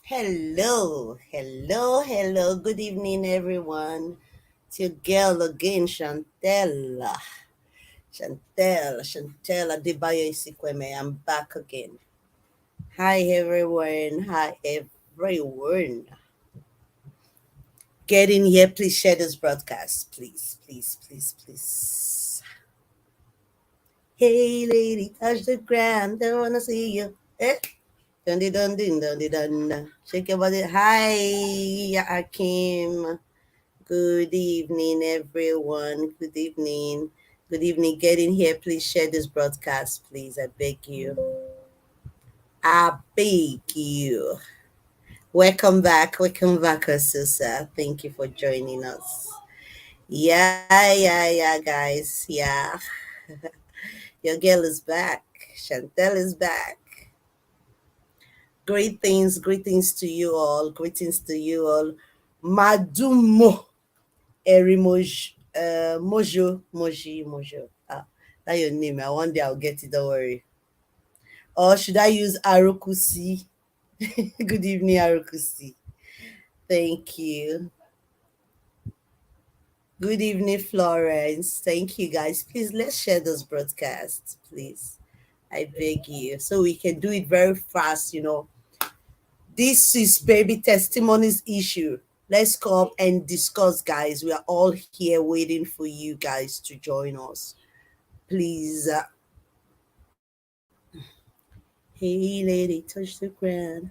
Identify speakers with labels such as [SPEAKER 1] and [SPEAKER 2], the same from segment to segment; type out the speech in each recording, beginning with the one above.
[SPEAKER 1] Hello. Good evening, everyone. It's your girl again, Chantel Adebayo Isikweme. I'm back again. Hi, everyone. Get in here, please share this broadcast. Please. Hey, lady, touch the ground. Don't wanna see you. Dun. Shake your body. Hi, Akim. Good evening, everyone. Good evening. Get in here. Please share this broadcast, please. I beg you. Welcome back, Asusa. Thank you for joining us. Yeah, guys. Yeah. Your girl is back. Chantel is back. Greetings to you all. Madumo Erimoj Mojo. That's your name. One day I'll get it, don't worry. Or should I use Arokusi? Good evening, Arokusi. Thank you. Good evening, Florence. Thank you, guys. Please, let's share this broadcast, please. I beg you. So we can do it very fast. This is baby testimonies issue. Let's come and discuss, guys. We are all here waiting for you guys to join us. Please. Hey, lady, touch the ground.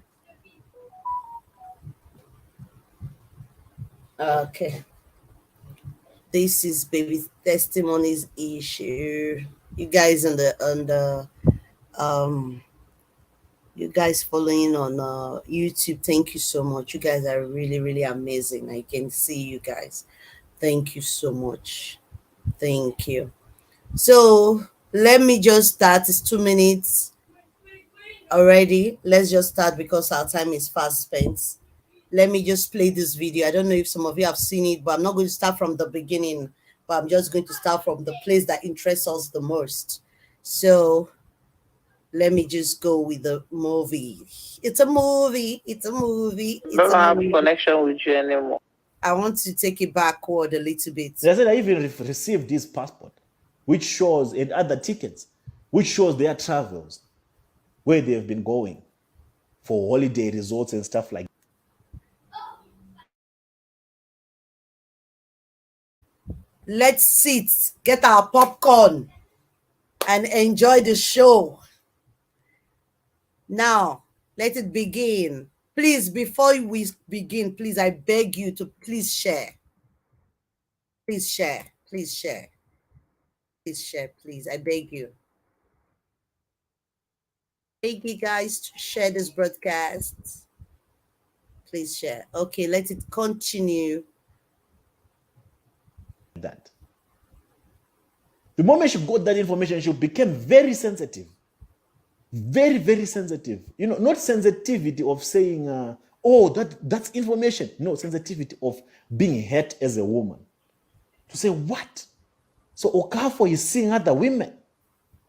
[SPEAKER 1] Okay. This is baby testimonies issue. You guys um you guys following on YouTube, thank you so much. You guys are really amazing. I can see you guys. Thank you so much. Thank you. So let me just start. It's 2 minutes already. Let's just start because our time is fast spent. Let me just play this video. I don't know if some of you have seen it, but I'm not going to start from the beginning, but I'm just going to start from the place that interests us the most. So let me just go with the movie. It's a movie.
[SPEAKER 2] Don't have connection with you anymore.
[SPEAKER 1] I want to take it backward a little bit.
[SPEAKER 3] They said I even received this passport, which shows, and other tickets, which shows their travels, where they have been going for holiday resorts and stuff like that.
[SPEAKER 1] Let's sit, get our popcorn, and enjoy the show. Now, let it begin. Please, before we begin, please, I beg you to please share. Please share. Please. I beg you. Beg you guys to share this broadcast. Please share. Okay, let it continue.
[SPEAKER 3] That. The moment she got that information, she became very sensitive. Very sensitive. Not sensitivity of saying, that's information. No, sensitivity of being hurt as a woman. To say, what? So Okafor is seeing other women.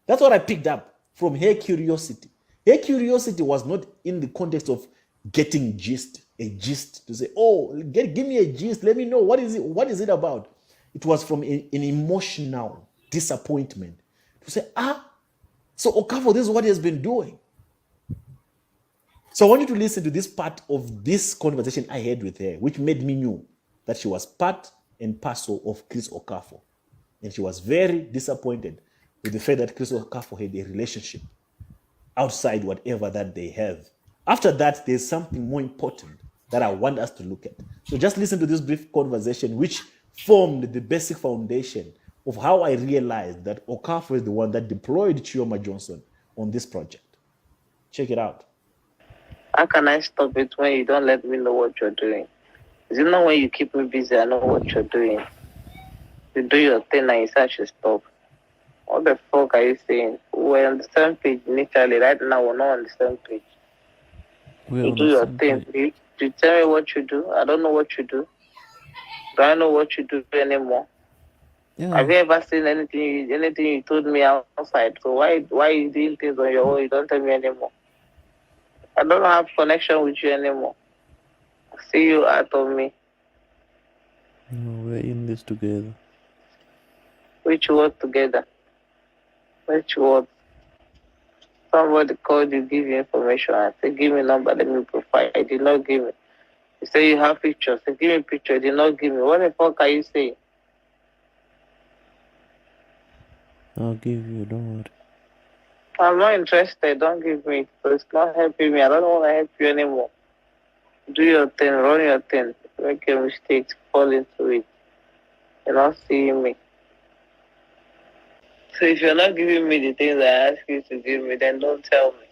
[SPEAKER 3] That's what I picked up from her curiosity. Her curiosity was not in the context of getting a gist to say, give me a gist, let me know, what is it about? It was from an emotional disappointment to say, so Okafor, this is what he has been doing. So I want you to listen to this part of this conversation I had with her, which made me know that she was part and parcel of Chris Okafor. And she was very disappointed with the fact that Chris Okafor had a relationship outside whatever that they have. After that, there's something more important that I want us to look at. So just listen to this brief conversation, which formed the basic foundation of how I realized that Okafor is the one that deployed Chioma Johnson on this project. Check it out.
[SPEAKER 2] How can I stop it when you don't let me know what you're doing? Is it not when you keep me busy, I know what you're doing? You do your thing and you say I should stop. What the fuck are you saying? We're on the same page initially. Right now, we're not on the same page. You do your thing. You tell me what you do. I don't know what you do. Do I know what you do anymore? Yeah. Have you ever seen anything you told me outside? So why are you doing things on your own? You don't tell me anymore. I don't have connection with you anymore. See you out of me.
[SPEAKER 4] No, we're in this together.
[SPEAKER 2] Which word together? Which word? Somebody called you, give you information. I said, give me number, let me profile. I did not give me. You say you have pictures. Say, give me picture. You did not give me. What the fuck are you saying?
[SPEAKER 4] I'll give you, don't worry.
[SPEAKER 2] I'm not interested. Don't give me. So it's not helping me. I don't want to help you anymore. Do your thing. Run your thing. Make a mistake. Fall into it. You're not seeing me. So if you're not giving me the things I ask you to give me, then don't tell me.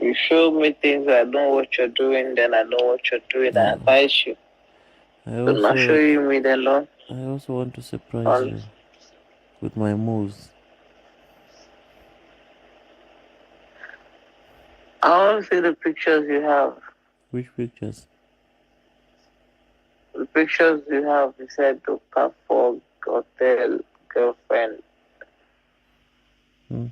[SPEAKER 2] You show me things I know what you're doing, then I know what you're doing. I advise you.
[SPEAKER 4] I
[SPEAKER 2] Not showing me, then don't.
[SPEAKER 4] also want to surprise you with my moves.
[SPEAKER 2] I want to see the pictures you have.
[SPEAKER 4] Which pictures?
[SPEAKER 2] The pictures you have, you said Dr. Fog, hotel, girlfriend.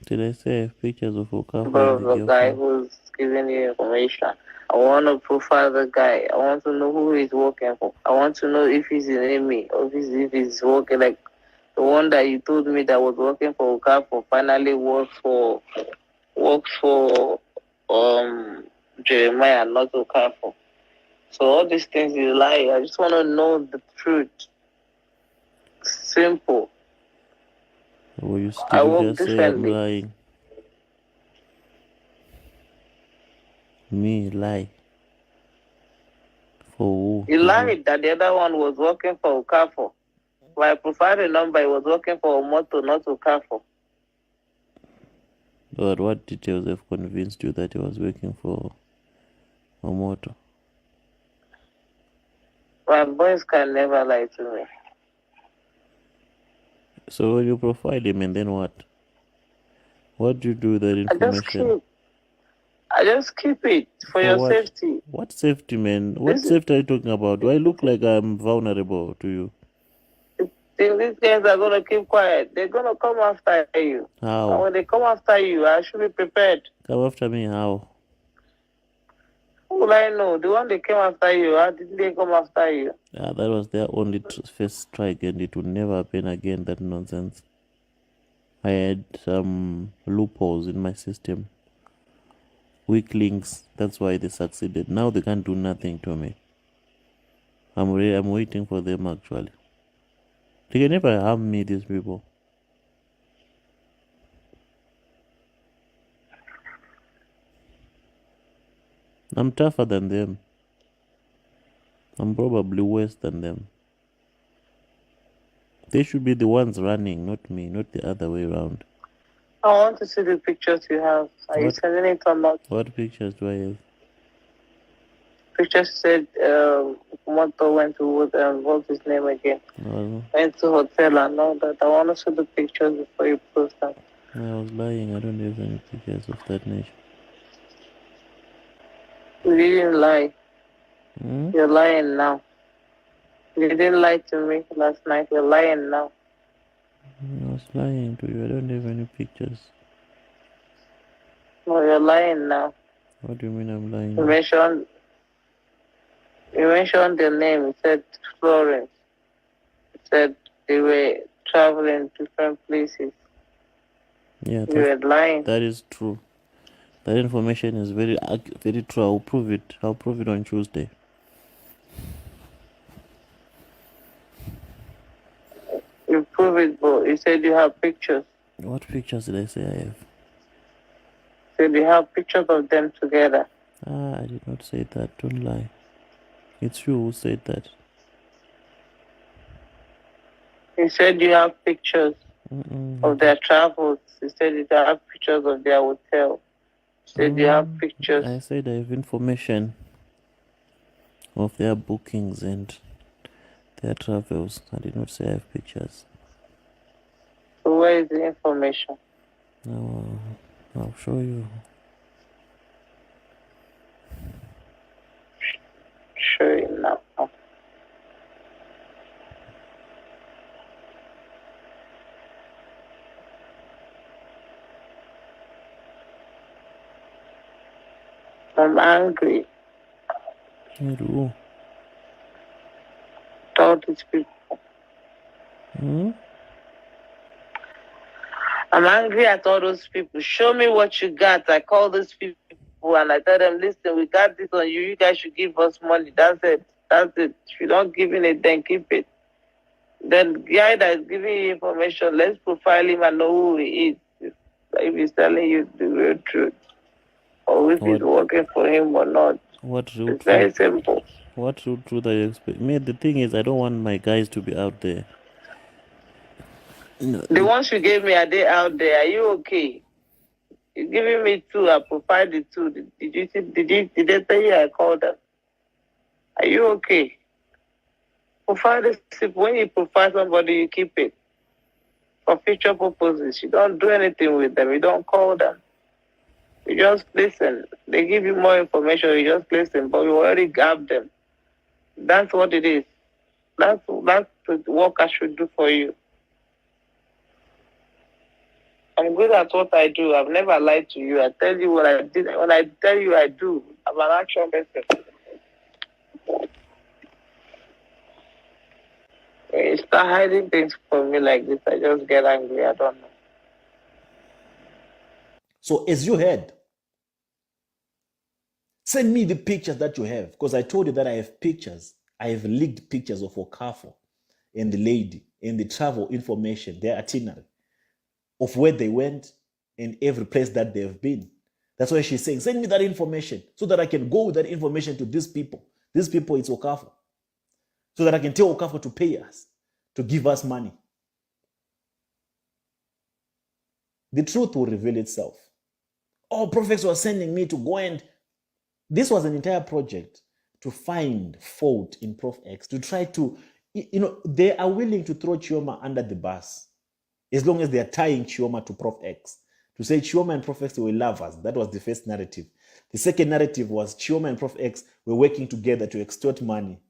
[SPEAKER 4] Did I say I have pictures of Okafor
[SPEAKER 2] But
[SPEAKER 4] and
[SPEAKER 2] the
[SPEAKER 4] the
[SPEAKER 2] guy
[SPEAKER 4] girlfriend?
[SPEAKER 2] who's giving you information. I want to profile the guy. I want to know who he's working for. I want to know if he's an enemy or if he's working like the one that you told me that was working for Okafor finally works for Jeremiah, not Okafor. So all these things is lie. I just want to know the truth. Simple.
[SPEAKER 4] Or you
[SPEAKER 2] I
[SPEAKER 4] still
[SPEAKER 2] work
[SPEAKER 4] just say I'm
[SPEAKER 2] differently.
[SPEAKER 4] lying? Me lie? For who?
[SPEAKER 2] You lied that the other one was working for Okafor. When I provided the number, he was working for Omoto, not Okafor.
[SPEAKER 4] But what details have convinced you that he was working for Omoto?
[SPEAKER 2] My boys can never lie to me.
[SPEAKER 4] So when you profile him and then what? What do you do with that information?
[SPEAKER 2] I just keep it for your
[SPEAKER 4] what?
[SPEAKER 2] safety.
[SPEAKER 4] What safety, man? What safety are you talking about? Do I look like I'm vulnerable to you?
[SPEAKER 2] These guys are going to keep quiet. They're going to come after you.
[SPEAKER 4] How?
[SPEAKER 2] And when they come after you, I should be prepared.
[SPEAKER 4] Come after me, how?
[SPEAKER 2] Who will I know? The one they came after you, how did they come after you?
[SPEAKER 4] Yeah, that was their only first strike and it would never happen again, that nonsense. I had some loopholes in my system. Weak links, that's why they succeeded. Now they can't do nothing to me. I'm waiting for them actually. They can never harm me, these people. I'm tougher than them. I'm probably worse than them. They should be the ones running, not me, not the other way around.
[SPEAKER 2] I want to see the pictures you have. Are you sending it or not?
[SPEAKER 4] What pictures do I have?
[SPEAKER 2] Pictures said Moto went to what's his name again? Went to hotel and all that. I want to see the pictures before you post them.
[SPEAKER 4] I was lying. I don't have any pictures of that nature.
[SPEAKER 2] You didn't lie. You're lying now. You didn't lie to me last night. You're lying now.
[SPEAKER 4] I was lying to you. I don't have any pictures.
[SPEAKER 2] No, you're lying now.
[SPEAKER 4] What do you mean I'm lying?
[SPEAKER 2] You mentioned the name. You said Florence. You said they were traveling different places.
[SPEAKER 4] Yeah,
[SPEAKER 2] you were lying.
[SPEAKER 4] That is true. That information is very true. I'll prove it. I'll prove it on Tuesday.
[SPEAKER 2] You prove it, but you said you have pictures.
[SPEAKER 4] What pictures did I say I have?
[SPEAKER 2] You said you have pictures of them together.
[SPEAKER 4] I did not say that. Don't lie. It's you who said that.
[SPEAKER 2] You said you have pictures of their travels. You said you have pictures of their hotel. You said you have pictures.
[SPEAKER 4] I said I have information of their bookings and their travels. I did not say I have pictures.
[SPEAKER 2] So where is the information?
[SPEAKER 4] No, I'll show you.
[SPEAKER 2] Show you now. I'm angry.
[SPEAKER 4] At who?
[SPEAKER 2] All these people.
[SPEAKER 4] Hmm?
[SPEAKER 2] I'm angry at all those people. Show me what you got. I call these people and I tell them, listen, we got this on you. You guys should give us money. That's it. That's it. If you don't give it, then keep it. Then the guy that is giving you information, let's profile him and know who he is. If he's telling you the real truth, or if he's working for him or not.
[SPEAKER 4] What real
[SPEAKER 2] It's very
[SPEAKER 4] truth?
[SPEAKER 2] simple.
[SPEAKER 4] What real truth are you expecting? Me, the thing is, I don't want my guys to be out there. No,
[SPEAKER 2] The ones you gave me, are they out there? Are you okay? You're giving me two. I profiled the two. Did you see? Did they tell you I called them? Are you okay? Profile this. When you profile somebody, you keep it for future purposes. You don't do anything with them. You don't call them. You just listen. They give you more information. You just listen. But you already got them. That's what it is. That's the work I should do for you. I'm good at what I do. I've never lied to you. I tell you what I did. When I tell you I do, I'm an action person. When you start hiding things from me like this, I just get angry. I don't know.
[SPEAKER 3] So as you heard, send me the pictures that you have, because I told you that I have pictures. I have leaked pictures of Okafo and the lady and the travel information, their itinerary, of where they went and every place that they have been. That's why she's saying, send me that information so that I can go with that information to these people. These people, it's Okafo. So that I can tell Okafo to pay us, to give us money. The truth will reveal itself. Oh, prophets were sending me to go and... This was an entire project to find fault in Prof X, to try to... they are willing to throw Chioma under the bus as long as they are tying Chioma to Prof X. To say Chioma and Prof X were lovers. That was the first narrative. The second narrative was Chioma and Prof X were working together to extort money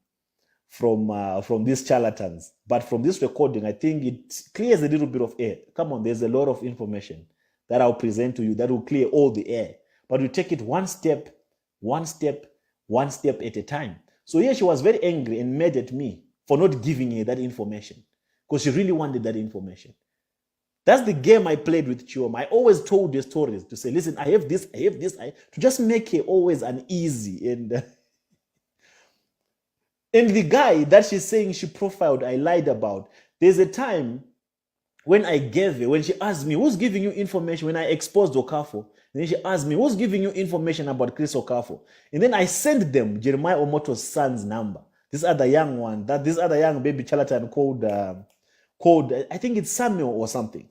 [SPEAKER 3] from these charlatans. But from this recording, I think it clears a little bit of air. Come on, there's a lot of information that I'll present to you that will clear all the air. But we take it one step at a time. So here she was very angry and mad at me for not giving her that information, because she really wanted that information. That's the game I played with Chioma. I always told the stories to say, listen, I have this, to just make her always uneasy. And the guy that she's saying she profiled, I lied about. There's a time when I gave her, when she asked me, who's giving you information, when I exposed Okafo, and then she asked me, who's giving you information about Chris Okafo? And then I sent them Jeremiah Omoto's son's number. This other young one, this other young baby charlatan called, I think it's Samuel or something.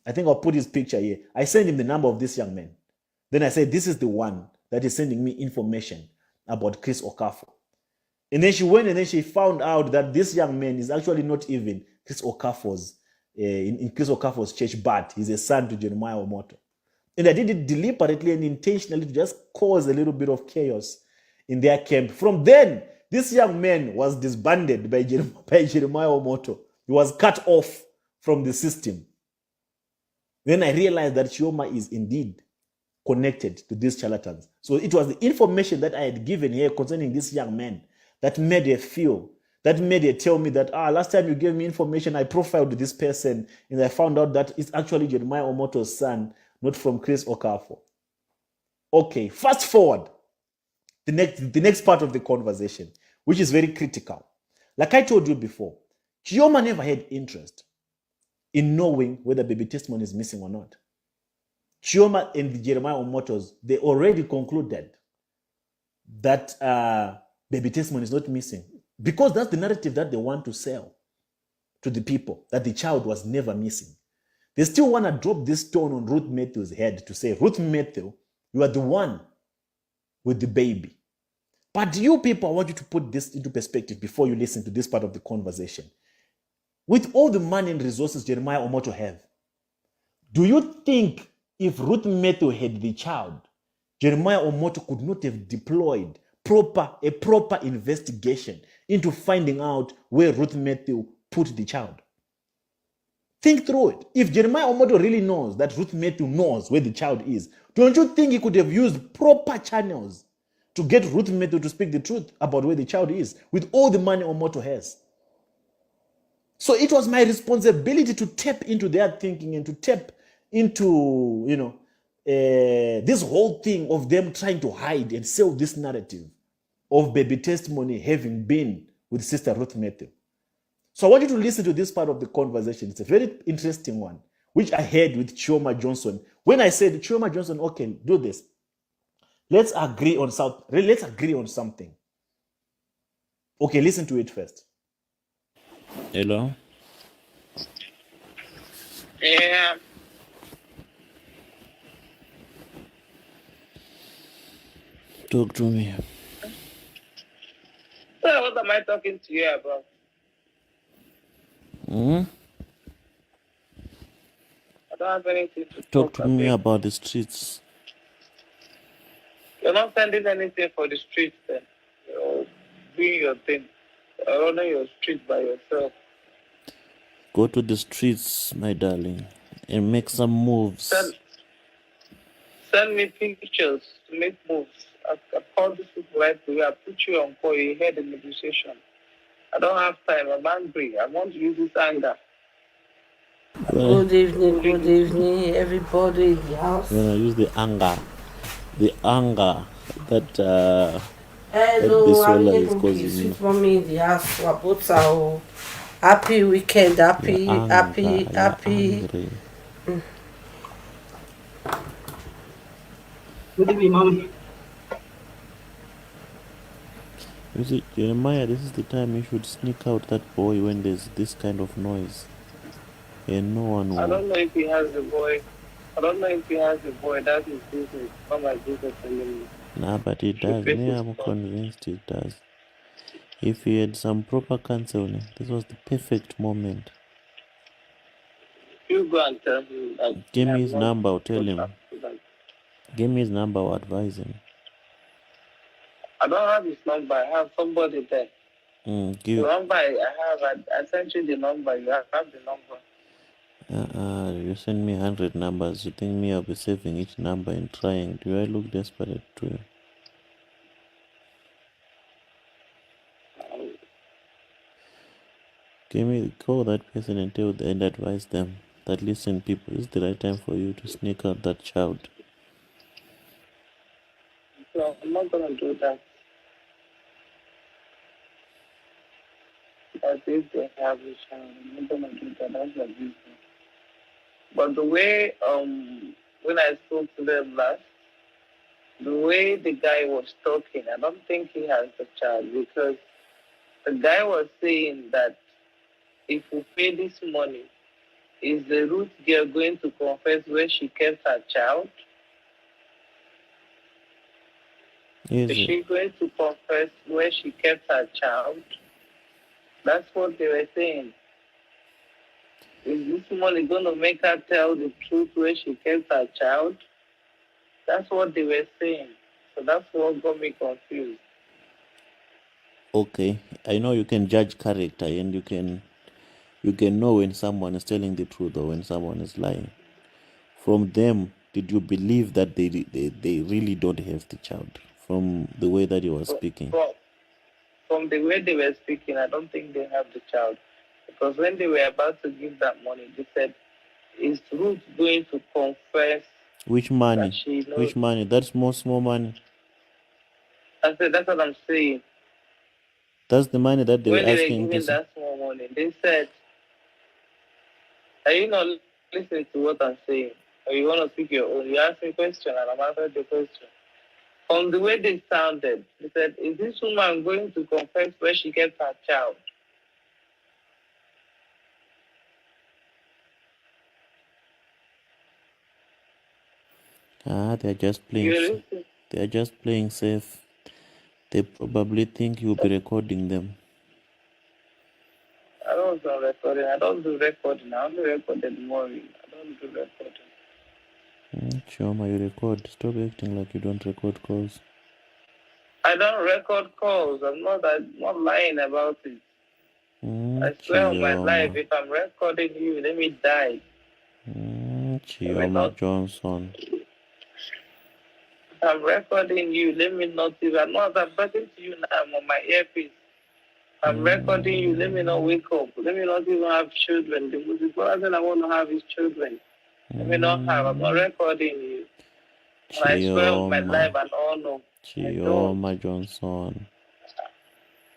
[SPEAKER 3] I think I'll put his picture here. I sent him the number of this young man. Then I said, this is the one that is sending me information about Chris Okafo. And then she went and then she found out that this young man is actually not even Chris Okafor's, in Chris Okafor's church, but he's a son to Jeremiah Omoto. And I did it deliberately and intentionally to just cause a little bit of chaos in their camp. From then, this young man was disbanded by Jeremiah Omoto. He was cut off from the system. Then I realized that Chioma is indeed connected to these charlatans. So it was the information that I had given her concerning this young man that made her feel, that made her tell me that, last time you gave me information, I profiled this person, and I found out that it's actually Jeremiah Omoto's son, not from Chris Okafo. Okay, fast forward. The next part of the conversation, which is very critical. Like I told you before, Chioma never had interest in knowing whether Baby Testimony is missing or not. Chioma and the Jeremiah Omotos, they already concluded that Baby Testimony is not missing, because that's the narrative that they want to sell to the people, that the child was never missing. They still want to drop this stone on Ruth Matthew's head to say, Ruth Matthew, you are the one with the baby. But you people, I want you to put this into perspective before you listen to this part of the conversation. With all the money and resources Jeremiah Omoto have, do you think if Ruth Matthew had the child, Jeremiah Omoto could not have deployed a proper investigation into finding out where Ruth Matthew put the child? Think through it. If Jeremiah Omoto really knows that Ruth Matthew knows where the child is, don't you think he could have used proper channels to get Ruth Matthew to speak the truth about where the child is with all the money Omoto has? So it was my responsibility to tap into their thinking and to tap into, this whole thing of them trying to hide and sell this narrative of baby testimony having been with Sister Ruth Matthew. So I want you to listen to this part of the conversation. It's a very interesting one, which I had with Chioma Johnson. When I said, Chioma Johnson, okay, do this. Let's agree on something. Okay, listen to it first.
[SPEAKER 4] Hello?
[SPEAKER 2] Yeah.
[SPEAKER 4] Talk to me.
[SPEAKER 2] So what am I talking to you about?
[SPEAKER 4] Hmm?
[SPEAKER 2] I don't have anything to
[SPEAKER 4] Talk to me
[SPEAKER 2] about.
[SPEAKER 4] about the streets.
[SPEAKER 2] You're not sending anything for the streets then. You're doing your thing. You're running your street by yourself.
[SPEAKER 4] Go to the streets, my darling, and make some moves.
[SPEAKER 2] Send me pictures to make moves. I call these people right away. I put you on call. You hear the negotiation. I don't have time. I'm angry. I want to use this anger.
[SPEAKER 1] Good evening, everybody in the house.
[SPEAKER 4] When I use the anger that
[SPEAKER 1] Hello,
[SPEAKER 4] this
[SPEAKER 1] I'm
[SPEAKER 4] solar is
[SPEAKER 1] able to
[SPEAKER 4] causing me.
[SPEAKER 1] sweet mommy in the house. Wabota, happy weekend, happy.
[SPEAKER 4] Angry.
[SPEAKER 5] Good evening, Mom.
[SPEAKER 4] You see, Jeremiah, this is the time you should sneak out that boy when there's this kind of noise. And no one
[SPEAKER 2] I
[SPEAKER 4] will.
[SPEAKER 2] don't know if he has a boy. That's his business. Not my business anymore.
[SPEAKER 4] Nah, but it does. Me, I'm convinced it does. If he had some proper counseling, this was the perfect moment.
[SPEAKER 2] You go and tell him that.
[SPEAKER 4] Give me his number, I'll tell him. Give me his number, I'll advise him.
[SPEAKER 2] I don't have his number. I have somebody there. The number I have, I sent you the number. You have the number.
[SPEAKER 4] You send me 100 numbers. You think me I'll be saving each number and trying? Do I look desperate to you? Call that person and advise them that, listen, people, it's the right time for you to sneak out that child.
[SPEAKER 2] No, I'm not going to do that. But if they have a child, I'm not going to do that. That's their business. But the way, when I spoke to them last, the way the guy was talking, I don't think he has a child, because the guy was saying that if we pay this money, is the Ruth girl going to confess where she kept her child? Is she going to confess where she kept her child? That's what they were saying. Is this money going to make her tell the truth where she kept her child? That's what they were saying. So that's what got me confused.
[SPEAKER 4] Okay, I know you can judge character and you can know when someone is telling the truth or when someone is lying. From them, did you believe that they really don't have the child? From the way that he was speaking?
[SPEAKER 2] From the way they were speaking, I don't think they have the child. Because when they were about to give that money, they said, is Ruth going to confess?
[SPEAKER 4] Which money?
[SPEAKER 2] That she knows?
[SPEAKER 4] Which money? That's small money.
[SPEAKER 2] I said, that's what I'm saying.
[SPEAKER 4] That's the money that they
[SPEAKER 2] when
[SPEAKER 4] were
[SPEAKER 2] they
[SPEAKER 4] asking.
[SPEAKER 2] Were giving that small money, they said, are you not listening to what I'm saying? Or you want to speak your own? You asked me a question and I'm answering the question. From the way they sounded, they said, is this woman going to confess where she kept her child?
[SPEAKER 4] They're just playing. They're just playing safe. They probably think you'll be recording them.
[SPEAKER 2] I don't do recording. I don't do recording. I only record in the morning. I don't do recording.
[SPEAKER 4] Chioma, you record. Stop acting like you don't record calls.
[SPEAKER 2] I don't record calls. I'm not lying about it. I swear on my life,
[SPEAKER 4] Chioma.
[SPEAKER 2] if I'm recording you, let me die. Let me
[SPEAKER 4] Chioma
[SPEAKER 2] not.
[SPEAKER 4] Johnson.
[SPEAKER 2] If I'm recording you, let me not. If I'm not, I'm talking to you now. I'm on my earpiece. If I'm recording you, let me not wake up. Let me not even have children. The most important thing I want to have is children. Let me not have. I'm not recording you. And I swear on my life
[SPEAKER 4] Chioma.
[SPEAKER 2] and honor, I don't.
[SPEAKER 4] Chioma Johnson.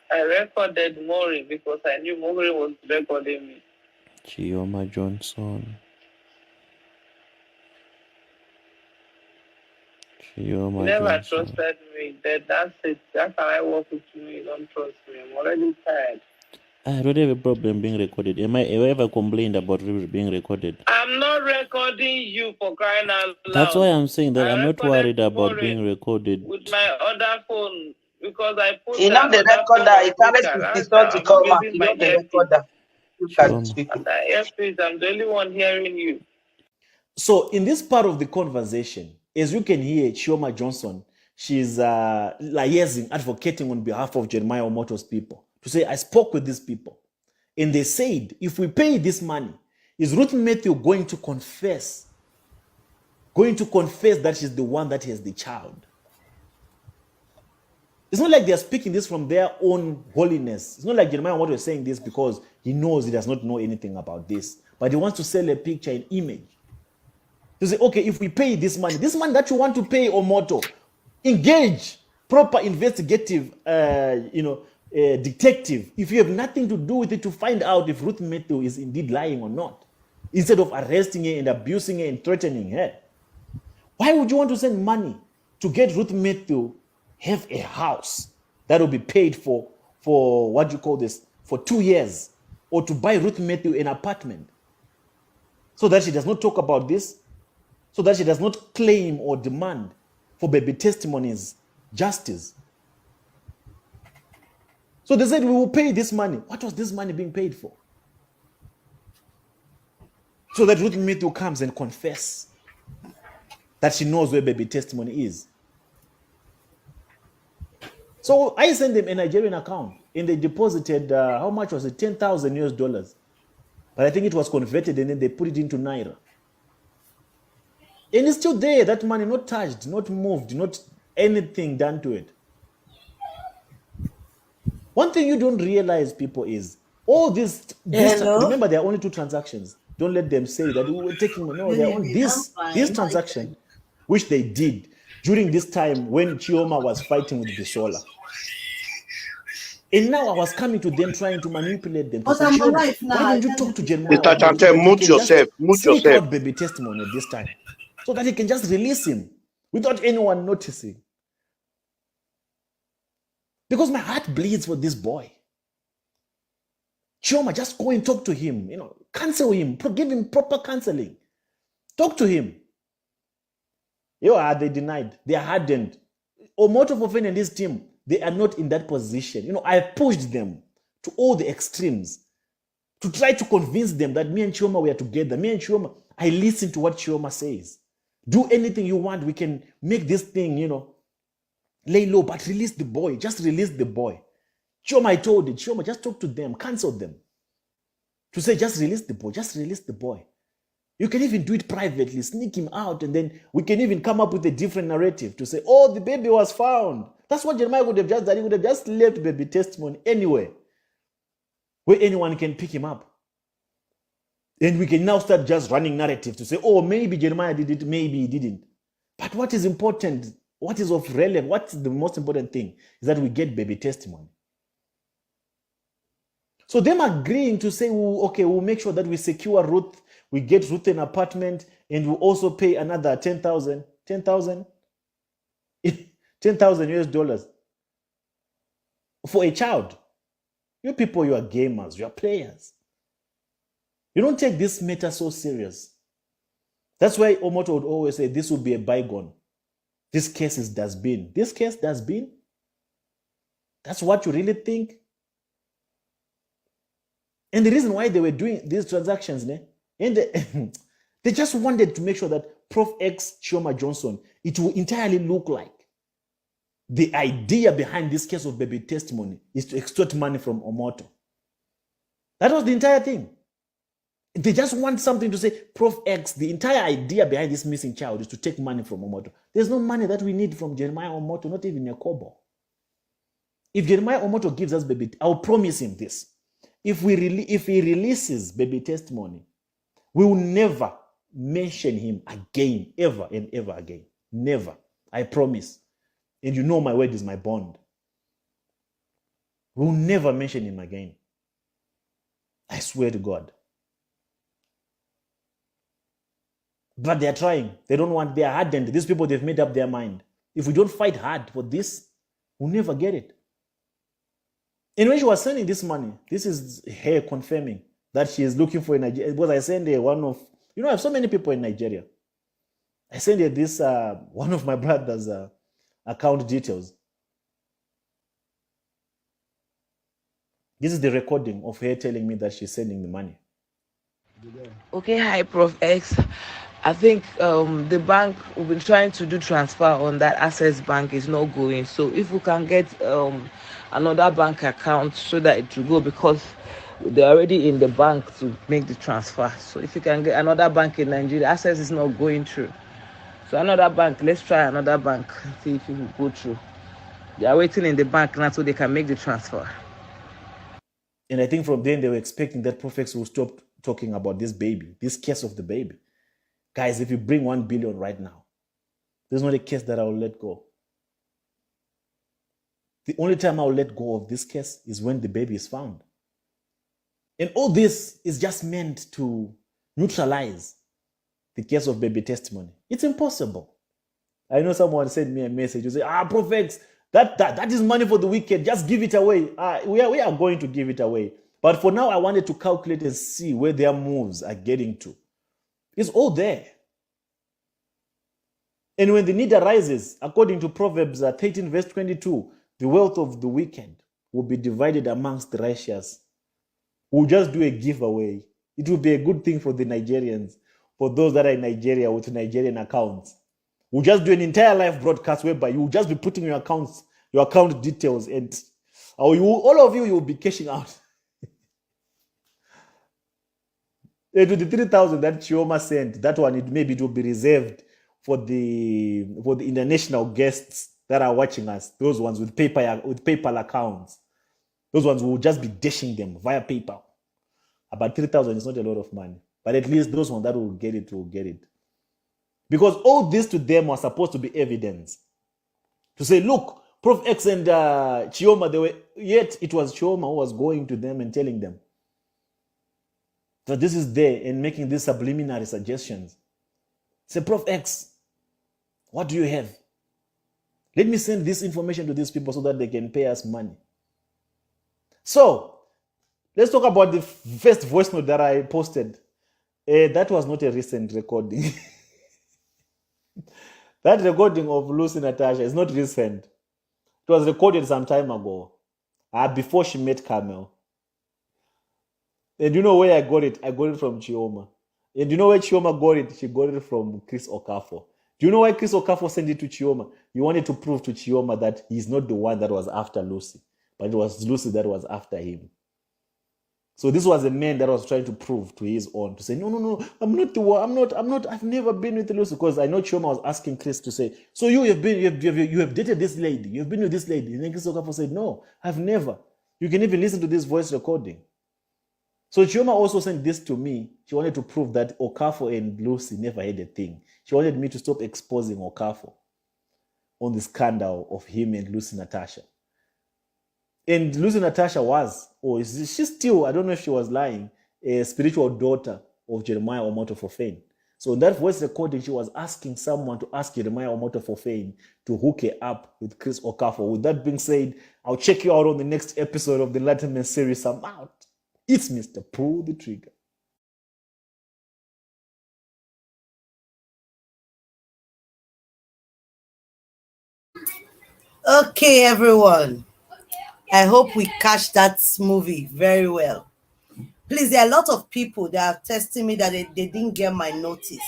[SPEAKER 2] I recorded Maury because I knew Maury was recording me.
[SPEAKER 4] Chioma Johnson.
[SPEAKER 2] You
[SPEAKER 4] Chioma
[SPEAKER 2] never
[SPEAKER 4] Johnson.
[SPEAKER 2] trusted me. That's it. That's how I work with you. You don't trust me. I'm already tired.
[SPEAKER 4] I don't have a problem being recorded. Have I ever complained about being recorded?
[SPEAKER 2] I'm not recording you for crying out loud.
[SPEAKER 4] That's why I'm saying that
[SPEAKER 2] I
[SPEAKER 4] I'm not
[SPEAKER 2] recorded
[SPEAKER 4] worried about
[SPEAKER 2] Maury
[SPEAKER 4] being recorded.
[SPEAKER 2] with my other phone because I put
[SPEAKER 5] You know
[SPEAKER 2] that
[SPEAKER 5] the
[SPEAKER 2] other phone
[SPEAKER 5] recorder,
[SPEAKER 2] on
[SPEAKER 5] it carries
[SPEAKER 2] speaker.
[SPEAKER 5] 50
[SPEAKER 2] That's
[SPEAKER 5] cents
[SPEAKER 2] how
[SPEAKER 5] to
[SPEAKER 2] I'm
[SPEAKER 5] come out.
[SPEAKER 2] using
[SPEAKER 5] You
[SPEAKER 2] my
[SPEAKER 5] know the
[SPEAKER 2] earpiece.
[SPEAKER 5] recorder. Look at
[SPEAKER 4] Chioma.
[SPEAKER 5] these people.
[SPEAKER 2] And my earpiece, I'm the only one hearing you.
[SPEAKER 3] So in this part of the conversation, as you can hear, Chioma Johnson, she's liaising, advocating on behalf of Jeremiah Omoto's people to say, I spoke with these people. And they said, if we pay this money, is Ruth Matthew going to confess that she's the one that has the child? It's not like they're speaking this from their own holiness. It's not like Jeremiah Omoto is saying this because he knows he does not know anything about this, but he wants to sell a picture, an image. To say, okay, if we pay this money that you want to pay Omoto, engage proper investigative, detective. If you have nothing to do with it, to find out if Ruth Matthew is indeed lying or not, instead of arresting her and abusing her and threatening her. Why would you want to send money to get Ruth Matthew have a house that will be paid for what you call this, for 2 years, or to buy Ruth Matthew an apartment so that she does not talk about this, so that she does not claim or demand for baby testimonies justice? So they said, we will pay this money. What was this money being paid for? So that Ruth Matthew comes and confess that she knows where baby testimony is. So I sent them a Nigerian account and they deposited, how much was it? $10,000 US. But I think it was converted and then they put it into Naira. And it's still there, that money, not touched, not moved, not anything done to it. One thing you don't realize, people, is all this remember, there are only 2 transactions. Don't let them say that we were taking money. No, there are only this transaction, which they did during this time when Chioma was fighting with Bisola. And now I was coming to them trying to manipulate them. To say, Chioma, why don't you talk to Jeremiah
[SPEAKER 6] Mr.
[SPEAKER 3] Omoto so that
[SPEAKER 6] Chante,
[SPEAKER 3] he
[SPEAKER 6] mute
[SPEAKER 3] can
[SPEAKER 6] yourself.
[SPEAKER 3] just
[SPEAKER 6] Mute
[SPEAKER 3] sneak
[SPEAKER 6] yourself.
[SPEAKER 3] out baby testimony at this time, so that he can just release him without anyone noticing? Because my heart bleeds for this boy. Chioma, just go and talk to him, counsel him, give him proper counseling. Talk to him. They denied. They are hardened. Omoto Fofana and his team, they are not in that position. I pushed them to all the extremes to try to convince them that me and Chioma were together. Me and Chioma, I listen to what Chioma says. Do anything you want. We can make this thing, lay low, but release the boy. Just release the boy. Chioma, I told it. Chioma, just talk to them, counsel them. To say, just release the boy. Just release the boy. You can even do it privately, sneak him out, and then we can even come up with a different narrative to say, oh, the baby was found. That's what Jeremiah would have just done. He would have just left baby testimony anywhere where anyone can pick him up. And we can now start just running narrative to say, oh, maybe Jeremiah did it, maybe he didn't. But what is important, what is of relevance, what's the most important thing is that we get baby testimony. So them agreeing to say, okay, we'll make sure that we secure Ruth, we get Ruth an apartment, and we'll also pay another $10,000 US for a child. You people, you are gamers, you are players. You don't take this matter so serious. That's why Omoto would always say, this will be a bygone. This case is dustbin. This case dustbin? That's what you really think? And the reason why they were doing these transactions, they just wanted to make sure that Prof X Chioma Johnson, it will entirely look like the idea behind this case of baby testimony is to extort money from Omoto. That was the entire thing. They just want something to say, Prof X, the entire idea behind this missing child is to take money from Omoto. There's no money that we need from Jeremiah Omoto, not even a kobo. If Jeremiah Omoto gives us baby, I'll promise him this. If he releases baby testimony, we will never mention him again, ever and ever again. Never. I promise. And you know my word is my bond. We'll never mention him again. I swear to God. But they're trying. They don't want, they're hardened. These people, they've made up their mind. If we don't fight hard for this, we'll never get it. And when she was sending this money, this is her confirming that she is looking for in Nigeria. Because I sent her one of, I have so many people in Nigeria. I sent her this, one of my brother's account details. This is the recording of her telling me that she's sending the money.
[SPEAKER 5] Okay, hi, Prof X. I think the bank we've been trying to do transfer on that Access Bank is not going. So if we can get another bank account so that it will go, because they're already in the bank to make the transfer. So if you can get another bank in Nigeria, Access is not going through. So another bank, let's try another bank, see if it will go through. They are waiting in the bank now so they can make the transfer.
[SPEAKER 3] And I think from then they were expecting that Prof X will stop talking about this baby, this case of the baby. Guys, if you bring 1 billion right now, there's not a case that I will let go. The only time I will let go of this case is when the baby is found. And all this is just meant to neutralize the case of baby testimony. It's impossible. I know someone sent me a message. You say, Prof X, that is money for the wicked. Just give it away. We are going to give it away. But for now, I wanted to calculate and see where their moves are getting to. It's all there. And when the need arises, according to Proverbs 13 verse 22, the wealth of the wicked will be divided amongst the righteous. We'll just do a giveaway. It will be a good thing for the Nigerians, for those that are in Nigeria with Nigerian accounts. We'll just do an entire live broadcast whereby you will just be putting your account details, and all of you will be cashing out. To the 3,000 that Chioma sent, that one it will be reserved for the international guests that are watching us. Those ones with PayPal accounts. Those ones will just be dashing them via PayPal. About 3,000 is not a lot of money, but at least those ones that will get it. Because all this to them was supposed to be evidence to say, look, Prof X and Chioma, yet it was Chioma who was going to them and telling them that this is there and making these subliminary suggestions. Say, Prof X, what do you have? Let me send this information to these people so that they can pay us money. So, let's talk about the first voice note that I posted. That was not a recent recording. That recording of Lucy Natasha is not recent. It was recorded some time ago, before she met Carmel. And you know where I got it? I got it from Chioma. And you know where Chioma got it? She got it from Chris Okafor. Do you know why Chris Okafor sent it to Chioma? He wanted to prove to Chioma that he's not the one that was after Lucy, but it was Lucy that was after him. So this was a man that was trying to prove to his own, to say, no, I'm not the one, I've never been with Lucy. Because I know Chioma was asking Chris to say, so you have dated this lady, you've been with this lady. And then Chris Okafor said, no, I've never. You can even listen to this voice recording. So Chioma also sent this to me. She wanted to prove that Okafor and Lucy never had a thing. She wanted me to stop exposing Okafor on the scandal of him and Lucy Natasha. And Lucy Natasha was, or is she still, I don't know if she was lying, a spiritual daughter of Jeremiah Omoto Fofane. So in that voice recording, she was asking someone to ask Jeremiah Omoto Fofane to hook her up with Chris Okafor. With that being said, I'll check you out on the next episode of the Enlightenment series. I'm out. It's Mr. Pull the Trigger.
[SPEAKER 1] Okay, everyone. I hope we catch that movie very well. Please, there are a lot of people that are testing me that they didn't get my notice.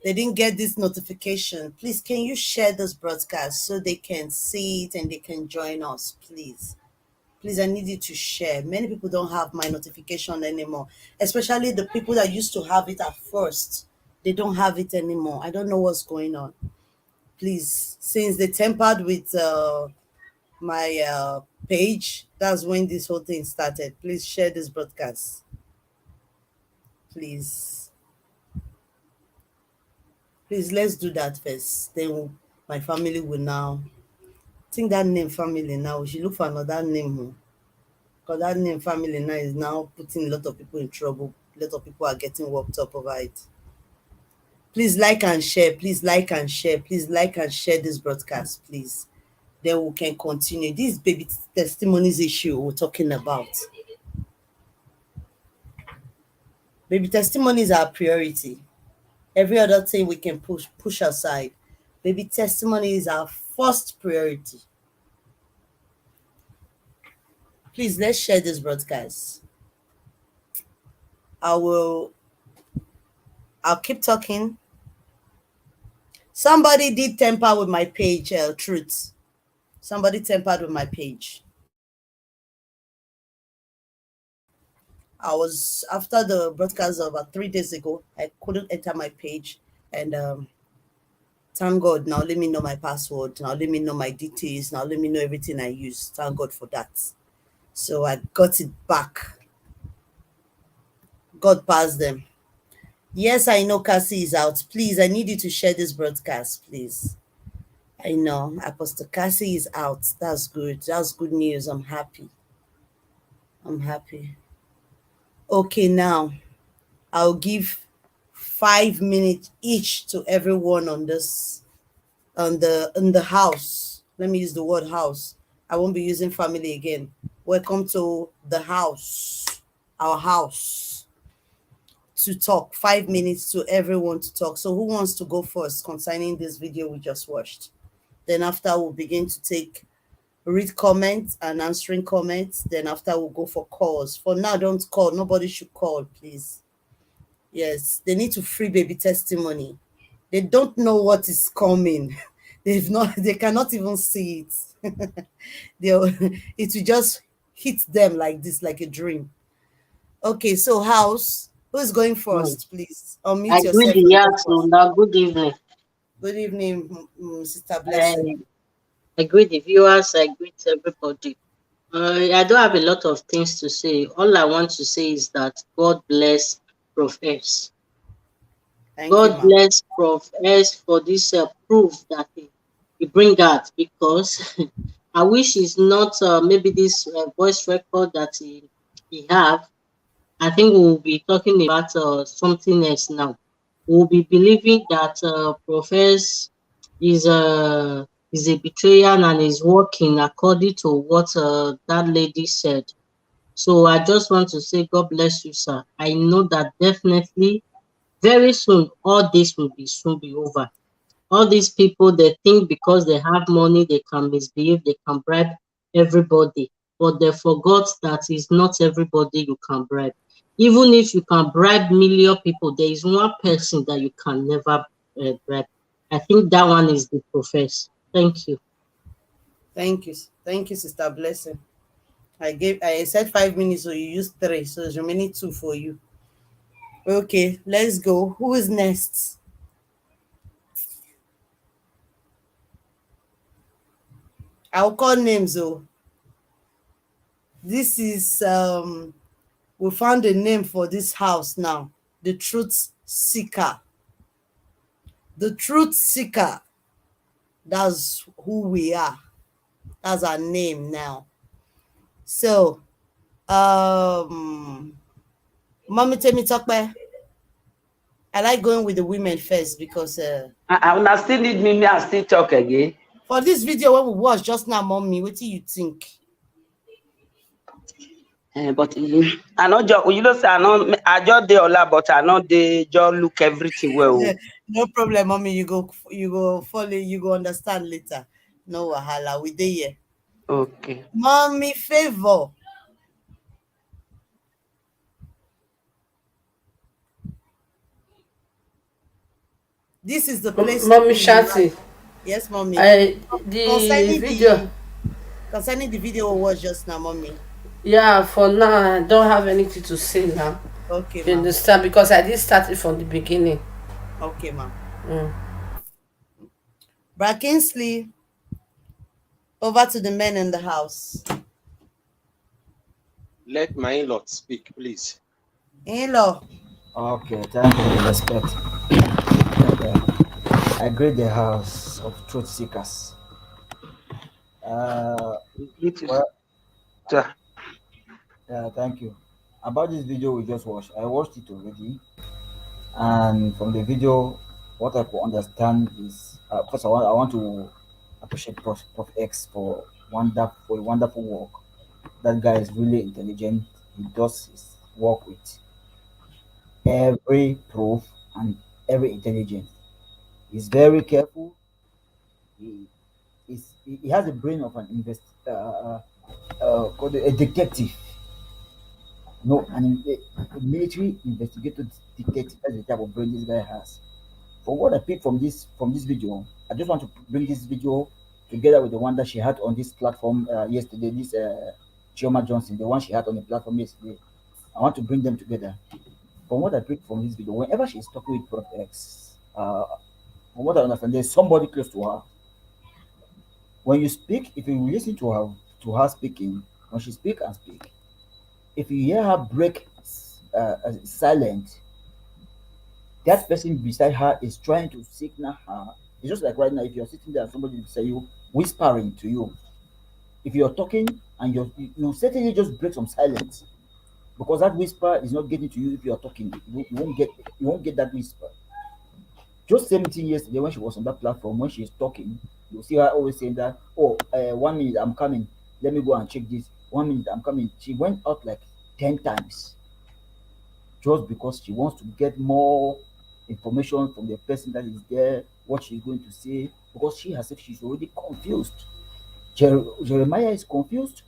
[SPEAKER 1] They didn't get this notification. Please, can you share this broadcast so they can see it and they can join us, please? Please, I need you to share. Many people don't have my notification anymore, especially the people that used to have it at first. They don't have it anymore. I don't know what's going on. Please, since they tampered with my page, that's when this whole thing started. Please share this broadcast. Please. Please, let's do that first. Then my family will now think that name family now. We should look for another name. Because that name family now is now putting a lot of people in trouble. A lot of people are getting worked up over it. Please like and share. Please like and share. Please like and share this broadcast, please. Then we can continue. This baby testimonies issue we're talking about. Baby testimonies are a priority. Every other thing we can push aside. Baby testimony is our first priority. Please, let's share this broadcast. I'll keep talking. Somebody did tamper with my page, Truth. Somebody tampered with my page. I was, after the broadcast of about 3 days ago, I couldn't enter my page. And thank God, now let me know my password. Now let me know my details. Now let me know everything I use. Thank God for that. So I got it back. God passed them. Yes, I know Cassie is out. Please, I need you to share this broadcast, please. I know Apostle Cassie is out. That's good. That's good news. I'm happy. I'm happy. Okay, now I'll give 5 minutes each to everyone on this, in the house. Let me use the word house. I won't be using family again. Welcome to the house, our house, to talk. 5 minutes to everyone to talk. So who wants to go first concerning this video we just watched? Then after we'll begin to read comments and answering comments. Then after we'll go for calls. For now, don't call. Nobody should call, please. Yes, they need to free baby testimony. They don't know what is coming. They cannot even see it. It will just hit them like this, like a dream. Okay, so house, who is going first, please? Unmute
[SPEAKER 6] I
[SPEAKER 1] yourself.
[SPEAKER 6] greet the house. Now, good evening.
[SPEAKER 1] Good evening, Sister Blessing.
[SPEAKER 6] I greet the viewers. I greet everybody. I don't have a lot of things to say. All I want to say is that God bless Prof S. God bless Prof S for this proof that he bring out, because I wish it's not maybe this voice record that he have. I think we'll be talking about something else now. We'll be believing that Prof S is a betrayer and is working according to what that lady said. So I just want to say God bless you, sir. I know that definitely very soon all this will soon be over. All these people, they think because they have money they can misbehave, they can bribe everybody, but they forgot that it's not everybody you can bribe. Even if you can bribe million people, there is one person that you can never bribe. I think that one is the professor. Thank you.
[SPEAKER 1] Thank you, Sister Blessing. I said 5 minutes, so you used 3, so there's remaining 2 for you. Okay, let's go. Who is next? I'll call names though. This is we found a name for this house now. The Truth Seeker. The Truth Seeker. That's who we are. That's our name now. So Mommy Temi Tokpe. I like going with the women first because
[SPEAKER 7] I will still need me, I still talk again.
[SPEAKER 1] For this video when we watch just now, Mommy, what do you think?
[SPEAKER 7] But I know say I just dey all but I know they just look everything well.
[SPEAKER 1] No problem, Mommy. You go follow, you go understand later. No wahala, we dey here.
[SPEAKER 7] Okay.
[SPEAKER 1] Mommy Favor. This is the place.
[SPEAKER 8] Mommy Shati.
[SPEAKER 1] Yes, Mommy.
[SPEAKER 8] The video.
[SPEAKER 1] Concerning the video we watched just now, mommy.
[SPEAKER 8] Yeah, for now, I don't have anything to say now.
[SPEAKER 1] Okay,
[SPEAKER 8] You
[SPEAKER 1] ma'am.
[SPEAKER 8] understand? Because I did start it from the beginning.
[SPEAKER 1] Okay, ma'am.
[SPEAKER 8] Mm.
[SPEAKER 1] Brad Kingsley, over to the men in the house.
[SPEAKER 9] Let my in-law speak, please.
[SPEAKER 1] In-law.
[SPEAKER 10] Okay, thank you, respect. Okay. I greet the house of truth seekers.
[SPEAKER 7] It is,
[SPEAKER 10] Well,
[SPEAKER 7] sir.
[SPEAKER 10] thank you. About this video we just watched, I watched it already, and from the video, what I could understand is, first I want to appreciate Prof X for wonderful work. That guy is really intelligent. He does his work with every proof and every intelligence. He's very careful. He he has the brain of an called a detective. No, a military investigator detective. That's the type of brain this guy has. For what I picked from this video, I just want to bring this video together with the one that she had on this platform yesterday. This Chioma Johnson, the one she had on the platform yesterday. I want to bring them together. From what I picked from this video, whenever she's talking with Prof X, from what I understand, there's somebody close to her. When you speak, if you listen to her speaking, when she speak and speak, if you hear her break silent, that person beside her is trying to signal her. It's just like right now, if you're sitting there and somebody beside you whispering to you, if you're talking and you certainly just break some silence because that whisper is not getting to you. If you're talking, you won't get that whisper. Just same thing yesterday when she was on that platform, when she's talking, you see her always saying that, oh, 1 minute I'm coming, let me go and check this. 1 minute I'm coming. She went out like 10 times just because she wants to get more information from the person that is there, what she's going to say, because she herself, she's already confused. Jeremiah is confused.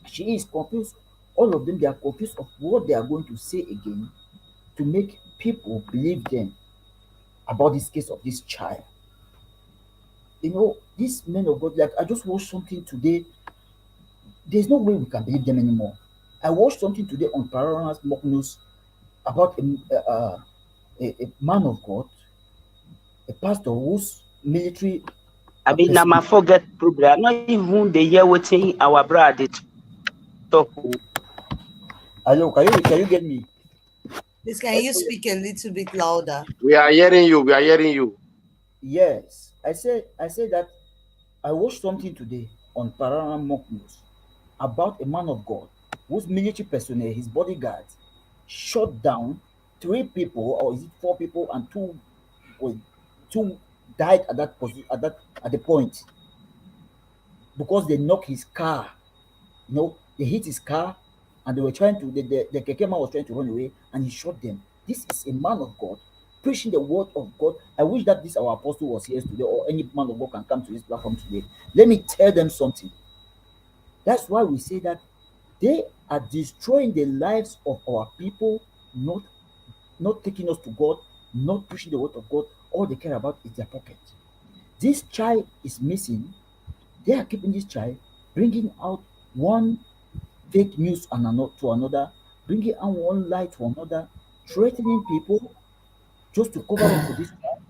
[SPEAKER 10] She is confused. All of them, they are confused of what they are going to say again to make people believe them about this case of this child. You know, these men of God, like I just watched something today. There's no way we can believe them anymore. I watched something today on Panorama's Mock News about a man of God, a pastor whose military.
[SPEAKER 7] I mean, now my forget program. Not even the year waiting our brother talk.
[SPEAKER 10] Hello, can you get me?
[SPEAKER 1] Please, can you speak a little bit louder?
[SPEAKER 9] We are hearing you. We are hearing you.
[SPEAKER 10] Yes, I say that I watched something today on Panorama Mock News about a man of God whose military personnel, his bodyguards, shot down 3 people, or is it 4 people, and two died at that position at the point because they knocked his car. You know, they hit his car and they were trying to the Keke man was trying to run away and he shot them. This is a man of God preaching the word of God. I wish that this our apostle was here today, or any man of God can come to this platform today. Let me tell them something. That's why we say that they are destroying the lives of our people, not taking us to God, not pushing the word of God. All they care about is their pocket. This child is missing. They are keeping this child, bringing out one fake news to another, bringing out one lie to another, threatening people just to cover up for this child.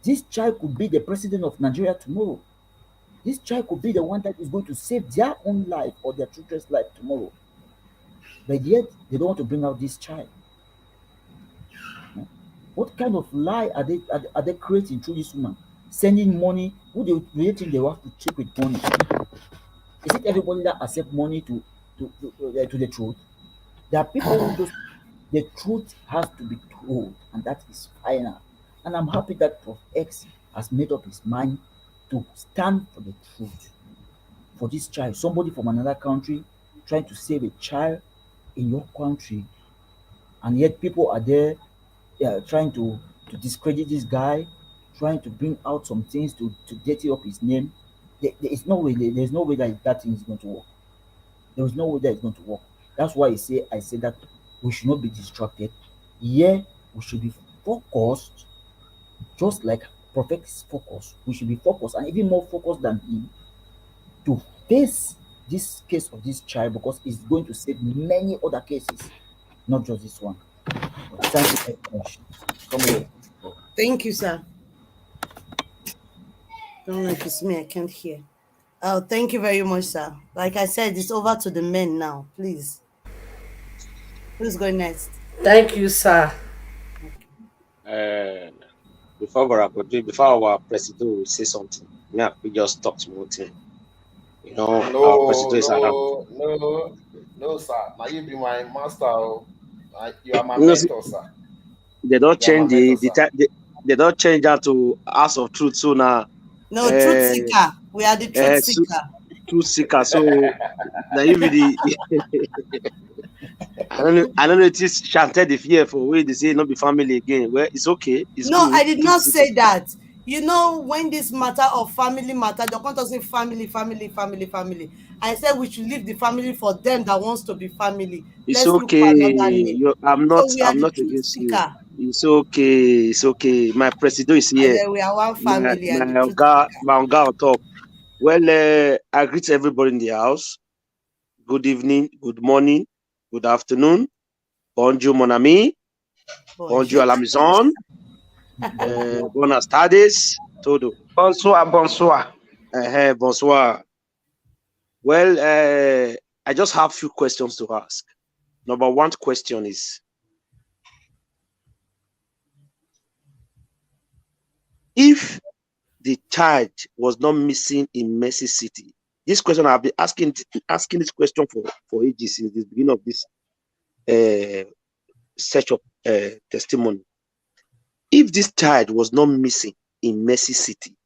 [SPEAKER 10] This child could be the president of Nigeria tomorrow. This child could be the one that is going to save their own life or their children's life tomorrow. But yet, they don't want to bring out this child. What kind of lie are they creating through this woman? Sending money? Who do you think they have to check with money? Is it everybody that accept money to the truth? There are people who just the truth has to be told, and that is final. And I'm happy that Prof X has made up his mind to stand for the truth for this child. Somebody from another country trying to save a child in your country, and yet people are there trying to discredit this guy, trying to bring out some things to dirty up his name. There's no way. There's no way that thing is going to work. There is no way that it's going to work. That's why I say that we should not be distracted. Yeah, we should be focused, just like Prophet is focused. We should be focused, and even more focused than him, to face this case of this child because it's going to save many other cases, not just this one. Thank you very much. Come here.
[SPEAKER 1] Thank you, sir. Don't know if it's me, I can't hear. Oh, thank you very much, sir. Like I said, it's over to the men now, please. Who's going next?
[SPEAKER 8] Thank you, sir.
[SPEAKER 9] Before our president will say something, we just talk small thing. You know, our president is around.
[SPEAKER 11] No, sir. Now you be my master. You are my mentor, sir.
[SPEAKER 9] They don't change they don't change that to House of Truth. So now,
[SPEAKER 1] no, truth seeker. We are the truth seeker.
[SPEAKER 9] Truth seeker. So now you be the. I don't know. It is chanted the fear for where they say not be family again. Well, it's okay. It's
[SPEAKER 1] no,
[SPEAKER 9] good.
[SPEAKER 1] I did not say that. You know, when this matter of family matter, the can't say family. I said we should leave the family for them that wants to be family.
[SPEAKER 9] It's okay. I'm not against you. It's okay. It's okay. My president is here.
[SPEAKER 1] And we are one family.
[SPEAKER 9] My Oga on top. Well, I greet everybody in the house. Good evening. Good morning. Good afternoon. Bonjour, mon ami. Bonjour à la maison. Buenas tardes. Todo.
[SPEAKER 7] Bonsoir.
[SPEAKER 9] Bonsoir. Well, I just have a few questions to ask. Number one question is, if the child was not missing in Mercy City, this question I've been asking this question for ages since the beginning of this search of testimony. If this child was not missing in Mercy City,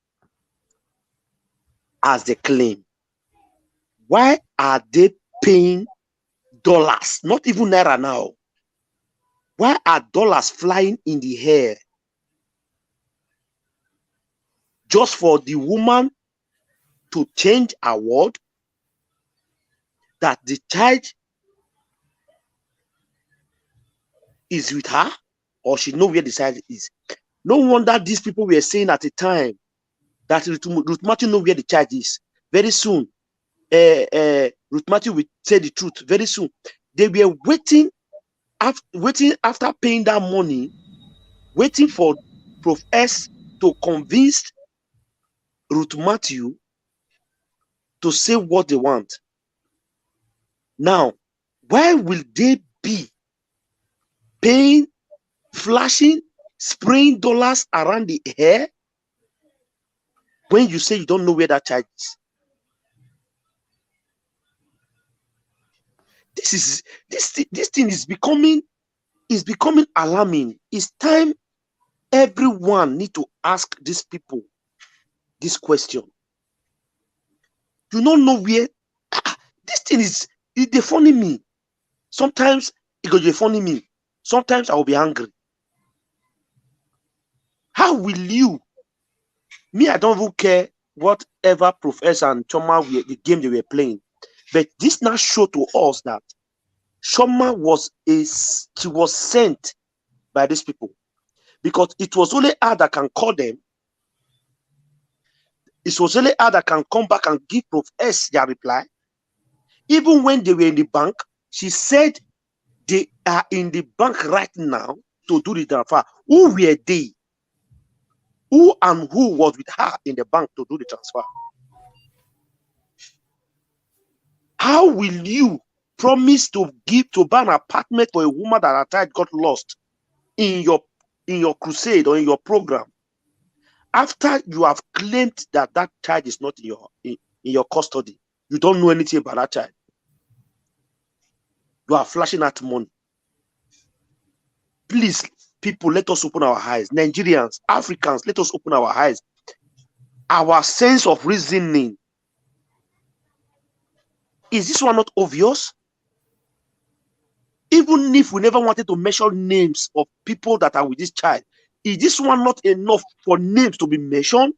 [SPEAKER 9] as they claim, why are they paying dollars, not even naira now? Why are dollars flying in the air just for the woman to change her word that the child is with her, or she know where the child is? No wonder these people were saying at the time that Ruth Matthew know where the child is. Very soon, Ruth Matthew will say the truth. Very soon, they were waiting after paying that money, waiting for Prof S to convince Ruth Matthew to say what they want. Now, why will they be paying, flashing, spraying dollars around the air when you say you don't know where that child is? This thing is becoming alarming. It's time everyone need to ask these people this question. You don't know where this thing is. They funny me. Sometimes it goes to funny me. Sometimes I will be angry. How will you? Me, I don't even care whatever Professor and Choma the game they were playing. But this now show to us that Choma was sent by these people, because it was only her that can call them. It was only her that can come back and give Prof S their reply. Even when they were in the bank, she said they are in the bank right now to do the transfer. Who were they? Who was with her in the bank to do the transfer? How will you promise to buy an apartment for a woman that her child got lost in your crusade or in your program, after you have claimed that child is not in your custody? You don't know anything about that child. You are flashing at money. Please, people, let us open our eyes. Nigerians, Africans, let us open our eyes. Our sense of reasoning. Is this one not obvious? Even if we never wanted to mention names of people that are with this child, is this one not enough for names to be mentioned?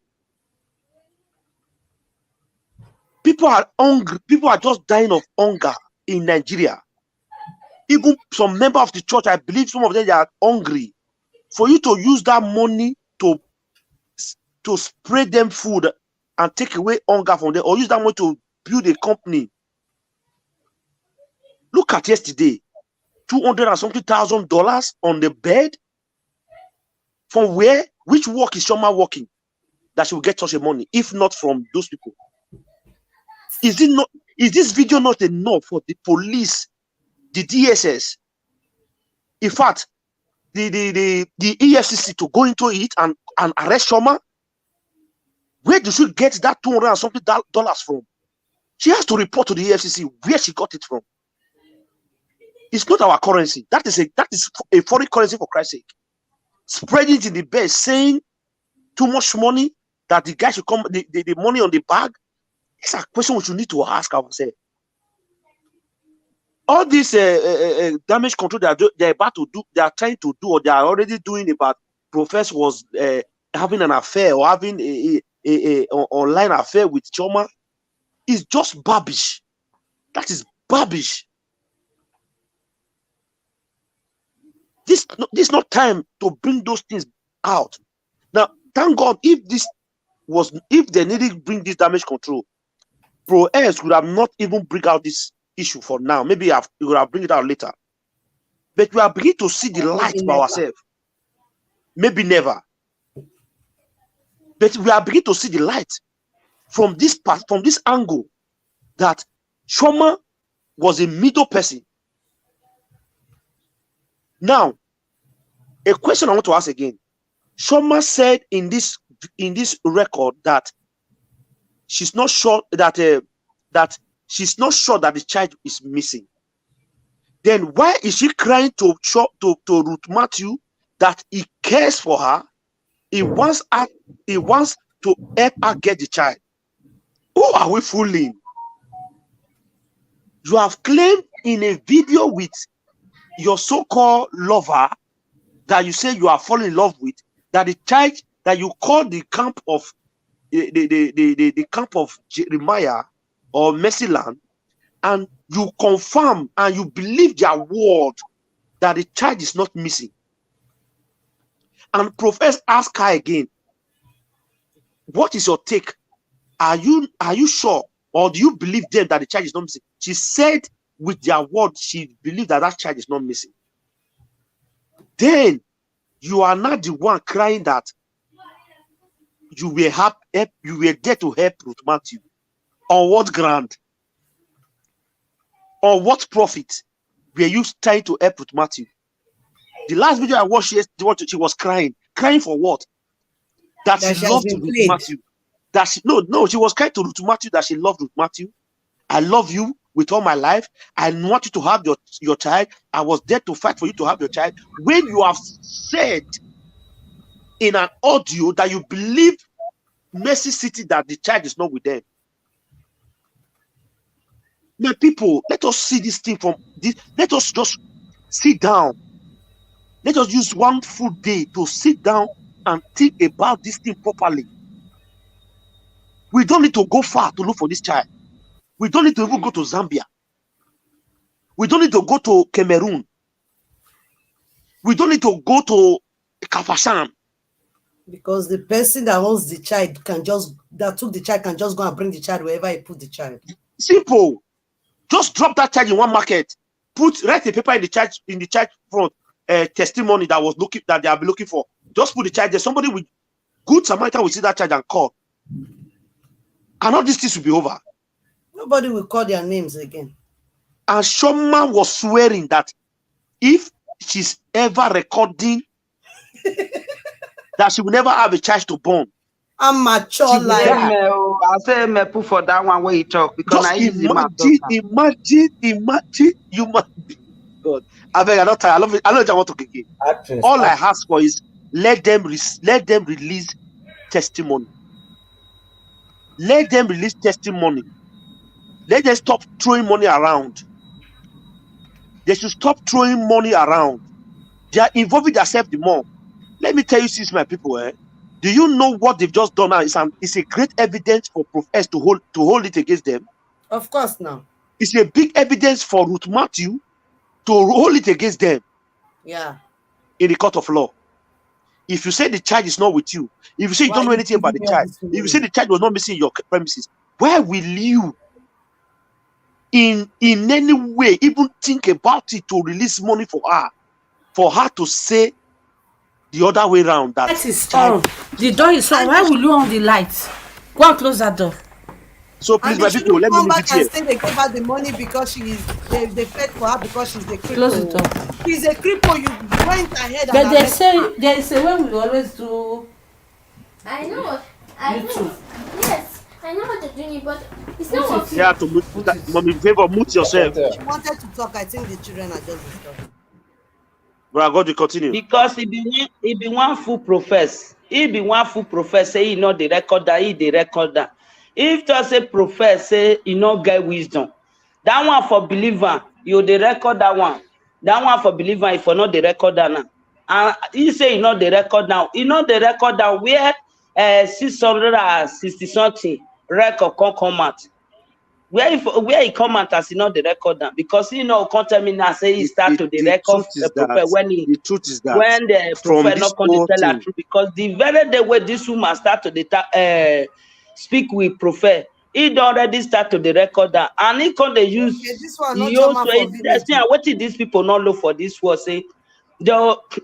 [SPEAKER 9] People are hungry. People are just dying of hunger in Nigeria. Even some members of the church, I believe some of them, they are hungry. For you to use that money to spray them food and take away hunger from them, or use that money build a company. Look at yesterday, $200 and something thousand on the bed. From where? Which work is Chioma working that she will get such a money, if not from those people? Is it not? Is this video not enough for the police, the DSS? In fact, the EFCC to go into it and arrest Chioma? Where did she get that $200 and something from? She has to report to the EFCC where she got it from. It's not our currency. That is a foreign currency, for Christ's sake. Spreading it in the bed, saying too much money that the guy should come, the money on the bag. It's a question we should need to ask ourselves. All this damage control they're about to do, they are trying to do, or they are already doing about Professor was having an affair or having a online affair with Chioma, is just babbish. That is babbish. This is not time to bring those things out. Now, thank God, if they needed to bring this damage control, Pro S would have not even bring out this issue for now. Maybe you would have bring it out later. But we are beginning to see the light by ourselves. Maybe never. But we are beginning to see the light from this part, from this angle, that Chioma was a middle person. Now, a question I want to ask again. Chioma said in this record that she's not sure that she's not sure that the child is missing. Then why is she crying to Ruth Matthew that he cares for her? He wants to help her get the child. Who are we fooling? You have claimed in a video with your so-called lover that you say you are falling in love with, that the child that you call the camp of the camp of Jeremiah or Mercyland, and you confirm and you believe their word that the child is not missing. And Professor asked her again, what is your take? Are you sure, or do you believe them that the child is not missing? She said with their word she believed that child is not missing. Then you are not the one crying that you were there to help Ruth Matthew. On what ground? On what profit were you trying to help Ruth Matthew? The last video I watched yesterday, she was crying. Crying for what? That she loved Ruth Matthew. That she was crying to Ruth Matthew that she loved Ruth Matthew. I love you with all my life. I want you to have your child. I was there to fight for you to have your child. When you have said in an audio that you believe Mercy City that the child is not with them. My people, let us see this thing from this. Let us just sit down. Let us use one full day to sit down and think about this thing properly. We don't need to go far to look for this child. We don't need to even go to Zambia. We don't need to go to Cameroon. We don't need to go to Kafashan.
[SPEAKER 1] Because the person that owns the child that took the child can just go and bring the child wherever he put the child.
[SPEAKER 9] Simple. Just drop that child in one market. Write a paper in the church front, testimony that they have been looking for. Just put the child there. Somebody with good Samaritan will see that child and call. And all these things will be over.
[SPEAKER 1] Nobody will call their names again.
[SPEAKER 9] And Chioma was swearing that if she's ever recording that she will never have a child to born.
[SPEAKER 1] I'm mature like
[SPEAKER 7] I say me put for that one where you talk because I
[SPEAKER 9] imagine you must be God. I beg, I'm not tired. I know I want to kick it. All I ask for is let them release testimony. Let them release testimony. Let them stop throwing money around. They should stop throwing money around. They are involving themselves the more. Let me tell you, since my people, do you know what they've just done now? It's a great evidence for Prof S to hold it against them.
[SPEAKER 1] Of course, now.
[SPEAKER 9] It's a big evidence for Ruth Matthew to hold it against them.
[SPEAKER 1] Yeah.
[SPEAKER 9] In the court of law. If you say the child is not with you, if you say you don't know anything about the child, if you say the child was not missing your premises, where will you in any way even think about it to release money for her to say the other way around. That
[SPEAKER 8] light is on. The door is on. Why will you on the light? Go and close that door.
[SPEAKER 9] So please,
[SPEAKER 1] And
[SPEAKER 9] my
[SPEAKER 1] they
[SPEAKER 9] people,
[SPEAKER 1] shouldn't
[SPEAKER 9] let me
[SPEAKER 1] come
[SPEAKER 9] leave
[SPEAKER 1] back
[SPEAKER 9] it
[SPEAKER 1] and
[SPEAKER 9] here.
[SPEAKER 1] say they gave her the money because they paid for her because she's a cripple.
[SPEAKER 8] Close the door.
[SPEAKER 1] She's a cripple. You went ahead
[SPEAKER 8] But
[SPEAKER 1] and
[SPEAKER 8] they
[SPEAKER 1] arrested
[SPEAKER 8] say
[SPEAKER 1] her.
[SPEAKER 8] there is a way we always do.
[SPEAKER 12] I know. I know.
[SPEAKER 8] YouTube.
[SPEAKER 12] Yes, I know how to do it, but it's not working.
[SPEAKER 9] Yeah, to mute that, mommy, favor, mute yourself.
[SPEAKER 1] She wanted to talk. I think the children are just disturbing.
[SPEAKER 9] Bro, God, you continue.
[SPEAKER 7] Because he be one full profess. He be one full profess. Say he know the recorder. He the recorder. If just a profess say he no get wisdom, that one for believer. You the record that one. That one for believer. If for not the recorder now. And he say he not the record now. He not the record now where 660 something record come out. Where he come out as he not the record now, because he know can't tell me now say he start to the record the prophet when he
[SPEAKER 9] the truth is that
[SPEAKER 7] when the
[SPEAKER 9] from
[SPEAKER 7] prophet
[SPEAKER 9] this
[SPEAKER 7] not going to
[SPEAKER 9] whole
[SPEAKER 7] tell
[SPEAKER 9] thing,
[SPEAKER 7] the truth, because the very day when this woman start to speak with prophet, he already start to the recorder and he can't use
[SPEAKER 1] Okay, this one
[SPEAKER 7] the
[SPEAKER 1] not
[SPEAKER 7] old
[SPEAKER 1] Chama
[SPEAKER 7] way.
[SPEAKER 1] for village.
[SPEAKER 7] What did these people not look for this word say?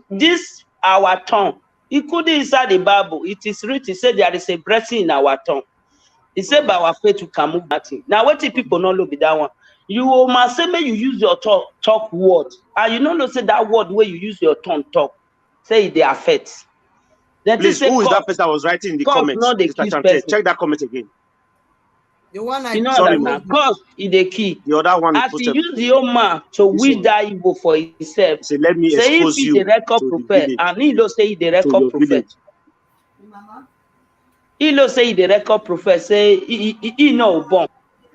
[SPEAKER 7] This our tongue. He couldn't inside the Bible. It is written. He said there is a blessing in our tongue. He said by our faith we can move that thing. Now what did people not look at that one? You must say may you use your talk word. And you know say that word where you use your tongue talk. Say they are faith. Then
[SPEAKER 9] please, who is that person that was writing in the comments?
[SPEAKER 7] Not the
[SPEAKER 9] Check that comment again.
[SPEAKER 1] The one I
[SPEAKER 7] you know
[SPEAKER 9] sorry,
[SPEAKER 7] that now. Cause is the key.
[SPEAKER 9] The other one
[SPEAKER 7] as he use the old man to wish that evil for himself.
[SPEAKER 9] Say let me
[SPEAKER 7] say
[SPEAKER 9] expose
[SPEAKER 7] if
[SPEAKER 9] you
[SPEAKER 7] the record
[SPEAKER 9] to
[SPEAKER 7] prophet, and he don't say the record prophet. He don't say the record prophet. Say he no born.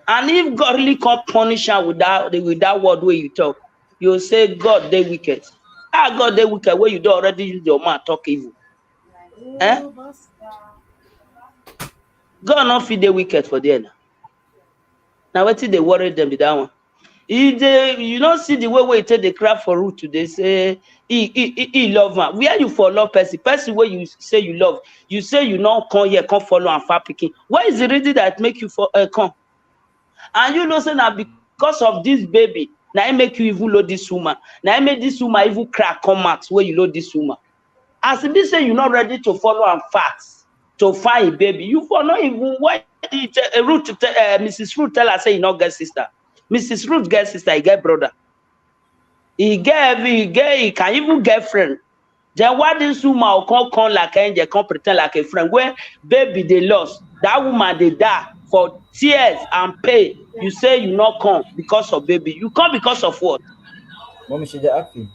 [SPEAKER 7] And if God really come punish her with that word where you talk, you say God they wicked. God they wicked where you don't already use your mouth talk evil. God not feed the wicked for them. Now what did they worry them with that one? You don't see the way we take the crap for root today. Say he love man. Where you for love person where you say you love, you say you not come here, come follow and far picking. What is the reason that make you for come? And you know say now because of this baby, now I make you even load this woman. Now I make this woman even crack come out where you load this woman. As if they say you're not ready to follow and fast to find a baby, you for not even why Mrs. Ruth tell her say you not get sister. Mrs. Ruth get sister, he get brother. He can even get friend. Then why this woman will come like angel, come pretend like a friend? Where baby they lost, that woman they die for tears and pain. You say you not come because of baby. You come because of what?
[SPEAKER 10] Mommy, she's asking.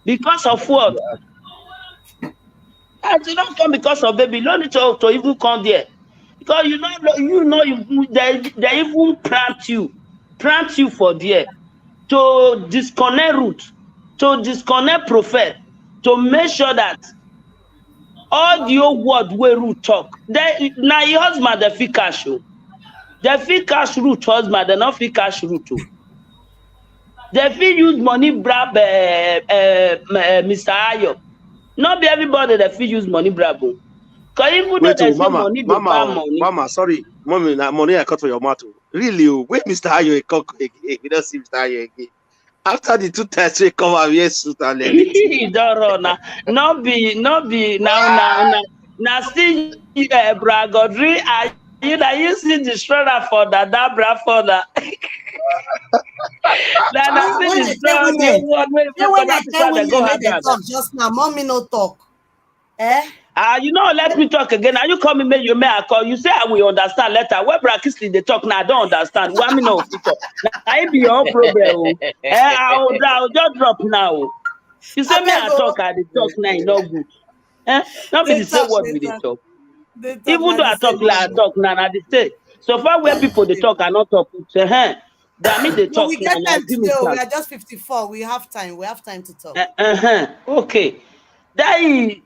[SPEAKER 7] Because of what? And you don't come because of baby. You don't need to even come there. Because they even plant you for there to disconnect root, to disconnect prophet, to make sure that all the old word where root talk. Now your husband the fit cash you. They fit cash root husband, they not fit cash root too. They fit use money grab Mr. Ayo. Not be everybody that fit use money grab. Because even though they say money, they buy money.
[SPEAKER 9] Mama, sorry. Mommy, money I cut for your mouth. Really, wait, Mr. Ayo, cock again. We don't see Mr. Ayo again. After the 2 times we come out, yes, suit and
[SPEAKER 7] everything. Don't run now. Not be now still bragodry. You see the shredder for that bra for that.
[SPEAKER 1] Just now, mommy no talk.
[SPEAKER 7] You know, let me talk again. Are you coming? May I call? You say I will understand later. Where Brakisley they talk now, I don't understand. Why me no talk? I be your problem. I'll just drop now. You say me I talk, I talk now, no good. Not be the same word with the talk. Even though I talk like I talk now, I say. So far where people they talk, I not talk. Say, that means they talk.
[SPEAKER 1] No, we get time today. We are just 54. We have time. We have time to talk.
[SPEAKER 7] Okay. That is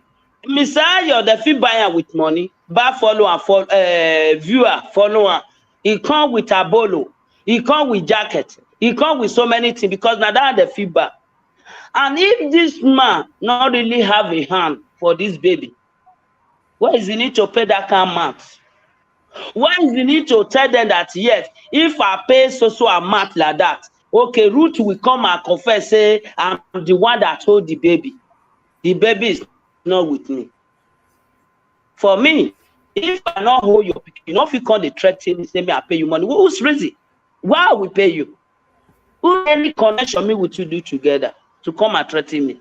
[SPEAKER 7] Mr. Ayo, the fee buyer with money, buy follower, viewer, follower. He come with a bolo. He come with jacket. He come with so many things because now that the feedback. And if this man not really have a hand for this baby, what is he need to pay that kind of amount? Why is the need to tell them that, yes, if I pay so amount like that, okay, Ruth will come and confess, say, I'm the one that told the baby. The baby is not with me. For me, if I not hold your pikin, you know, if you come the threaten me, say me, I pay you money. Who's reason? Why we pay you? Who any connection me with you do together to come and threaten me?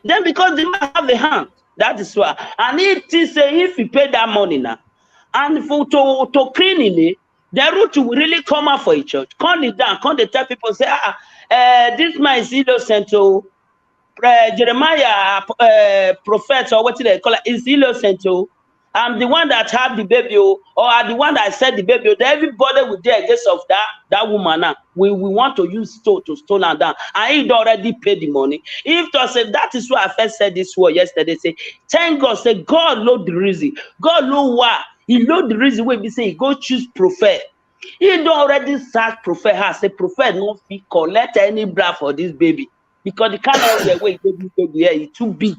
[SPEAKER 7] Then because they might have a hand, that is why. And it say if you pay that money now, and for to clean it, the Ruth will really come out for a church. Come it down, come they tell people, say, this man is innocent. Jeremiah, prophet, or what they call it, is innocent. I'm the one that had the baby, or the one that said the baby. Everybody will do against of that woman now. We want to use stone to stone her down. And he already paid the money. If to say that is why I first said this word yesterday, say, thank God, say God know the reason. God know why. He know the reason why we say go choose prophet. He don't already start prophet has say prophet no fit collect any blood for this baby. Because the kind of way baby here is too big.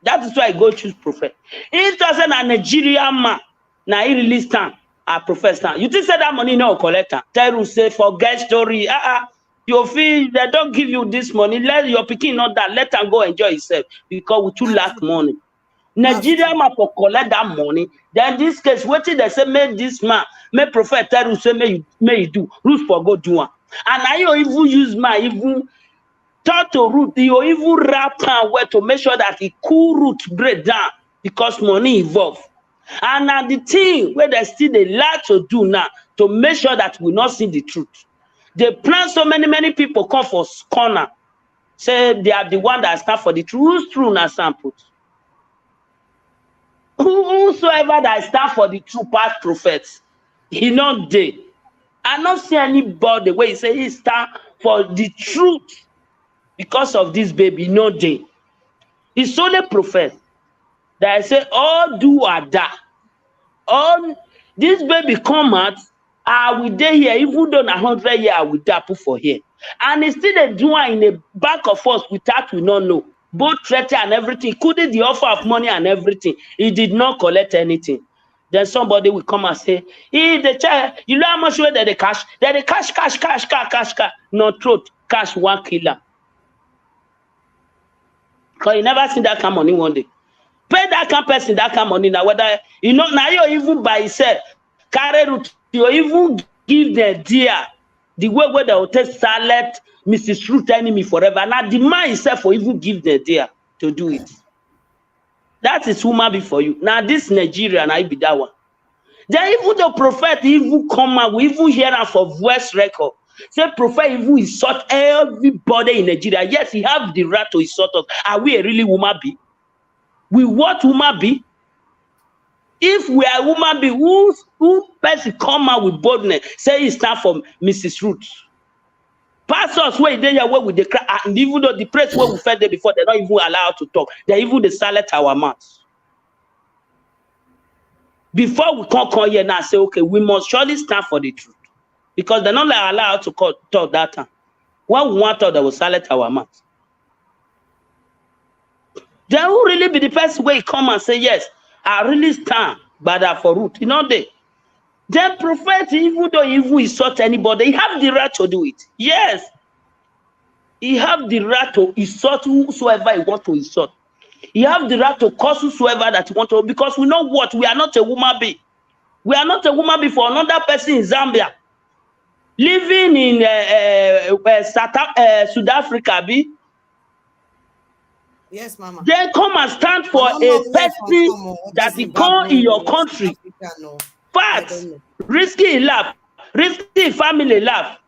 [SPEAKER 7] That is why I go choose prophet. If doesn't a Nigerian man, now he really stand a professor. You think say that money no collector? Tell you say forget story. You feel they don't give you this money. Let your pikin not that. Let her go enjoy himself because we too lack money. Nigerian man for collect that money. Then this case, what did they say? Make this man, make prophet tell you say may you do. Rules for go do one. And I even use my even. Talk to root, you even wrap and where to make sure that the cool root break down because money involved. And now the thing where there's still a lot to do now to make sure that we not see the truth. They plan so many people come for corner, say they are the one that stand for the truth. Who's true now, sample? Whosoever that stand for the true past prophets, he not there. I not see anybody where he say he stand for the truth. Because of this baby, no day. It's only prophet that I say, all do or die. All this baby come out, I will day here, even though 100 years I will die put for here. And it's still a doer in the back of us without we not know. Both threat and everything, including the offer of money and everything. He did not collect anything. Then somebody will come and say, the child, you know how much where they cash? They cash. No truth, cash one killer. Because you never seen that kind of money one day. Pay that kind of person that kind of money now. Whether you know now you even by yourself carry root, you even give the dear the way where they will take select Mrs. Root enemy forever. Now the man himself will even give the dear to do it. That is human before you. Now this Nigeria now be that one. Then even the prophet even come out, we even hear that for voice record. Say prophet even insult everybody in Nigeria. Yes, he have the right to insult us. Are we a really woman be? We what woman be? If we are woman be, who person come out with boldness, say it's time for Mrs. Ruth. Pastors where they are where with the cry, and even though the press where we fed them before, they're not even allowed to talk. They even they silence our mouths. Before we come here now, say okay, we must surely stand for the truth. Because they're not allowed to talk that time. When we want to talk, they will silence our mouth. Then who really be the person where he come and say, yes, I really stand by that for root. You know they. Then prophet, even though he insult anybody, he have the right to do it. Yes. He have the right to insult whosoever he want to insult. He have the right to curse whosoever that he want to, because we know what? We are not a woman being. We are not a woman being for another person in Zambia. Living in South Africa, be?
[SPEAKER 1] Yes, Mama.
[SPEAKER 7] They come and stand for a person that he call in your country. Facts. Risky life. Risky family life.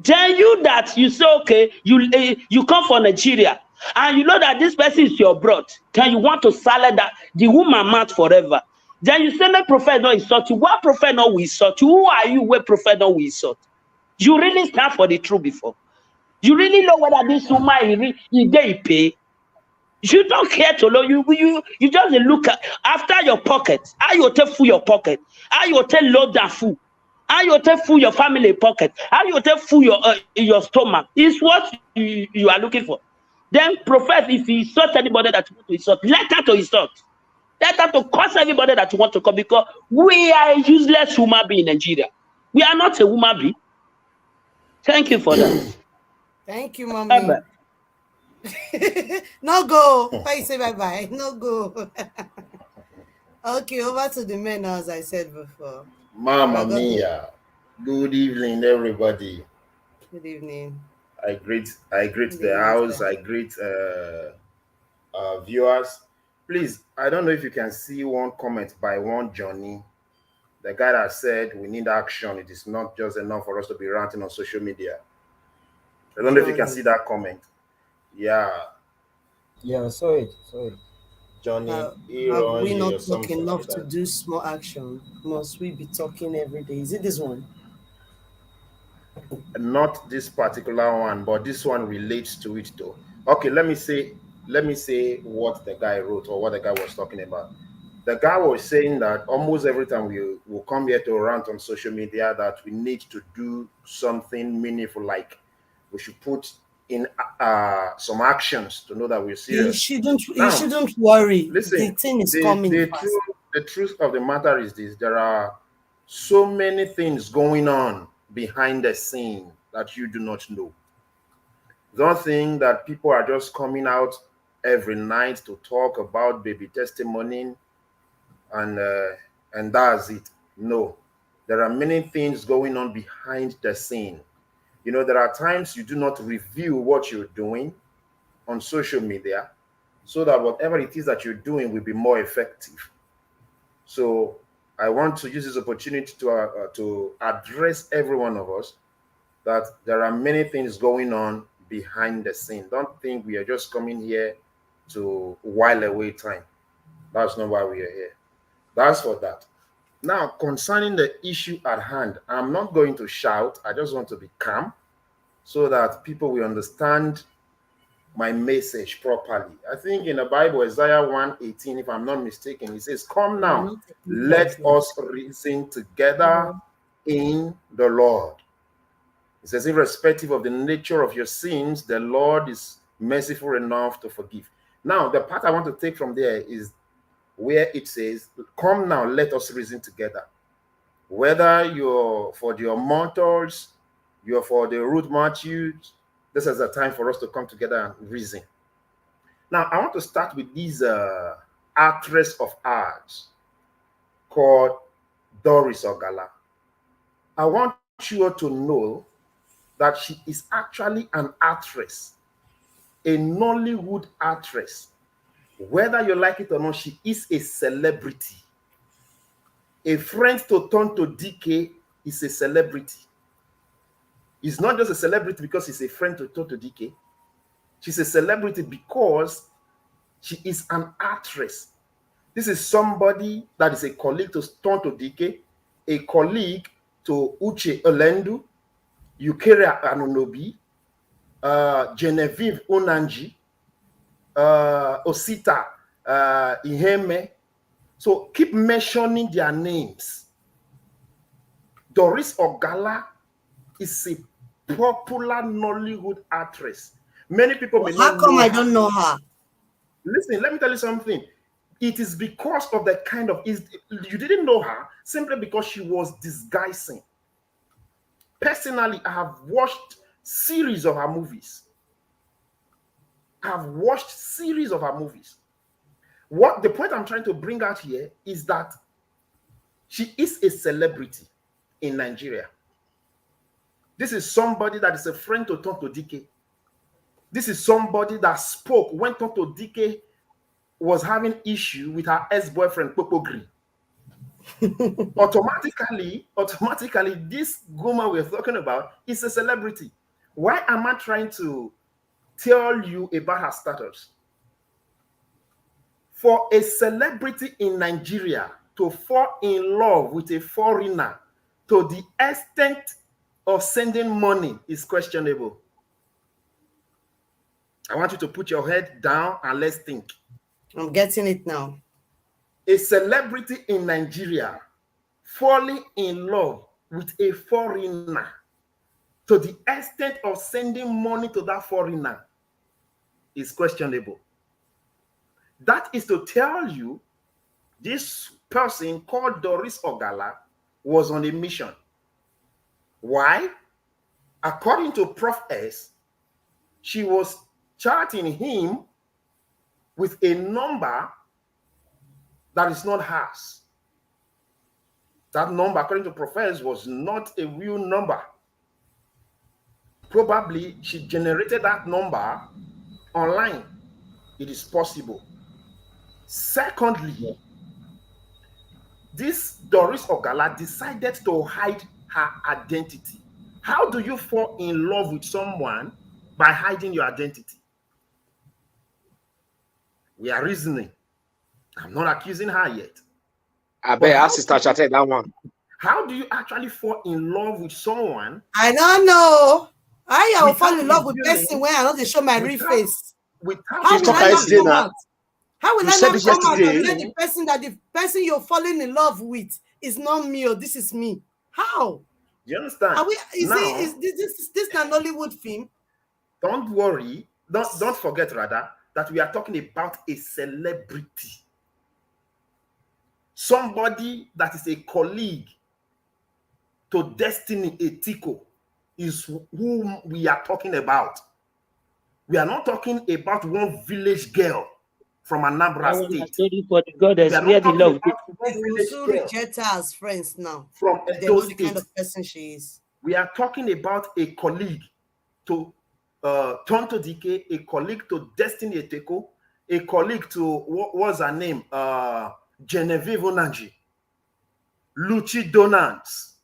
[SPEAKER 7] Then you that you say, okay, you come from Nigeria, and you know that this person is your brother. Then you want to silence that the woman mouth forever. Then you say, no prophet don't insult you. What prophet no will insult you? Who are you where prophet don't will insult? You really stand for the truth before. You really know whether this woman they pay. You don't care to know. You just look at after your pocket. How you take full your pocket? How you take load that food? How you take full your family pocket? How you take full your stomach? Is what you are looking for. Then prophet, if he insult anybody that you want to insult, let her to insult. That have to cost everybody that want to come because we are a useless human being in Nigeria. We are not a human being. Thank you for that.
[SPEAKER 1] Thank you, mommy. No go. Why you say bye-bye? No go. Okay, over to the men, as I said before.
[SPEAKER 11] Mamma mia. Good evening, everybody.
[SPEAKER 1] Good evening.
[SPEAKER 11] I greet the house. I greet viewers. Please, I don't know if you can see one comment by one Johnny. The guy that said we need action. It is not just enough for us to be ranting on social media. I don't know if you can see that comment. Yeah.
[SPEAKER 10] Yeah, sorry.
[SPEAKER 11] Johnny,
[SPEAKER 1] have we not talked enough to do small action? Must we be talking every day? Is it this one?
[SPEAKER 11] Not this particular one, but this one relates to it though. Okay, let me say what the guy wrote or what the guy was talking about. The guy was saying that almost every time we will come here to rant on social media that we need to do something meaningful, like we should put in some actions to know that we're serious.
[SPEAKER 1] You shouldn't worry.
[SPEAKER 11] Listen,
[SPEAKER 1] the thing is coming.
[SPEAKER 11] The truth of the matter is this: there are so many things going on behind the scene that you do not know. Don't think that people are just coming out every night to talk about baby testimony and that's it. No, there are many things going on behind the scene. You know, there are times you do not review what you're doing on social media so that whatever it is that you're doing will be more effective. So I want to use this opportunity to address every one of us that there are many things going on behind the scene. Don't think we are just coming here to while away time. That's not why we are here. That's for that. Now, concerning the issue at hand, I'm not going to shout. I just want to be calm so that people will understand my message properly. I think in the Bible, Isaiah 1:18, if I'm not mistaken, it says, "Come now, let us reason together in the Lord." It says, irrespective of the nature of your sins, the Lord is merciful enough to forgive. Now, the part I want to take from there is where it says, "Come now, let us reason together." Whether you're for the immortals, you're for the root Matthews, this is a time for us to come together and reason. Now, I want to start with this actress of ours called Doris Ogala. I want you to know that she is actually an actress, a Nollywood actress. Whether you like it or not, she is a celebrity. A friend to Tonto Dike is a celebrity. He's not just a celebrity because he's a friend to Tonto Dike. She's a celebrity because she is an actress. This is somebody that is a colleague to Tonto Dike, a colleague to Uche Olendu, Eukeria Anunobi, Genevieve Unanji, Osita Iheme. So keep mentioning their names. Doris Ogala is a popular Nollywood actress. Many people may not know.
[SPEAKER 1] How come I don't know her?
[SPEAKER 11] Listen, let me tell you something. It is because of the kind of you didn't know her simply because she was disguising. Personally, I have watched series of her movies. What the point I'm trying to bring out here is that she is a celebrity in Nigeria. This is somebody that is a friend to Tonto Dike. This is somebody that spoke when Tonto Dike was having issue with her ex-boyfriend Popogri. automatically, this woman we're talking about is a celebrity. Why am I trying to tell you about her status? For a celebrity in Nigeria to fall in love with a foreigner to the extent of sending money is questionable. I want you to put your head down and let's think.
[SPEAKER 1] I'm getting it now.
[SPEAKER 11] A celebrity in Nigeria falling in love with a foreigner to the extent of sending money to that foreigner is questionable. That is to tell you this person called Doris Ogala was on a mission. Why? According to Prof S, she was chatting him with a number that is not hers. That number, according to Prof S, was not a real number. Probably she generated that number online. It is possible. Secondly, this Doris Ogala decided to hide her identity. How do you fall in love with someone by hiding your identity? We are reasoning. I'm not accusing her yet.
[SPEAKER 9] I bet our sister chatted that one.
[SPEAKER 11] How do you actually fall in love with someone?
[SPEAKER 1] I don't know. I will fall in love with person when I know they show my real face. How will I not come out? How will I not come out and tell the person you're falling in love with is not me or this is me? How?
[SPEAKER 11] Do you understand?
[SPEAKER 1] Is this an Hollywood film?
[SPEAKER 11] Don't worry. Don't forget, rather, that we are talking about a celebrity. Somebody that is a colleague to Destiny Etiko is whom we are talking about. We are not talking about one village girl from Anambra State.
[SPEAKER 7] For the goddess, we are the love.
[SPEAKER 1] We reject her as friends now.
[SPEAKER 11] From
[SPEAKER 1] the kind of person she is.
[SPEAKER 11] We are talking about a colleague to Tonto Dike, a colleague to Destiny Eteko, a colleague to what was her name? Genevieve Onanji, Luchi Donans,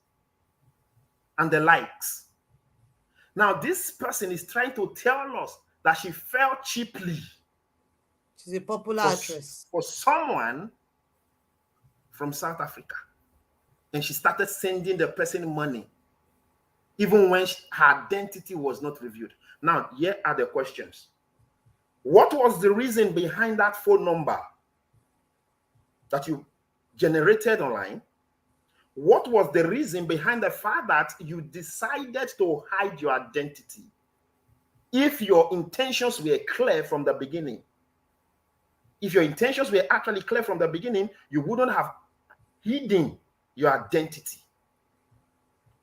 [SPEAKER 11] and the likes. Now, this person is trying to tell us that she fell cheaply.
[SPEAKER 1] She's a popular actress.
[SPEAKER 11] For someone from South Africa. And she started sending the person money, even when her identity was not revealed. Now, here are the questions. What was the reason behind that phone number that you generated online? What was the reason behind the fact that you decided to hide your identity? If your intentions were clear from the beginning, if your intentions were actually clear from the beginning, you wouldn't have hidden your identity.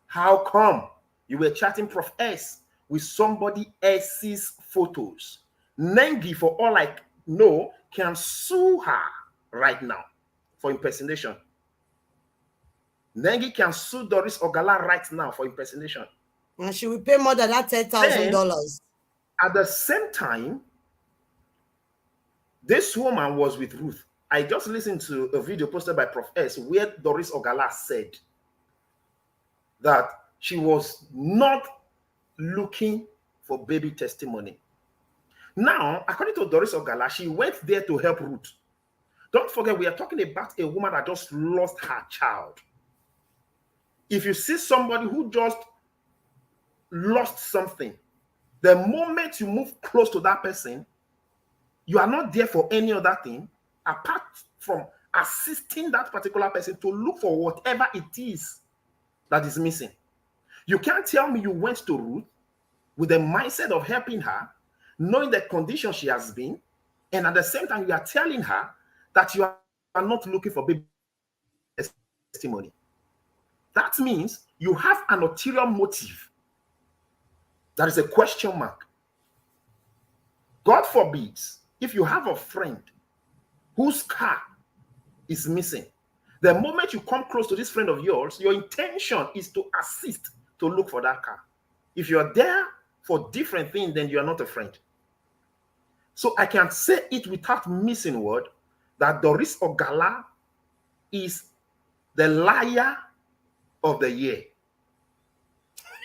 [SPEAKER 11] How come you were chatting Prof S with somebody else's photos? Nengi, for all I know, can sue her right now for impersonation. Nengi can sue Doris Ogala right now for impersonation.
[SPEAKER 1] And she will pay more than that $10,000.
[SPEAKER 11] At the same time, this woman was with Ruth. I just listened to a video posted by Prof S where Doris Ogala said that she was not looking for baby testimony. Now, according to Doris Ogala, she went there to help Ruth. Don't forget, we are talking about a woman that just lost her child. If you see somebody who just lost something, the moment you move close to that person, you are not there for any other thing apart from assisting that particular person to look for whatever it is that is missing. You can't tell me you went to Ruth with the mindset of helping her, knowing the condition she has been, and at the same time you are telling her that you are not looking for baby testimony. That means you have an ulterior motive. That is a question mark. God forbid, if you have a friend whose car is missing, the moment you come close to this friend of yours, your intention is to assist to look for that car. If you're there for different things, then you are not a friend. So I can say it without missing word that Doris Ogala is the liar of the year.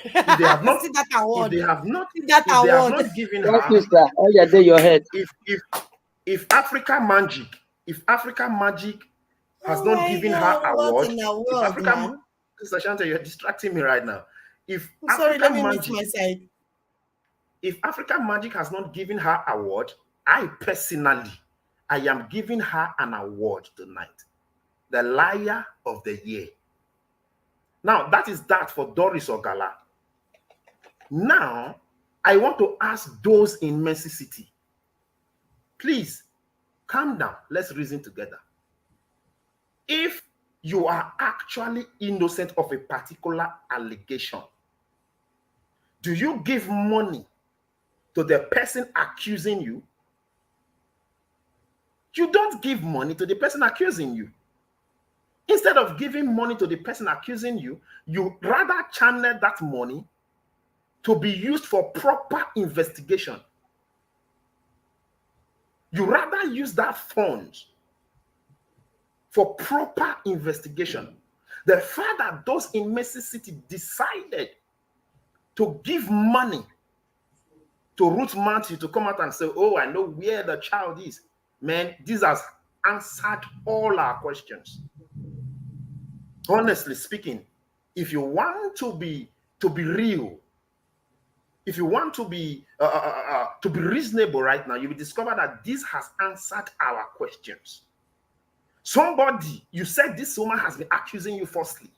[SPEAKER 11] If they have not, if they have not given her,
[SPEAKER 7] your head.
[SPEAKER 11] If Africa Magic has not given her award, Sister Shanta, you're distracting me right now. If Africa Magic has not given her award, I personally, I am giving her an award tonight. The liar of the year. Now, that is that for Doris Ogala. Now, I want to ask those in Mercy City. Please, calm down. Let's reason together. you are actually innocent of a particular allegation. Do you give money to the person accusing you? You don't give money to the person accusing you. Instead of giving money to the person accusing you, you rather channel that money to be used for proper investigation. You rather use that funds for proper investigation. The fact that those in Mercy City decided to give money to Ruth Matthew to come out and say, oh, I know where the child is. Man, this has answered all our questions. Honestly speaking, if you want to be real, if you want to be reasonable right now, you will discover that this has answered our questions. Somebody, you said this woman has been accusing you falsely,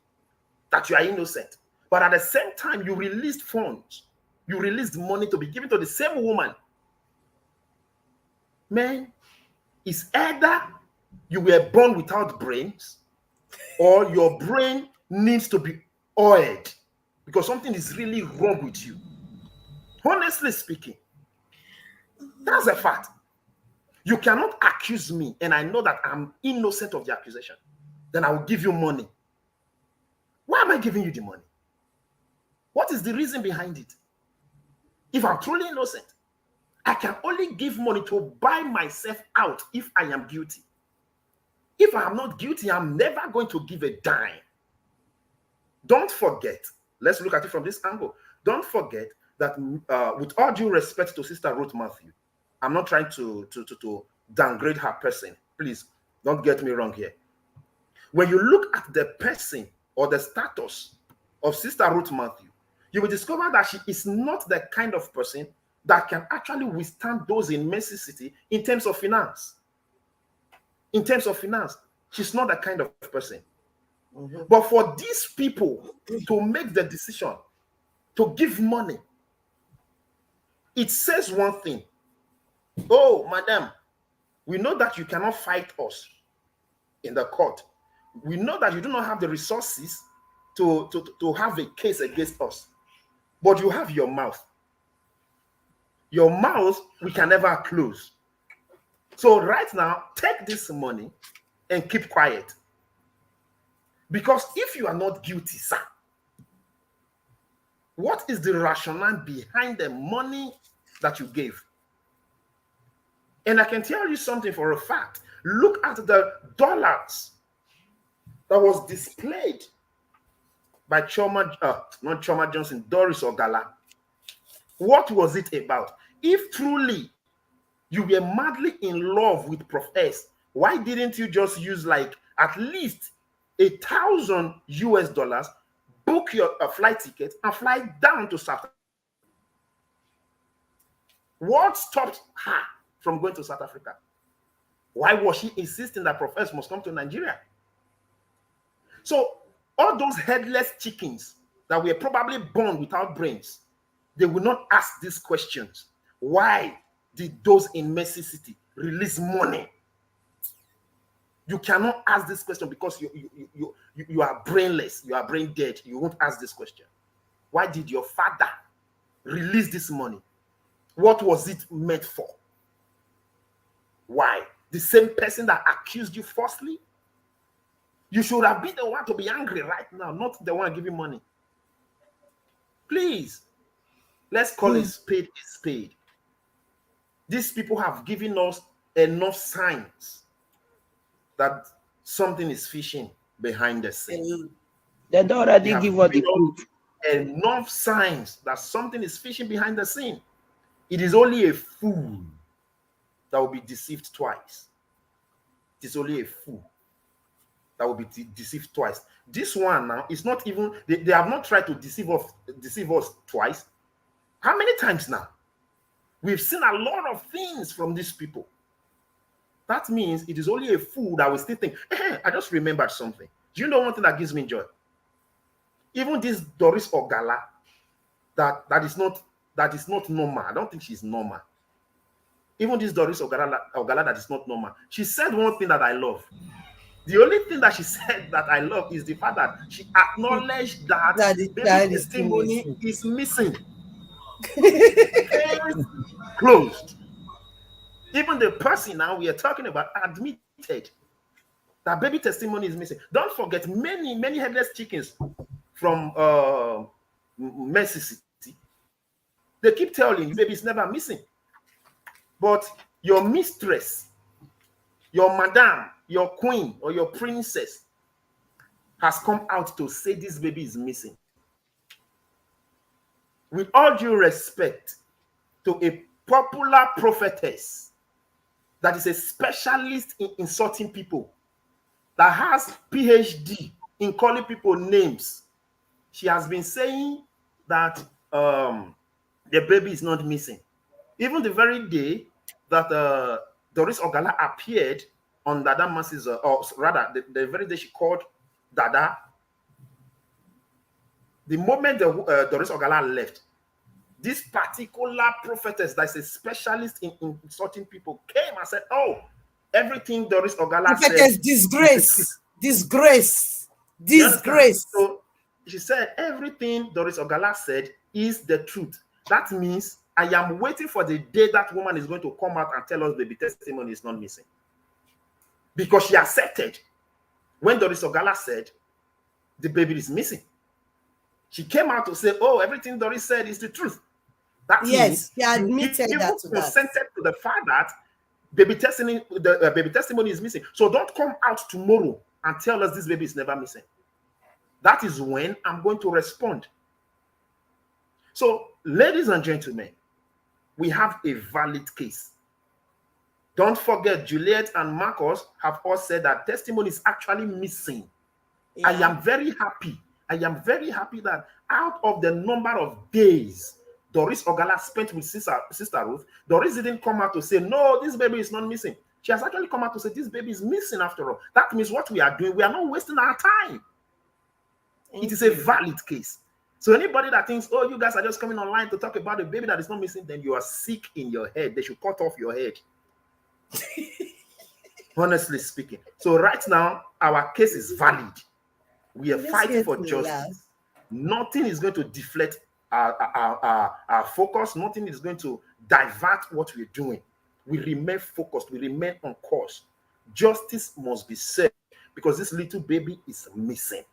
[SPEAKER 11] that you are innocent. But at the same time, you released funds. You released money to be given to the same woman. Man, it's either you were born without brains or your brain needs to be oiled because something is really wrong with you. Honestly speaking, that's a fact. You cannot accuse me and I know that I'm innocent of the accusation. Then I will give you money. Why am I giving you the money? What is the reason behind it? If I'm truly innocent, I can only give money to buy myself out if I am guilty. If I am not guilty, I'm never going to give a dime. Don't forget, let's look at it from this angle. Don't forget that with all due respect to Sister Ruth Matthew, I'm not trying to downgrade her person. Please, don't get me wrong here. When you look at the person or the status of Sister Ruth Matthew, you will discover that she is not the kind of person that can actually withstand those in Mercy City in terms of finance. In terms of finance, she's not that kind of person. Mm-hmm. But for these people to make the decision to give money, it says one thing. Oh, madam, we know that you cannot fight us in the court. We know that you do not have the resources to have a case against us. But you have your mouth. Your mouth, we can never close. So right now, take this money and keep quiet. Because if you are not guilty, sir, what is the rationale behind the money that you gave? And I can tell you something for a fact. Look at the dollars that was displayed by not Choma Johnson, Doris Ogala. What was it about? If truly you were madly in love with Prof S, why didn't you just use like at least $1,000 book your flight ticket and fly down to South Africa? What stopped her from going to South Africa? Why was she insisting that Prof S must come to Nigeria? So all those headless chickens that were probably born without brains, they will not ask these questions. Why did those in Mercy City release money? You cannot ask this question because you are brainless, you are brain dead. You won't ask this question. Why did your father release this money? What was it meant for? Why? The same person that accused you falsely? You should have been the one to be angry right now, not the one giving money. Please, let's call a spade a spade. These people have given us enough signs that something is fishing behind the scene.
[SPEAKER 7] They don't already give us the proof.
[SPEAKER 11] Enough signs that something is fishing behind the scene. It is only a fool that will be deceived twice. It is only a fool that will be deceived twice. This one now is not even, they have not tried to deceive us twice. How many times now? We've seen a lot of things from these people. That means it is only a fool that will still think, I just remembered something. Do you know one thing that gives me joy? Even this Doris Ogala, that is not normal. I don't think she's normal. Even this Doris Ogala that is not normal. She said one thing that I love. The only thing that she said that I love is the fact that she acknowledged that
[SPEAKER 1] the
[SPEAKER 11] baby
[SPEAKER 1] child is still
[SPEAKER 11] testimony
[SPEAKER 1] missing.
[SPEAKER 11] is missing. Case closed. Even the person now we are talking about admitted that baby testimony is missing. Don't forget, many headless chickens from Mercy City, they keep telling you baby is never missing. But your mistress, your madam, your queen, or your princess has come out to say this baby is missing. With all due respect to a popular prophetess that is a specialist in insulting people, that has PhD in calling people names, she has been saying that the baby is not missing. Even the very day that Doris Ogala appeared on Dada Mercy's, or rather, the very day she called Dada, the moment Doris Ogala left, this particular prophetess that is a specialist in insulting people came and said, oh, everything Doris Ogala said.
[SPEAKER 1] Disgrace.
[SPEAKER 11] So she said, everything Doris Ogala said is the truth. That means I am waiting for the day that woman is going to come out and tell us baby testimony is not missing. Because she accepted when Doris Ogala said the baby is missing. She came out to say, oh, everything Doris said is the truth. That means
[SPEAKER 1] she admitted
[SPEAKER 11] you
[SPEAKER 1] that to
[SPEAKER 11] consented to the fact that baby testimony is missing. So don't come out tomorrow and tell us this baby is never missing. That is when I'm going to respond. So, ladies and gentlemen, we have a valid case. Don't forget, Juliet and Marcus have all said that testimony is actually missing. Yeah. I am very happy that out of the number of days Doris Ogala spent with Sister Ruth, Doris didn't come out to say, no, this baby is not missing. She has actually come out to say, this baby is missing after all. That means what we are doing, we are not wasting our time. It is a valid case. So anybody that thinks, oh, you guys are just coming online to talk about a baby that is not missing, then you are sick in your head. They should cut off your head. Honestly speaking. So right now, our case is valid. We are fighting for justice. Nothing is going to deflect our focus. Nothing is going to divert what we're doing. We remain focused. We remain on course. Justice must be served because this little baby is missing.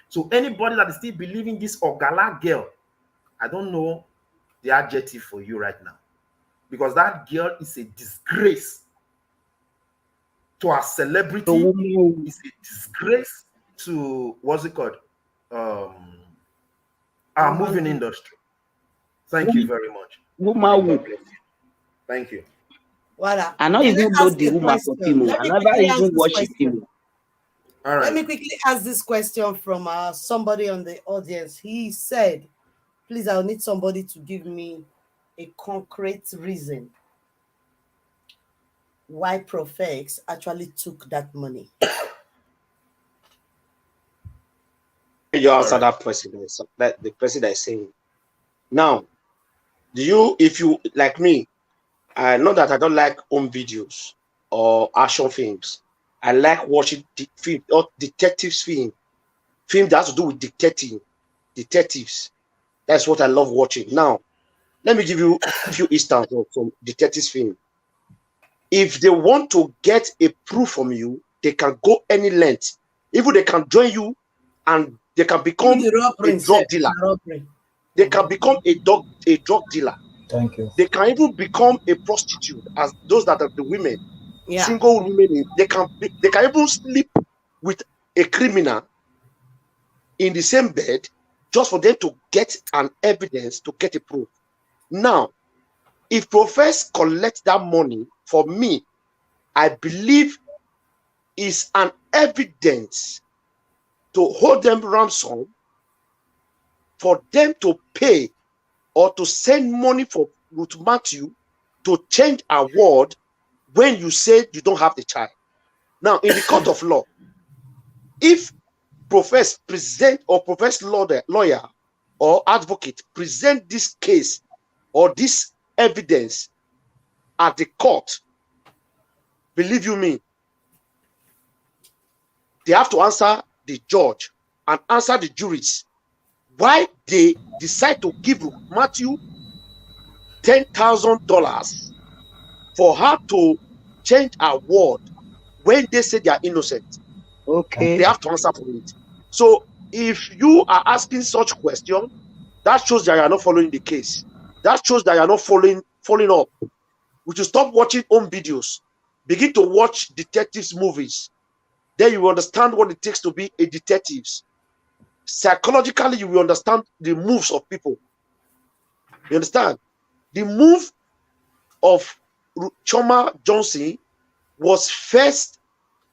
[SPEAKER 11] So anybody that is still believing this Ogala girl, I don't know the adjective for you right now, because that girl is a disgrace to our celebrity. It's a disgrace to what's it called? Our moving industry. Thank you very much. Thank you.
[SPEAKER 7] Voilà. I don't even know the woman for Timo. I never even watched Timo.
[SPEAKER 1] All right. Let me quickly ask this question from somebody on the audience. He said, please, I'll need somebody to give me a concrete reason why Prophex actually took that money.
[SPEAKER 9] You answer that question. That the president is saying. Now, if you like me, I know that I don't like home videos or action films. I like watching film or detectives film that has to do with detectives. That's what I love watching. Now, let me give you a few instances of some detectives film. If they want to get a proof from you, they can go any length. Even they can join you and they can become a drug dealer. They can become a drug dealer.
[SPEAKER 10] Thank you.
[SPEAKER 9] They can even become a prostitute, as those that are the women. Yeah. Single women, they can even sleep with a criminal in the same bed just for them to get an evidence, to get a proof. Now, if Prophex collects that money, for me, I believe is an evidence to hold them ransom for them to pay or to send money for Ruth Matthew to change a word when you say you don't have the child. Now, in the court of law, if Prophex present or Prophex lawyer or advocate present this case or this evidence at the court, believe you me, they have to answer the judge and answer the juries why they decide to give Matthew $10,000 for her to change her word when they say they are innocent.
[SPEAKER 7] Okay.
[SPEAKER 9] They have to answer for it. So if you are asking such question, that shows that you are not following the case. That shows that you are not following up. We should stop watching home videos. Begin to watch detectives movies. Then you will understand what it takes to be a detective. Psychologically, you will understand the moves of people. You understand? The move of Choma Johnson was first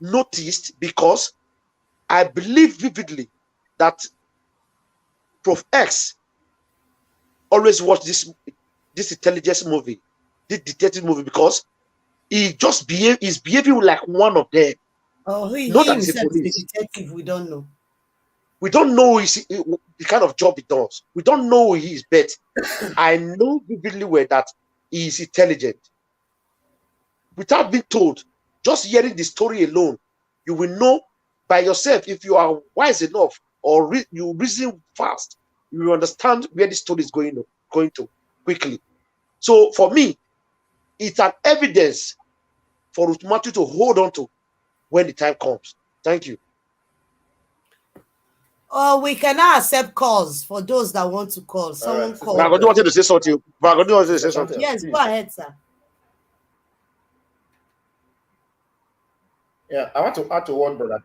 [SPEAKER 9] noticed because I believe vividly that Prof X always watched this intelligence movie, this detective movie, because he just is behaving like one of them.
[SPEAKER 1] Oh, he
[SPEAKER 9] Not that he's a
[SPEAKER 1] himself is a
[SPEAKER 9] police.
[SPEAKER 1] detective. We don't know.
[SPEAKER 9] We don't know the kind of job he does. We don't know who he is, but I know vividly well that he is intelligent. Without being told, just hearing the story alone, you will know by yourself if you are wise enough or you reason fast. You will understand where the story is going to quickly. So for me, it's an evidence for Ruth Matthew to hold on to when the time comes. Thank you.
[SPEAKER 1] We cannot accept calls for those that want to call. Someone call.
[SPEAKER 9] Bragodi wanted to say something. Bragodi wanted to say something.
[SPEAKER 1] Yes, go ahead, sir.
[SPEAKER 11] Yeah, I want to add to what Brother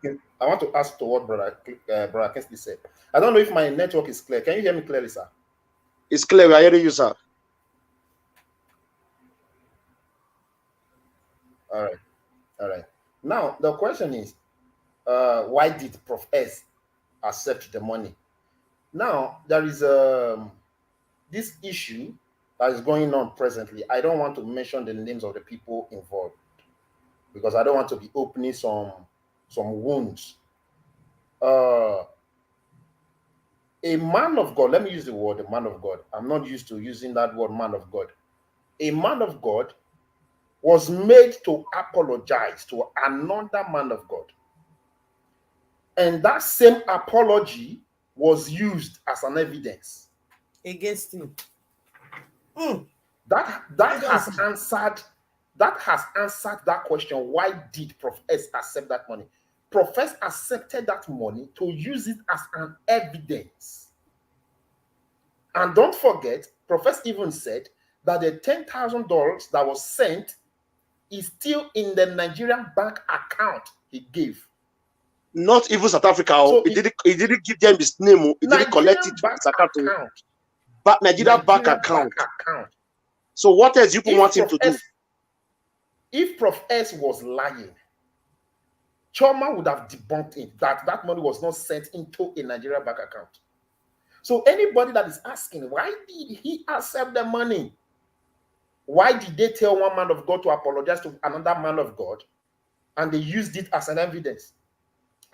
[SPEAKER 11] Kingsley said. I don't know if my network is clear. Can you hear me clearly, sir?
[SPEAKER 9] It's clear. We are hearing you, sir.
[SPEAKER 11] All right. Now the question is, why did Prof S accept the money? Now there is this issue that is going on presently. I don't want to mention the names of the people involved because I don't want to be opening some wounds. A man of God, let me use the word a man of God. I'm not used to using that word man of God. A man of God was made to apologize to another man of God. And that same apology was used as an evidence
[SPEAKER 1] against him.
[SPEAKER 11] That has answered that question. Why did Prof S accept that money? Prof S accepted that money to use it as an evidence. And don't forget, Prof S even said that the $10,000 that was sent is still in the Nigerian bank account he gave.
[SPEAKER 9] Not even South Africa. So he didn't give them his name. He didn't collect it to his account. But Nigeria bank account. So what else you want him to do?
[SPEAKER 11] If Prof S was lying, Choma would have debunked it that money was not sent into a Nigeria bank account. So anybody that is asking, why did he accept the money? Why did they tell one man of God to apologize to another man of God and they used it as an evidence?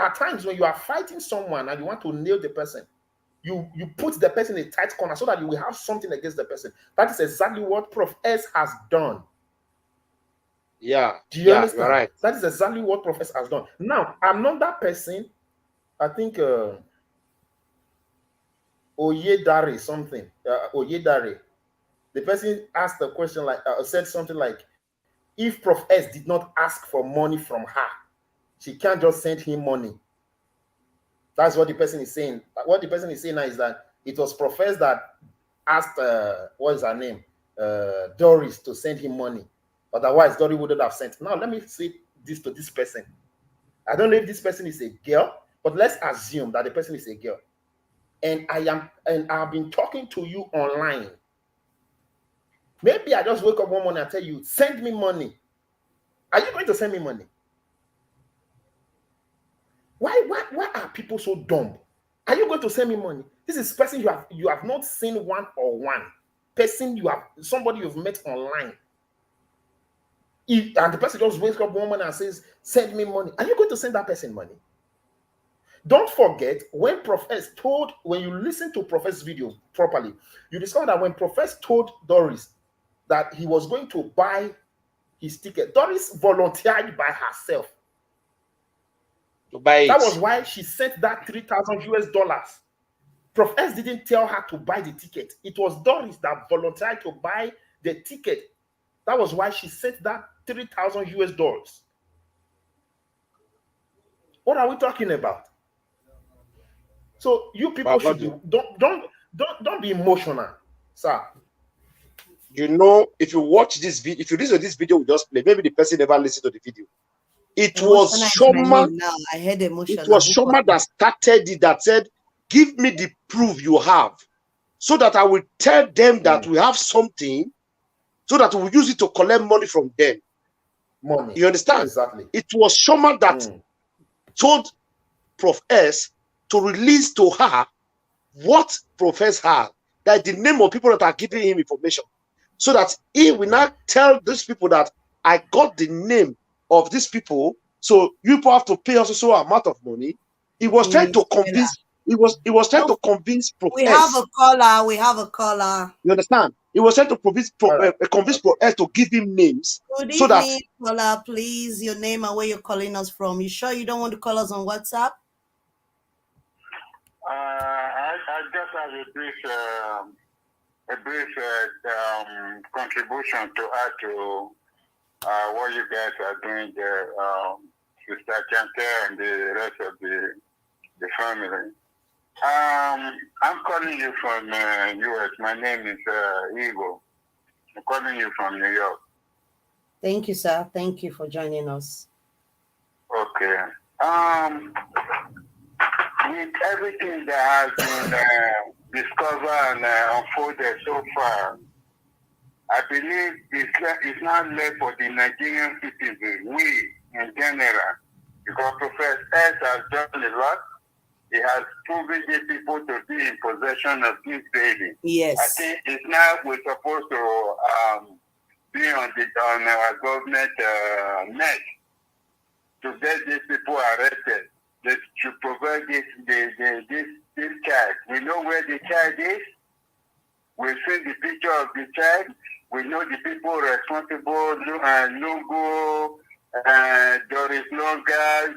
[SPEAKER 11] At times when you are fighting someone and you want to nail the person, you put the person in a tight corner so that you will have something against the person. That is exactly what Prof S has done.
[SPEAKER 9] Yeah.
[SPEAKER 11] Do you understand?
[SPEAKER 9] You're right.
[SPEAKER 11] That is exactly what Prof S has done. Now, another person, I think Oyedare something. Oyedare. The person asked a question like, said something like, if Prof S did not ask for money from her, she can't just send him money. That's what the person is saying. What the person is saying now is that it was Prof S that asked, what is her name? Doris to send him money. Otherwise, Doris wouldn't have sent. Now, let me say this to this person. I don't know if this person is a girl, but let's assume that the person is a girl. And I've been talking to you online. Maybe I just wake up one morning and tell you, send me money. Are you going to send me money? Why are people so dumb? Are you going to send me money? This is person you have not seen one-on-one. Person somebody you've met online. And the person just wakes up one morning and says, send me money. Are you going to send that person money? Don't forget, when you listen to Prof S video properly, you discover that when Prof S told Doris that he was going to buy his ticket, Doris volunteered by herself.
[SPEAKER 9] to buy it.
[SPEAKER 11] That was why she sent that 3,000 US dollars. Prof S didn't tell her to buy the ticket. It was Doris that volunteered to buy the ticket. That was why she sent that 3,000 US dollars. What are we talking about? So you people should don't be emotional, sir.
[SPEAKER 9] You know, if you watch this video, if you listen to this video we just played, maybe the person never listened to the video. It was Shoma.
[SPEAKER 1] I heard emotional.
[SPEAKER 9] It was Shoma that started it, that said, give me the proof you have, so that I will tell them that we have something, so that we'll use it to collect money from them.
[SPEAKER 11] Money.
[SPEAKER 9] You understand?
[SPEAKER 11] Exactly.
[SPEAKER 9] It was Shoma that told Prof S to release to her what Prof S had, that the name of people that are giving him information, so that he will not tell these people that I got the name of these people, so you people have to pay us so amount of money. He was trying to convince. He was trying to convince Prof S.
[SPEAKER 1] We have a caller. We have a caller.
[SPEAKER 9] You understand? He was trying to convince Prof S to give him names.
[SPEAKER 1] Good
[SPEAKER 9] so
[SPEAKER 1] evening, caller. Please, your name and where you're calling us from. You sure you don't want to call us on WhatsApp?
[SPEAKER 13] I just have a brief contribution to add to what you guys are doing there, Sister Chante and the rest of the family. I'm calling you from US. My name is Eagle. I'm calling you from New York.
[SPEAKER 1] Thank you, sir. Thank you for joining us.
[SPEAKER 13] Okay. With everything that has been discovered and unfolded so far, I believe it's not left for the Nigerian citizens, we in general, because Professor S has done a lot. He has proven the people to be in possession of this baby.
[SPEAKER 1] Yes.
[SPEAKER 13] I think it's now we're supposed to be on our government net to get these people arrested. They should provide this child. We know where the child is. We've seen the picture of the child. We know the people responsible, Lungu, Doris Longa,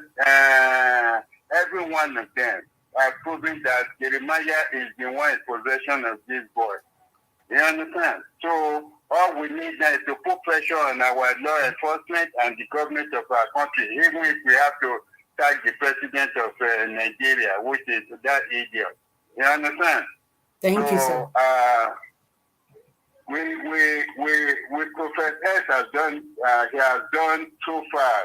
[SPEAKER 13] every one of them are proving that Jeremiah is the one in possession of this boy. You understand? So all we need now is to put pressure on our law enforcement and the government of our country, even if we have to tag the president of Nigeria, which is that idiot. You understand?
[SPEAKER 1] Thank you, sir.
[SPEAKER 13] We Professor S has done. He has done so far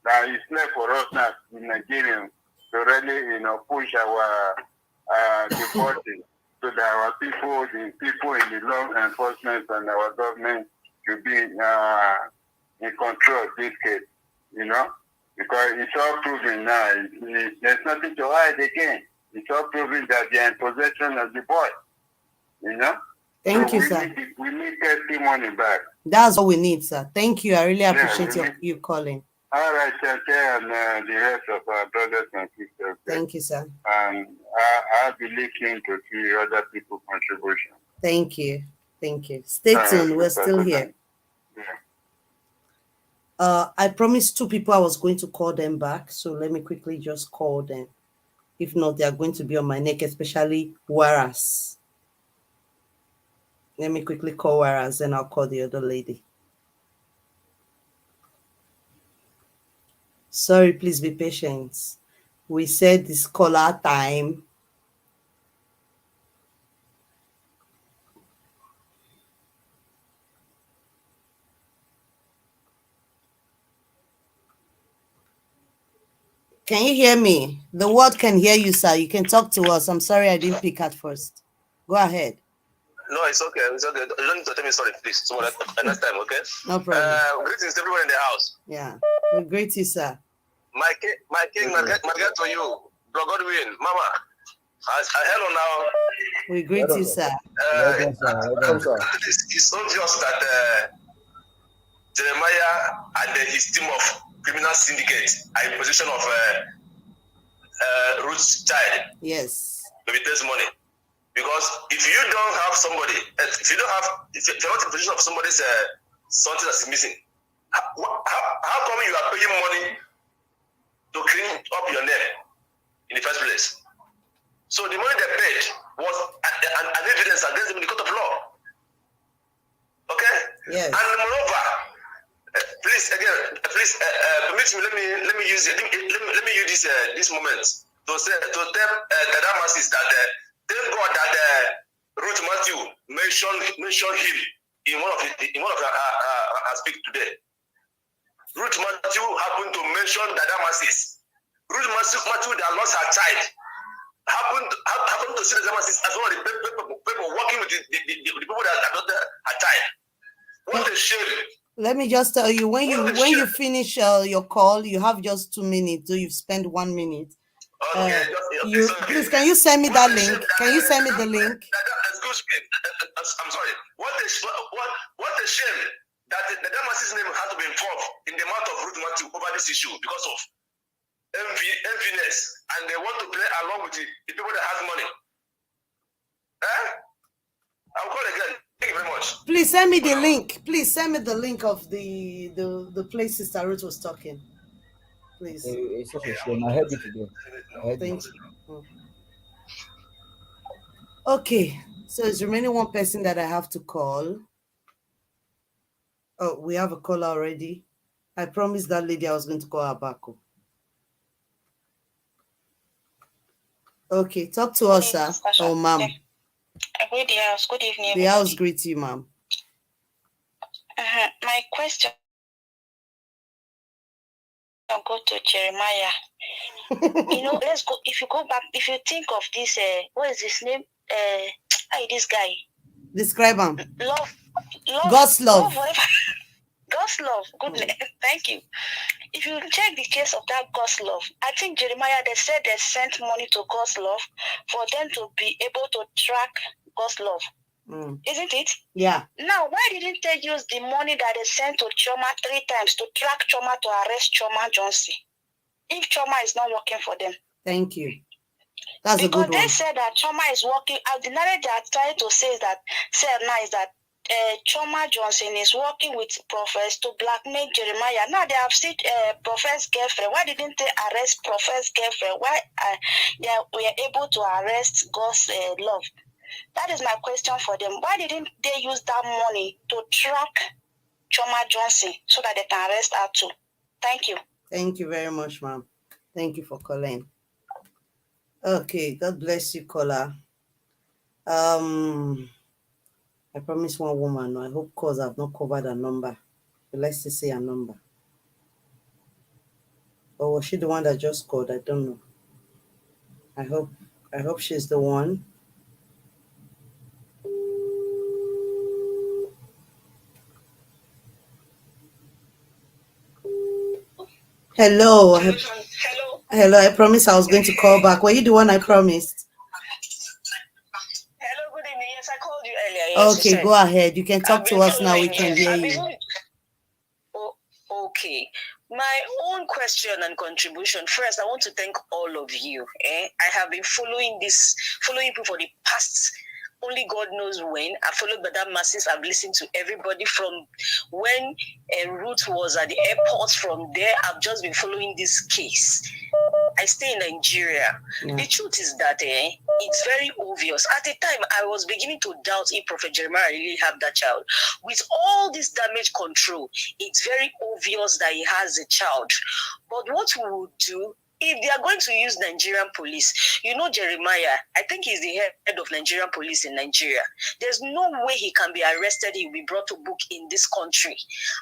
[SPEAKER 13] that it's left for us now in Nigerians to really, push our deporting so that our people, the people in the law enforcement and our government should be in control of this case. Because it's all proven now. There's nothing to hide again. It's all proven that they're in possession of the boy.
[SPEAKER 1] Thank you, sir.
[SPEAKER 13] We need testimony back.
[SPEAKER 1] That's all we need, sir. Thank you. I really appreciate you calling.
[SPEAKER 13] All right, Chante, and the rest of our brothers and sisters.
[SPEAKER 1] Thank you, sir.
[SPEAKER 13] And I'll be listening to see other people's contribution.
[SPEAKER 1] Thank you. Thank you. Stay tuned. We're still here. I promised 2 people I was going to call them back, so let me quickly just call them. If not, they are going to be on my neck, especially Waras. Let me quickly call Waras, and I'll call the other lady. Sorry, please be patient. We said this caller time. Can you hear me? The world can hear you, sir. You can talk to us. I'm sorry I didn't pick at first. Go ahead.
[SPEAKER 14] No, it's okay. It's okay. You don't need to tell me sorry, please. So next time, okay?
[SPEAKER 1] No problem.
[SPEAKER 14] Greetings to everyone in the house.
[SPEAKER 1] Yeah. We greet you, sir.
[SPEAKER 14] My king, my God to you. Bro Godwin, Mama. Hello now.
[SPEAKER 1] We greet you, sir.
[SPEAKER 14] It's obvious that Jeremiah and his team of criminal syndicate are in possession of Ruth's child.
[SPEAKER 1] Yes.
[SPEAKER 14] Maybe this money. Because if you don't have somebody, if you're not in possession of somebody's something that's missing, how come you are paying money to clean up your name in the first place. So the money they paid was an evidence against them in the court of law. Okay?
[SPEAKER 1] Yes.
[SPEAKER 14] And moreover, please permit me. Let me use this moment to tell Dada Masses that thank God that Ruth Matthew mentioned him in one of our speak today. Ruth Matthew happened to mention Dada Masses. Ruth Matthew that lost her child happened to see Dada Masses as one of the people working with the people that adopted her child. What a shame.
[SPEAKER 1] Let me just tell you, when you finish your call, you have just 2 minutes. So you've spent 1 minute. Please, can you send me that link? Can you send me the link?
[SPEAKER 14] Excuse me. I'm sorry. What a shame that the Damasis name had to be involved in the matter of Ruth Matthew over this issue because of enviness, and they want to play along with the people that have money. I'll call again. Thank you very much.
[SPEAKER 1] Please send me the link. Please send me the link of the place Sister Ruth was talking. Please.
[SPEAKER 10] It's such a shame. I heard it today.
[SPEAKER 1] Thank you. Okay, so it's remaining one person that I have to call. Oh, we have a caller already. I promised that lady I was going to call her back. Okay, talk to us, sir. Oh, ma'am.
[SPEAKER 15] Good house. Good evening.
[SPEAKER 1] The house greets you, ma'am.
[SPEAKER 15] My question. I'll go to Jeremiah. Let's go. If you go back, if you think of this, what is his name? This guy.
[SPEAKER 1] Describe him.
[SPEAKER 15] Love.
[SPEAKER 1] God's love.
[SPEAKER 15] God's love. Goodness. Thank you. If you check the case of that God's love, I think Jeremiah, they said they sent money to God's love for them to be able to track God's love. Isn't it?
[SPEAKER 1] Yeah.
[SPEAKER 15] Now, why didn't they use the money that they sent to Choma 3 times to track Choma to arrest Choma Johnson? If Choma is not working for them.
[SPEAKER 1] Thank you. That's
[SPEAKER 15] because
[SPEAKER 1] a good one.
[SPEAKER 15] They said that Choma is working. The narrative they are trying to say is that Choma Johnson is working with Prophets to blackmail Jeremiah. Now they have seen Prophet's girlfriend. Why didn't they arrest Prophet's girlfriend? Why they were able to arrest God's love? That is my question for them. Why didn't they use that money to track Choma Johnson so that they can arrest her too? Thank you.
[SPEAKER 1] Thank you very much, ma'am. Thank you for calling. Okay, God bless you, caller. I promised one woman. I hope because I've not covered her number. But let's just say her number. Or was she the one that just called? I don't know. I hope she's the one. Hello. Hello. I promised I was going to call back. Were you the one I promised?
[SPEAKER 15] Hello, good evening. Yes, I called you earlier. Yes,
[SPEAKER 1] okay, go ahead. You can talk to us now. We can hear you.
[SPEAKER 15] Okay. My own question and contribution. First, I want to thank all of you. I have been following people for the past. Only God knows when. I followed Madam Masses. I've listened to everybody from when Ruth was at the airport. From there, I've just been following this case. I stay in Nigeria. Yeah. The truth is that it's very obvious. At the time, I was beginning to doubt if Prophet Jeremiah really had that child. With all this damage control, it's very obvious that he has a child. But what we will do, if they are going to use Nigerian police, Jeremiah, I think he's the head of Nigerian police in Nigeria. There's no way he can be arrested. He will be brought to book in this country.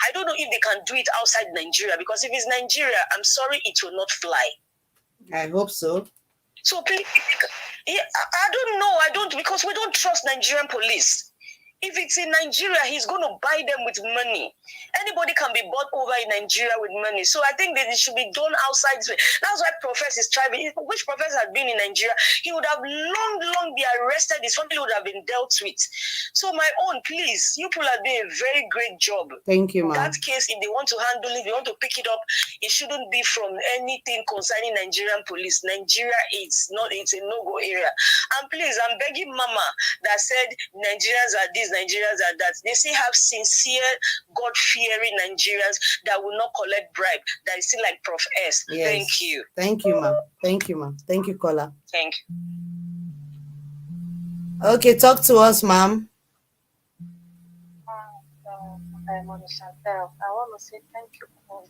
[SPEAKER 15] I don't know if they can do it outside Nigeria, because if it's Nigeria, I'm sorry, it will not fly.
[SPEAKER 1] I hope so.
[SPEAKER 15] So please, I don't, because we don't trust Nigerian police. If it's in Nigeria, he's going to buy them with money. Anybody can be bought over in Nigeria with money. So I think that it should be done outside. That's why Prophet is trying. Which Prophet had been in Nigeria, he would have long been arrested. His family would have been dealt with. So my own, please, you people are doing a very great job.
[SPEAKER 1] Thank you, ma'am.
[SPEAKER 15] That case, if they want to handle it, they want to pick it up, it shouldn't be from anything concerning Nigerian police. Nigeria it's a no-go area. And please, I'm begging Mama that said Nigerians are this, Nigerians are that they still have sincere, God-fearing Nigerians that will not collect bribe. That is still like Prof S.
[SPEAKER 1] Yes.
[SPEAKER 15] Thank you.
[SPEAKER 1] Thank you, ma'am. Thank you, ma'am. Thank you, caller.
[SPEAKER 15] Thank you.
[SPEAKER 1] Okay, talk to us, ma'am.
[SPEAKER 16] I want to say thank you for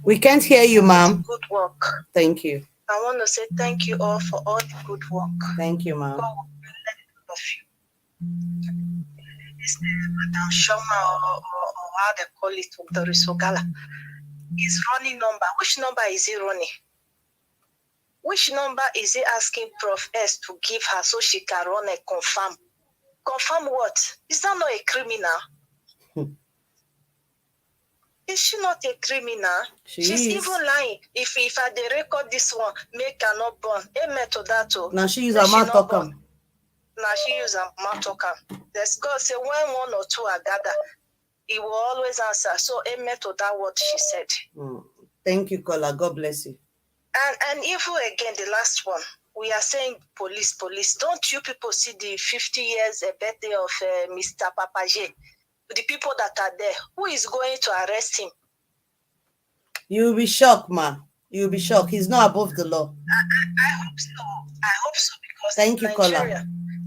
[SPEAKER 1] We can't hear you, ma'am.
[SPEAKER 16] good work.
[SPEAKER 1] Thank you.
[SPEAKER 16] I want to say thank you all for all the good work.
[SPEAKER 1] Thank you, ma'am.
[SPEAKER 16] God will bless all of you. This Madam Shoma or how they call it, Dr. Risogala, is running number. Which number is he running? Which number is he asking Prof S to give her so she can run a confirm? Confirm what? Is that not a criminal? Is she not a criminal? She's even lying. If I dey record this one, make her not born. Amen to that.
[SPEAKER 1] Now she use a mouth talk.
[SPEAKER 16] Now she use a mouth talk. There's God say when one or two are gathered, he will always answer. So amen to that what she said.
[SPEAKER 1] Thank you, caller. God bless you.
[SPEAKER 16] And even again, the last one, we are saying police. Don't you people see the 50 years birthday of Mr. Papaje? The people that are there, who is going to arrest him?
[SPEAKER 1] You'll be shocked, ma. You'll be shocked. He's not above the law.
[SPEAKER 16] I hope so. I hope so because
[SPEAKER 1] thank you,
[SPEAKER 16] Nigeria,
[SPEAKER 1] caller.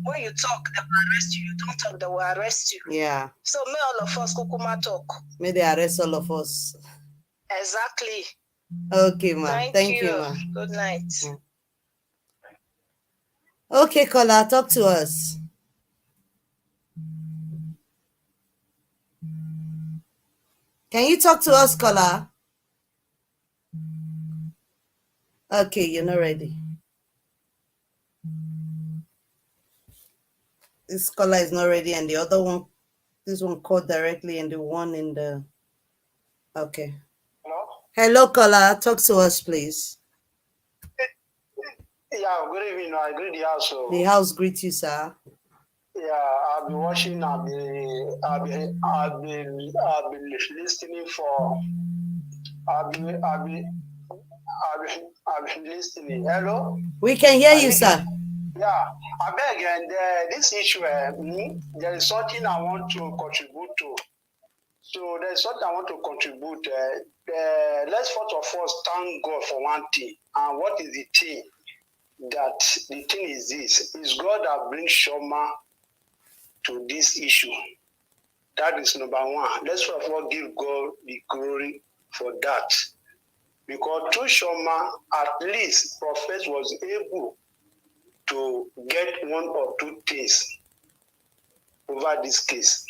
[SPEAKER 16] when you talk, they will arrest you. You don't talk, they will arrest you.
[SPEAKER 1] Yeah.
[SPEAKER 16] So may all of us kukuma talk.
[SPEAKER 1] May they arrest all of us.
[SPEAKER 16] Exactly.
[SPEAKER 1] Okay, ma. Thank you, ma.
[SPEAKER 16] Good night.
[SPEAKER 1] Okay, caller, talk to us. Can you talk to us, caller? Okay, you're not ready. This caller is not ready, and the other one, this one called directly, and the one in the... Okay. Hello, caller. Talk to us, please.
[SPEAKER 17] Yeah, good evening. I greet the house.
[SPEAKER 1] The house greets you, sir.
[SPEAKER 17] Yeah, I've been watching. I've been listening for. I've been listening. Hello.
[SPEAKER 1] We can hear you, sir.
[SPEAKER 17] Yeah, I beg, and this issue, there is something I want to contribute to. So there's something I want to contribute. Let's first of all thank God for one thing. And what is the thing? That the thing is this: is God that brings Shoma to this issue. That is number one. Let's first of all give God the glory for that. Because through Shoma, at least Prophet was able to get one or two things over this case.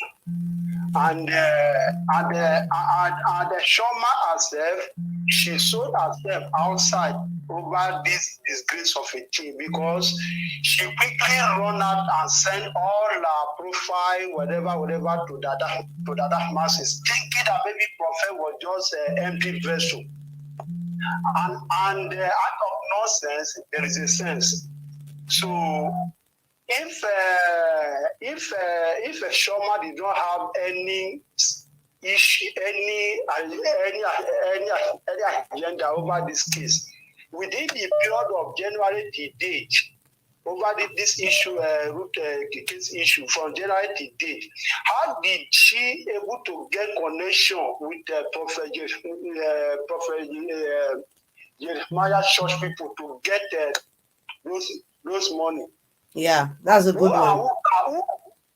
[SPEAKER 17] And Shoma herself, she sold herself outside over this disgrace of a thing because she quickly run out and sent all her profile, whatever, to Dada masses, thinking that maybe Prophet was just an empty vessel. And out of nonsense, there is a sense. So if Shoma did not have any issue, any agenda over this case, within the period of January to date, over this issue, case issue from January to date, how did she able to get connection with Prophet Jeremiah church people to get those money?
[SPEAKER 1] Yeah, that's a good one.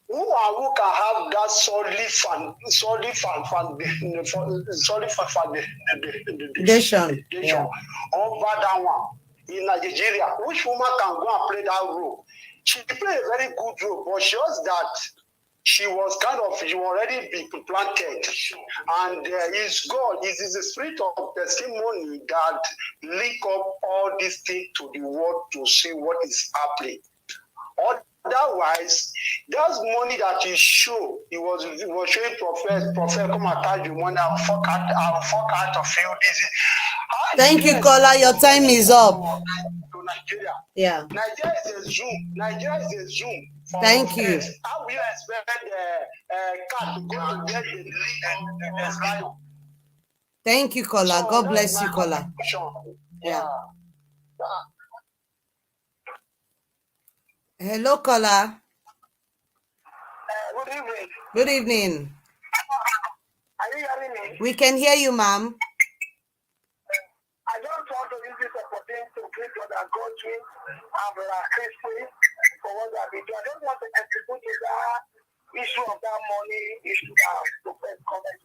[SPEAKER 17] Who can have that solid foundation over that one in Nigeria? Which woman can go and play that role? She played a very good role, but just that she was already been planted, and it's God, it is the spirit of testimony that link up all these things to the world to see what is happening. Otherwise, that's money that you show. He was showing Prophet, come and catch the money. I'll fuck out of you.
[SPEAKER 1] Thank you, caller. Your time is up.
[SPEAKER 17] To Nigeria.
[SPEAKER 1] Yeah.
[SPEAKER 17] Nigeria is a Zoom.
[SPEAKER 1] Thank you.
[SPEAKER 17] How will you expect car to go to get the lion?
[SPEAKER 1] Thank you, caller.
[SPEAKER 17] So
[SPEAKER 1] God bless you, caller. Yeah.
[SPEAKER 17] Yeah.
[SPEAKER 1] Hello, caller.
[SPEAKER 13] evening.
[SPEAKER 1] Good evening.
[SPEAKER 13] Are you hearing me?
[SPEAKER 1] We can hear you, ma'am.
[SPEAKER 13] I just want to use this opportunity to greet Brother Godwin and Brother Christy for what they have been doing. I just want to contribute to that issue of that money issue that the first comment.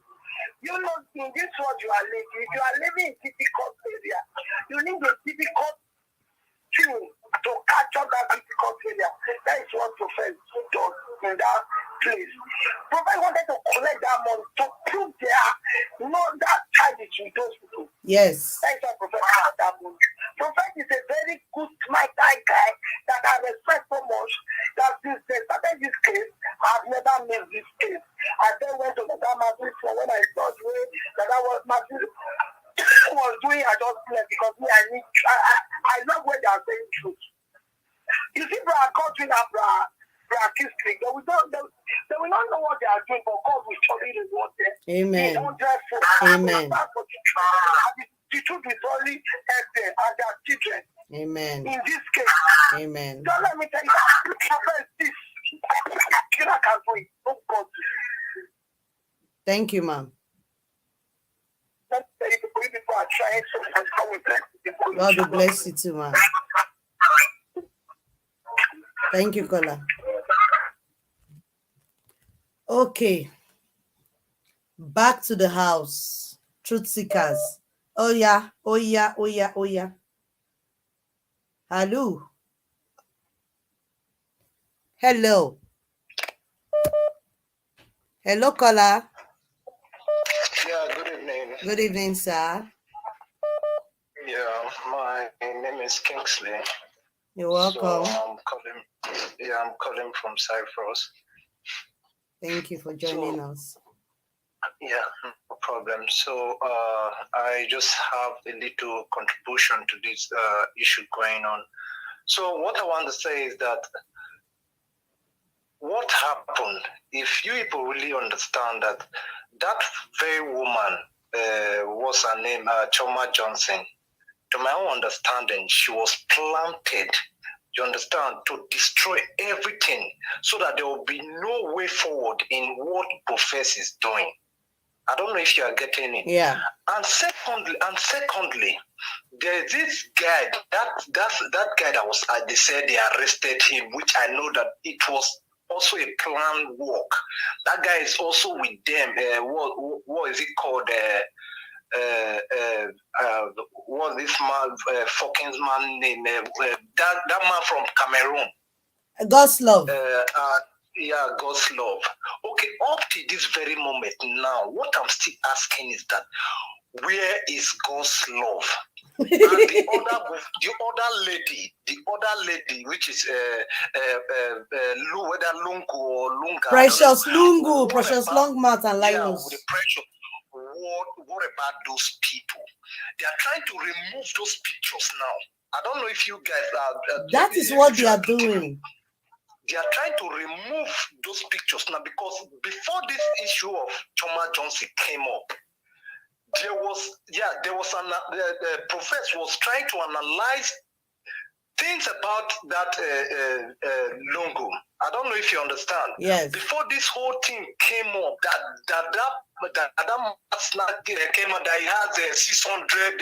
[SPEAKER 13] You know, in this world you are living, if you are living in difficult area, you need a difficult thing to catch up that difficult area. That is what Prophet does in that place. Prophet wanted to collect that money to prove that child is with those people.
[SPEAKER 1] Yes.
[SPEAKER 13] That is why Prophet had that money. Prophet is a very good, smart guy that I respect so much that since they started this case, I've never missed this case. I then went to the Matthew for when I saw the way that was Matthew was doing, I just left because me, I love when they are saying truth. You see, Brother Godwin and Brother Kisley, they will not know what they are doing, but God will surely reward them.
[SPEAKER 1] Amen.
[SPEAKER 13] Amen. The truth will only help them and their children.
[SPEAKER 1] Amen.
[SPEAKER 13] In this case,
[SPEAKER 1] amen.
[SPEAKER 13] Don't let me tell you, this. You know, I can't do it. Don't God.
[SPEAKER 1] Thank you, ma'am. God will bless you too, ma'am. Thank you, Kola. Okay. Back to the house. Truth seekers. Oh yeah, oh yeah, oh yeah, oh yeah. Hello. Hello. Hello, Kola.
[SPEAKER 18] Yeah, good evening.
[SPEAKER 1] Good evening, sir.
[SPEAKER 18] Yeah, my name is Kingsley.
[SPEAKER 1] You're welcome.
[SPEAKER 18] So I'm calling from Cyprus.
[SPEAKER 1] Thank you for joining us.
[SPEAKER 18] Yeah, no problem. So I just have a little contribution to this issue going on. So what I want to say is that what happened, if you people really understand that very woman was her name, Choma Johnson, to my own understanding, she was planted, you understand, to destroy everything so that there will be no way forward in what Profess is doing. I don't know if you are getting it.
[SPEAKER 1] Yeah.
[SPEAKER 18] And secondly, there's this guy, that guy that was, they said they arrested him, which I know that it was also a planned work. That guy is also with them. What is it called? What this man, fucking man name? That man from Cameroon.
[SPEAKER 1] God's love.
[SPEAKER 18] Yeah, God's love. Okay, up to this very moment now, what I'm still asking is that where is God's love? And the other lady, which is whether Lungu or Lunga.
[SPEAKER 1] Precious Lungu, Precious Longmouth and Linus.
[SPEAKER 18] Yeah, with the precious. What about those people? They are trying to remove those pictures now. I don't know if you guys are.
[SPEAKER 1] That is what they are doing.
[SPEAKER 18] They are trying to remove those pictures now because before this issue of Choma Johnson came up, the professor was trying to analyze things about that Lungu. I don't know if you understand.
[SPEAKER 1] Yes.
[SPEAKER 18] Before this whole thing came up, that came up, that he has a 600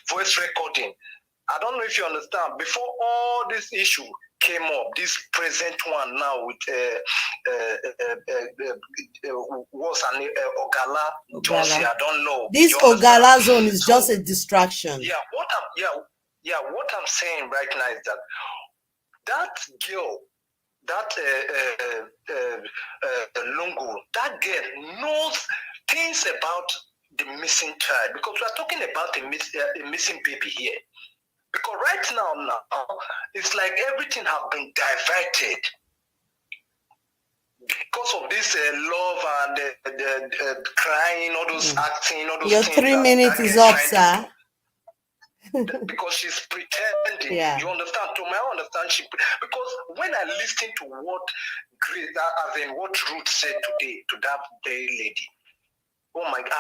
[SPEAKER 18] voice recording. I don't know if you understand. Before all this issue came up, this present one now with what's her name, Ogala Johnson. I don't know.
[SPEAKER 1] This Ogala zone is just a distraction.
[SPEAKER 18] Yeah, what I'm saying right now is that girl, that Lungu, that girl knows things about the missing child, because we are talking about a missing baby here. Because right now, it's like everything has been diverted because of this love and the crying, all those acting, all those
[SPEAKER 1] Your
[SPEAKER 18] things.
[SPEAKER 1] 3 minutes is up, sir.
[SPEAKER 18] Because she's pretending.
[SPEAKER 1] Yeah.
[SPEAKER 18] You understand? To my understanding, because when I listened to what Grace, what Ruth said today to that very lady, oh my God,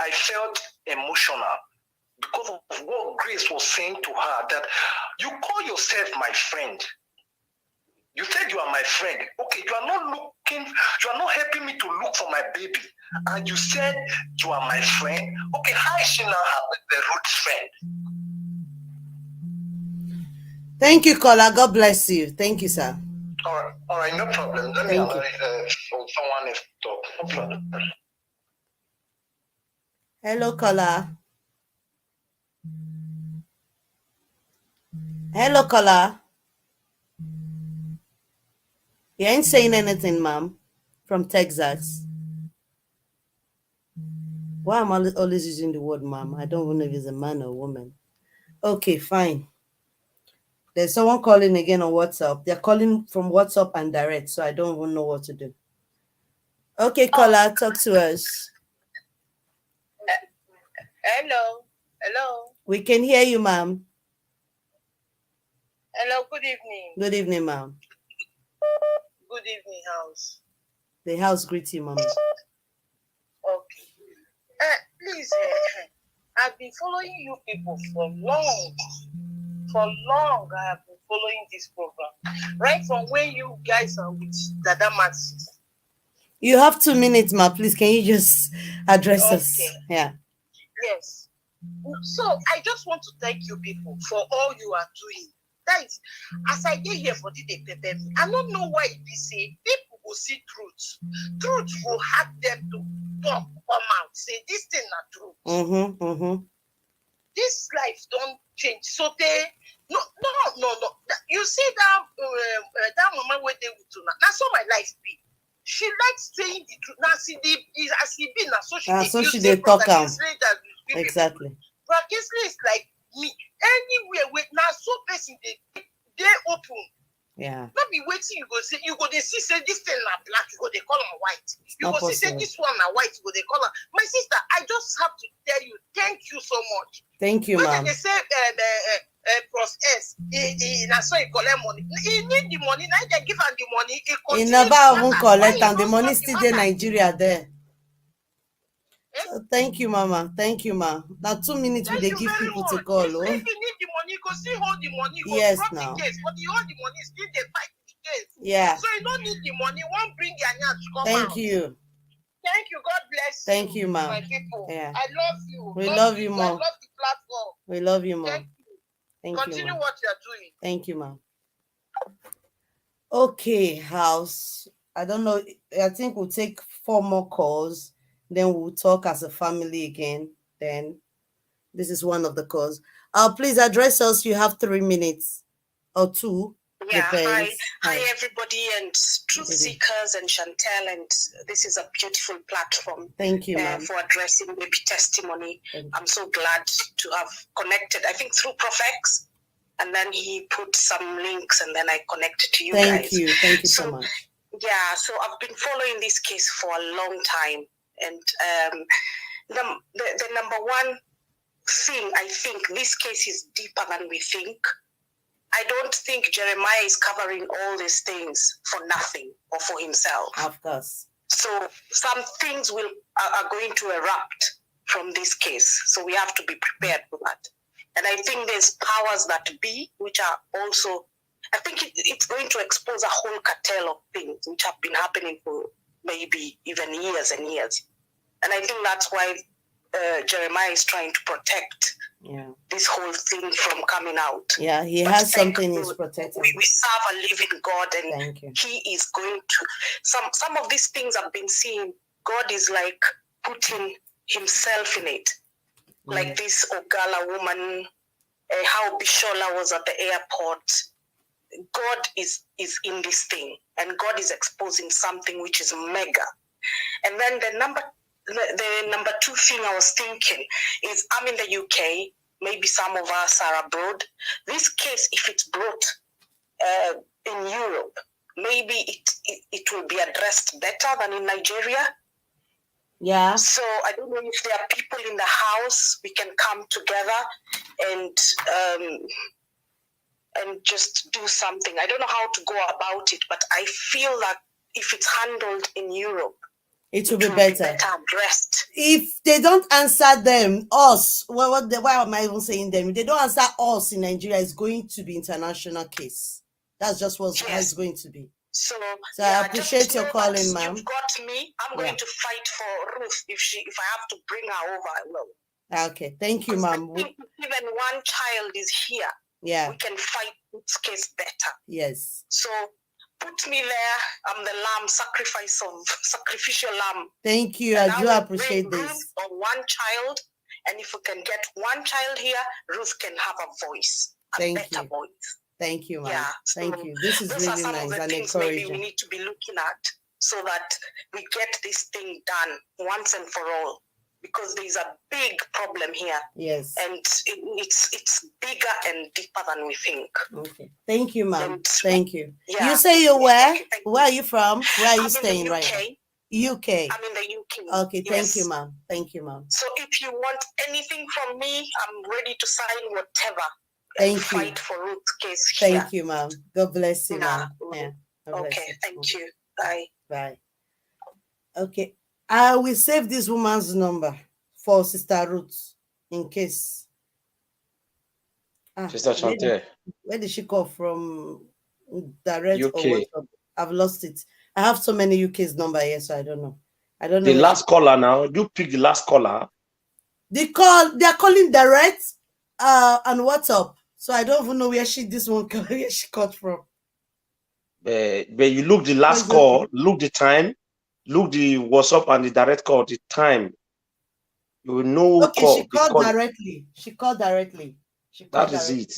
[SPEAKER 18] I felt emotional. Because of what Grace was saying to her, that you call yourself my friend. You said you are my friend. Okay, you are not helping me to look for my baby. And you said you are my friend. Okay, how is she now the root friend?
[SPEAKER 1] Thank you, caller. God bless you. Thank you, sir.
[SPEAKER 18] All right, no problem. Let me allow someone else to talk. No problem.
[SPEAKER 1] Hello, caller. Hello, caller. You ain't saying anything, ma'am, from Texas. Why am I always using the word ma'am? I don't even know if it's a man or a woman. Okay, fine. There's someone calling again on WhatsApp. They're calling from WhatsApp and direct, so I don't even know what to do. Okay, caller, talk to us.
[SPEAKER 16] Hello.
[SPEAKER 1] We can hear you, ma'am.
[SPEAKER 16] Hello, good evening.
[SPEAKER 1] Good evening, ma'am.
[SPEAKER 16] Good evening, house.
[SPEAKER 1] The house greets you, ma'am.
[SPEAKER 16] Okay. Please, I've been following you people for long. I have been following this program. Right from when you guys are with Dada Maxis.
[SPEAKER 1] You have 2 minutes, ma. Please, can you just address us? Yeah.
[SPEAKER 16] Yes. So I just want to thank you people for all you are doing. That is, as I get here for the day, I don't know why it be say people will see truth. Truth will have them to come out, say this thing not true. This life don't change. So they no. You see that woman where they would do now. That's how my life be. She likes saying the truth. Now see the as he be now, so she
[SPEAKER 1] they talk out. Exactly.
[SPEAKER 16] But Kingsley is like me. Anywhere with now so person they open.
[SPEAKER 1] Yeah.
[SPEAKER 16] Not be waiting. You go see say this thing na black. You go they call them white. You go see say this one na white. You go they call them. My sister, I just have to tell you, thank you so much.
[SPEAKER 1] Thank you, ma'am.
[SPEAKER 16] When they say Pros S, na so he collect money. He need the money. Now they give him the money.
[SPEAKER 1] He never even collect, and the money still in Nigeria there. So thank you, mama. Thank you, ma. Now 2 minutes will they give people to call.
[SPEAKER 16] If you need the money, you go still hold the money.
[SPEAKER 1] Yes,
[SPEAKER 16] drop
[SPEAKER 1] now.
[SPEAKER 16] The case, but you hold the money, still they fight the case.
[SPEAKER 1] Yeah.
[SPEAKER 16] So you don't need the money. One bring your nyam to come
[SPEAKER 1] Thank
[SPEAKER 16] out.
[SPEAKER 1] you.
[SPEAKER 16] Thank you. God bless you.
[SPEAKER 1] Thank you, ma'am.
[SPEAKER 16] My people.
[SPEAKER 1] Yeah.
[SPEAKER 16] I love you.
[SPEAKER 1] We love you
[SPEAKER 16] I
[SPEAKER 1] more.
[SPEAKER 16] love the platform.
[SPEAKER 1] We love you more.
[SPEAKER 16] Thank you.
[SPEAKER 1] Thank
[SPEAKER 16] Continue
[SPEAKER 1] you,
[SPEAKER 16] what you're doing.
[SPEAKER 1] Thank you, ma'am. Okay, house. I don't know. I think we'll take 4 more calls. Then we'll talk as a family again. Then this is one of the calls. Please address us. You have 3 minutes or 2.
[SPEAKER 16] Yeah,
[SPEAKER 1] depends.
[SPEAKER 16] hi everybody, and truth seekers and Chantel, and this is a beautiful platform.
[SPEAKER 1] Thank you, ma'am.
[SPEAKER 16] For addressing maybe testimony. I'm so glad to have connected. I think through Profex, and then he put some links, and then I connected to you guys.
[SPEAKER 1] Thank you so much.
[SPEAKER 16] Yeah, so I've been following this case for a long time, and the number one thing, I think this case is deeper than we think. I don't think Jeremiah is covering all these things for nothing or for himself.
[SPEAKER 1] Of course.
[SPEAKER 16] So some things are going to erupt from this case. So we have to be prepared for that. And I think there's powers that be, which are also, I think it's going to expose a whole cartel of things which have been happening for maybe even years and years. And I think that's why Jeremiah is trying to protect this whole thing from coming out.
[SPEAKER 1] Yeah, he has something he's protecting.
[SPEAKER 16] We serve a living God, and he is going to, some of these things I've been seeing, God is like putting himself in it. Like this Ogala woman, how Bishola was at the airport. God is in this thing, and God is exposing something which is mega. And then the number 2 thing I was thinking is, I'm in the UK, maybe some of us are abroad. This case, if it's brought in Europe, maybe it will be addressed better than in Nigeria.
[SPEAKER 1] Yeah.
[SPEAKER 16] So I don't know if there are people in the house we can come together and just do something. I don't know how to go about it, but I feel that if it's handled in Europe,
[SPEAKER 1] it will be better
[SPEAKER 16] addressed.
[SPEAKER 1] If they don't answer them, us, why am I even saying them? If they don't answer us in Nigeria, it's going to be international case. That's just how it's going to be.
[SPEAKER 16] So
[SPEAKER 1] I appreciate your calling, ma'am.
[SPEAKER 16] You've got me. I'm going to fight for Ruth. If I have to bring her over, I will.
[SPEAKER 1] Okay, thank you, ma'am.
[SPEAKER 16] Even one child is here.
[SPEAKER 1] Yeah.
[SPEAKER 16] We can fight this case better.
[SPEAKER 1] Yes.
[SPEAKER 16] So put me there. I'm the sacrificial lamb.
[SPEAKER 1] Thank you. I do appreciate this.
[SPEAKER 16] Ruth or one child, and if we can get one child here, Ruth can have a voice.
[SPEAKER 1] Thank you.
[SPEAKER 16] Voice.
[SPEAKER 1] Thank you, ma'am.
[SPEAKER 16] Yeah,
[SPEAKER 1] thank you. This is really nice and encouraging.
[SPEAKER 16] Maybe we need to be looking at so that we get this thing done once and for all, because there's a big problem here.
[SPEAKER 1] Yes.
[SPEAKER 16] And it's bigger and deeper than we think.
[SPEAKER 1] Okay. Thank you, ma'am. Thank you.
[SPEAKER 16] Yeah.
[SPEAKER 1] You say you're where? Where are you from? Where are you staying right now? UK.
[SPEAKER 16] I'm in the UK.
[SPEAKER 1] Okay. Thank you, ma'am. Thank you, ma'am.
[SPEAKER 16] So if you want anything from me, I'm ready to sign whatever.
[SPEAKER 1] Thank you.
[SPEAKER 16] Fight for Ruth's case here.
[SPEAKER 1] Thank you, ma'am. God bless you, ma'am. Yeah.
[SPEAKER 16] Okay. Thank you. Bye.
[SPEAKER 1] Bye. Okay. I will save this woman's number for Sister Ruth in case.
[SPEAKER 19] Sister Chante.
[SPEAKER 1] Where did she call from? Direct
[SPEAKER 19] UK.
[SPEAKER 1] or WhatsApp? I've lost it. I have so many UK's number here, so I don't know.
[SPEAKER 19] The last caller now. You pick the last caller.
[SPEAKER 1] They are calling direct and WhatsApp. So I don't even know where she called from.
[SPEAKER 19] But you look the last call, look the time, look the WhatsApp and the direct call, the time. You will know.
[SPEAKER 1] Okay, she called directly. She called directly.
[SPEAKER 19] That is it.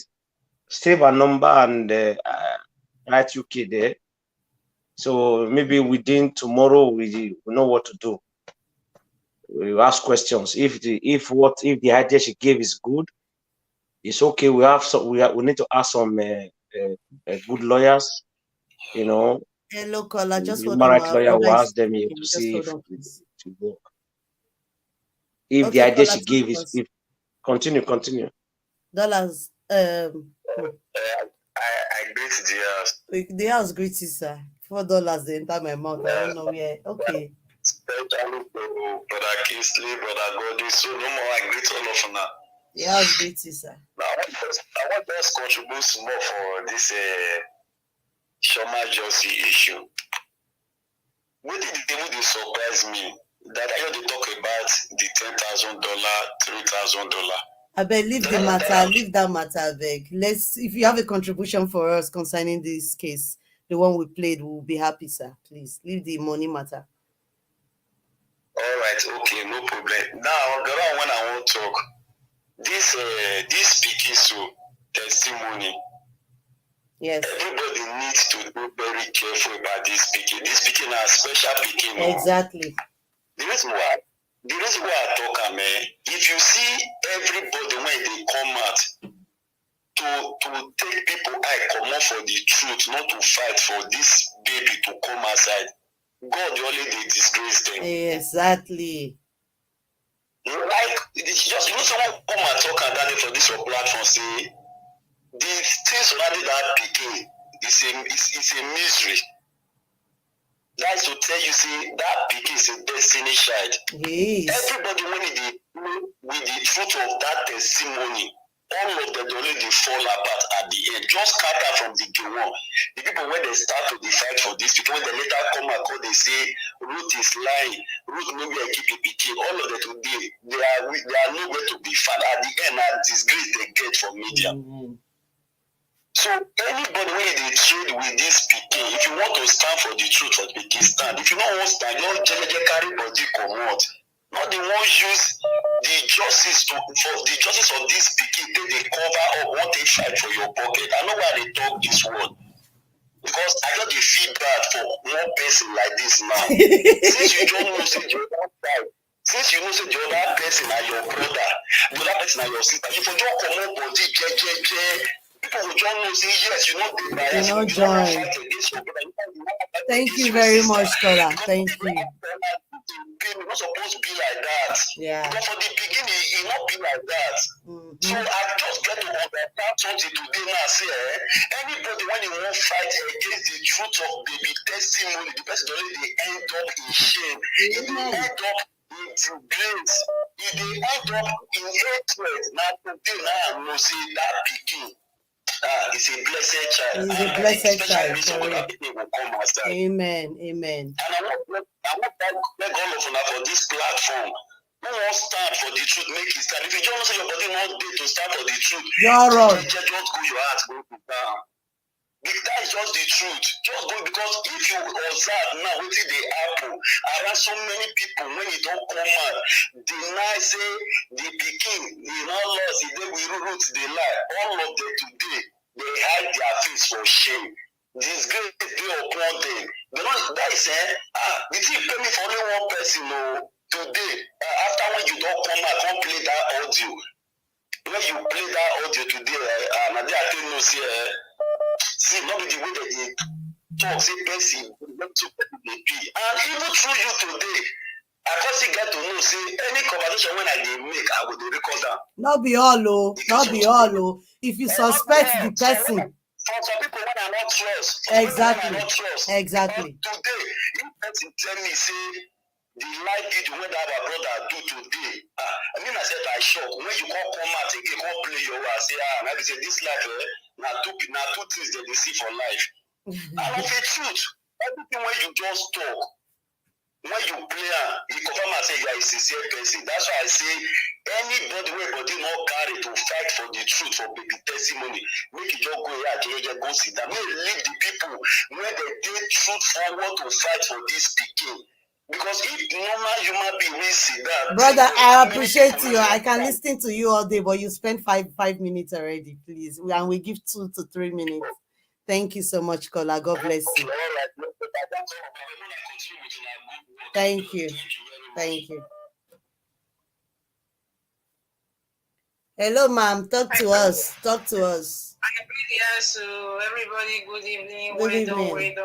[SPEAKER 19] Save a number and write UK there. So maybe within tomorrow we know what to do. We ask questions. If the idea she gave is good, it's okay. We need to ask some good lawyers. You know.
[SPEAKER 1] Hello, caller. Just
[SPEAKER 19] human rights lawyer will ask them to see if it work. If the idea she gave is continue.
[SPEAKER 1] Dollars.
[SPEAKER 14] I greet the house.
[SPEAKER 1] The house greets you, sir. $4 they enter my mouth. I don't know where. Okay.
[SPEAKER 14] Especially to Brother Kingsley, Brother Gordon. So no more. I greet all of now.
[SPEAKER 1] The house greets you, sir.
[SPEAKER 14] Now I want to contribute more for this Shoma Josie issue. What did they surprise me? That I heard they talk about the $10,000, $3,000.
[SPEAKER 1] I beg, leave the matter, leave that matter, I beg. If you have a contribution for us concerning this case, the one we played, we'll be happy, sir. Please, leave the money matter.
[SPEAKER 14] All right, okay, no problem. Now, the one when I want to talk, this speaking so testimony.
[SPEAKER 1] Yes.
[SPEAKER 14] Everybody needs to be very careful about this speaking. This speaking is special speaking.
[SPEAKER 1] Exactly.
[SPEAKER 14] The reason why I talk, man, if you see everybody when they come out to take people come out for the truth, not to fight for this baby to come outside, God only they disgrace them.
[SPEAKER 1] Exactly.
[SPEAKER 14] Like it's just someone come and talk and down for this your platform say the things surrounding that PK is a misery. That's to tell you, see, that PK is a destiny child.
[SPEAKER 1] Yes.
[SPEAKER 14] Everybody when with the truth of that testimony, all of them already fall apart at the end. Just scatter from the day one. The people when they start to fight for this, people when they later come and call, they say Ruth is lying. Ruth maybe I keep a PK. All of them today, they are nowhere to be found. At the end, and disgrace they get from media.
[SPEAKER 1] Mm-hmm.
[SPEAKER 14] So anybody when they trade with this PK, if you want to stand for the truth for PK, stand. If you don't want to stand, don't carry body come out. Not the ones use the justice for the justice of this PK, they cover up what they fight for your pocket. I know why they talk this word. Because I got the feedback for one person like this now. Since you don't know say the other side, since you know say the other person are your brother, the other person are your sister, you for just come up body, people will just know say yes, you know they bias, you don't fight against your brother.
[SPEAKER 1] Thank you very much, Kola. Thank you.
[SPEAKER 14] It's not supposed to be like that.
[SPEAKER 1] Yeah.
[SPEAKER 14] Because for the beginning, it not be like that. Mm-hmm. So I just get to understand something today now. Say, anybody when you won't fight against the truth of baby testimony, the person already end up in shame. If they end up in disgrace, if they end up in hatred, now today now I know say that picking. It's a blessed child.
[SPEAKER 1] He's a blessed child.
[SPEAKER 14] Especially when people will come outside.
[SPEAKER 1] Amen. Amen.
[SPEAKER 14] And I want to beg all of you for this platform. Who wants stand for the truth, make it stand. If you don't say your body not there to stand for the truth,
[SPEAKER 1] you're wrong.
[SPEAKER 14] Just go your heart, go down. That is just the truth. Just go, because if you observe now wetin dey happen around so many people when you don't come out, deny say the pikin, the in-laws, the day we root the lie, all of them today, they hide their face for shame. Disgrace dey upon them. They don't, that is the thing pay me for only one person today. After when you don't come out, come play that audio. When you play that audio today, and I tell you say see, not with the way that they talk, say person, not to they be. And even through you today, I just get to know, say, any conversation when I dey make, I will record that.
[SPEAKER 1] Not be all, not be all. If you suspect the person.
[SPEAKER 14] For some people when I not trust.
[SPEAKER 1] Exactly.
[SPEAKER 14] Not trust.
[SPEAKER 1] Exactly.
[SPEAKER 14] But today, if person tell me, say, the live video when our brother do today, I mean, I said I shock. When you come out again, come play your way, say, maybe say this life, now two things that they see for life. And of the truth, everything when you just talk, when you play, you confirm and say you are a sincere person. That's why I say anybody where body not carry to fight for the truth, for baby testimony, make it just go here, just go sit down. May leave the people where they did truth forward to fight for this speaking. Because if normal human being will see that,
[SPEAKER 1] brother, I appreciate you. I can listen to you all day, but you spent five minutes already, please. And we give 2 to 3 minutes. Thank you so much, Kola. God bless you. Thank you. Thank you. Hello, ma'am. Talk to us. Talk to us.
[SPEAKER 16] Yes, everybody, good evening.
[SPEAKER 1] Good evening.
[SPEAKER 16] Wait.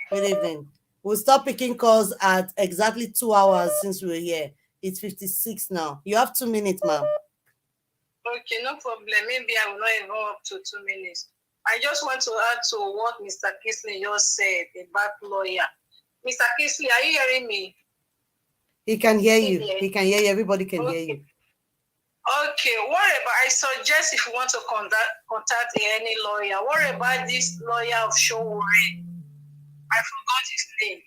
[SPEAKER 1] Good evening. We'll stop picking calls at exactly 2 hours since we were here. It's 56 now. You have 2 minutes, ma'am.
[SPEAKER 16] Okay, no problem. Maybe I will not even up to 2 minutes. I just want to add to what Mr. Kisley just said about lawyer. Mr. Kisley, are you hearing me?
[SPEAKER 1] He can hear you. He can hear you. Everybody can hear you.
[SPEAKER 16] Okay, whatever. I suggest if you want to contact any lawyer, what about this lawyer of Showore? I forgot his name.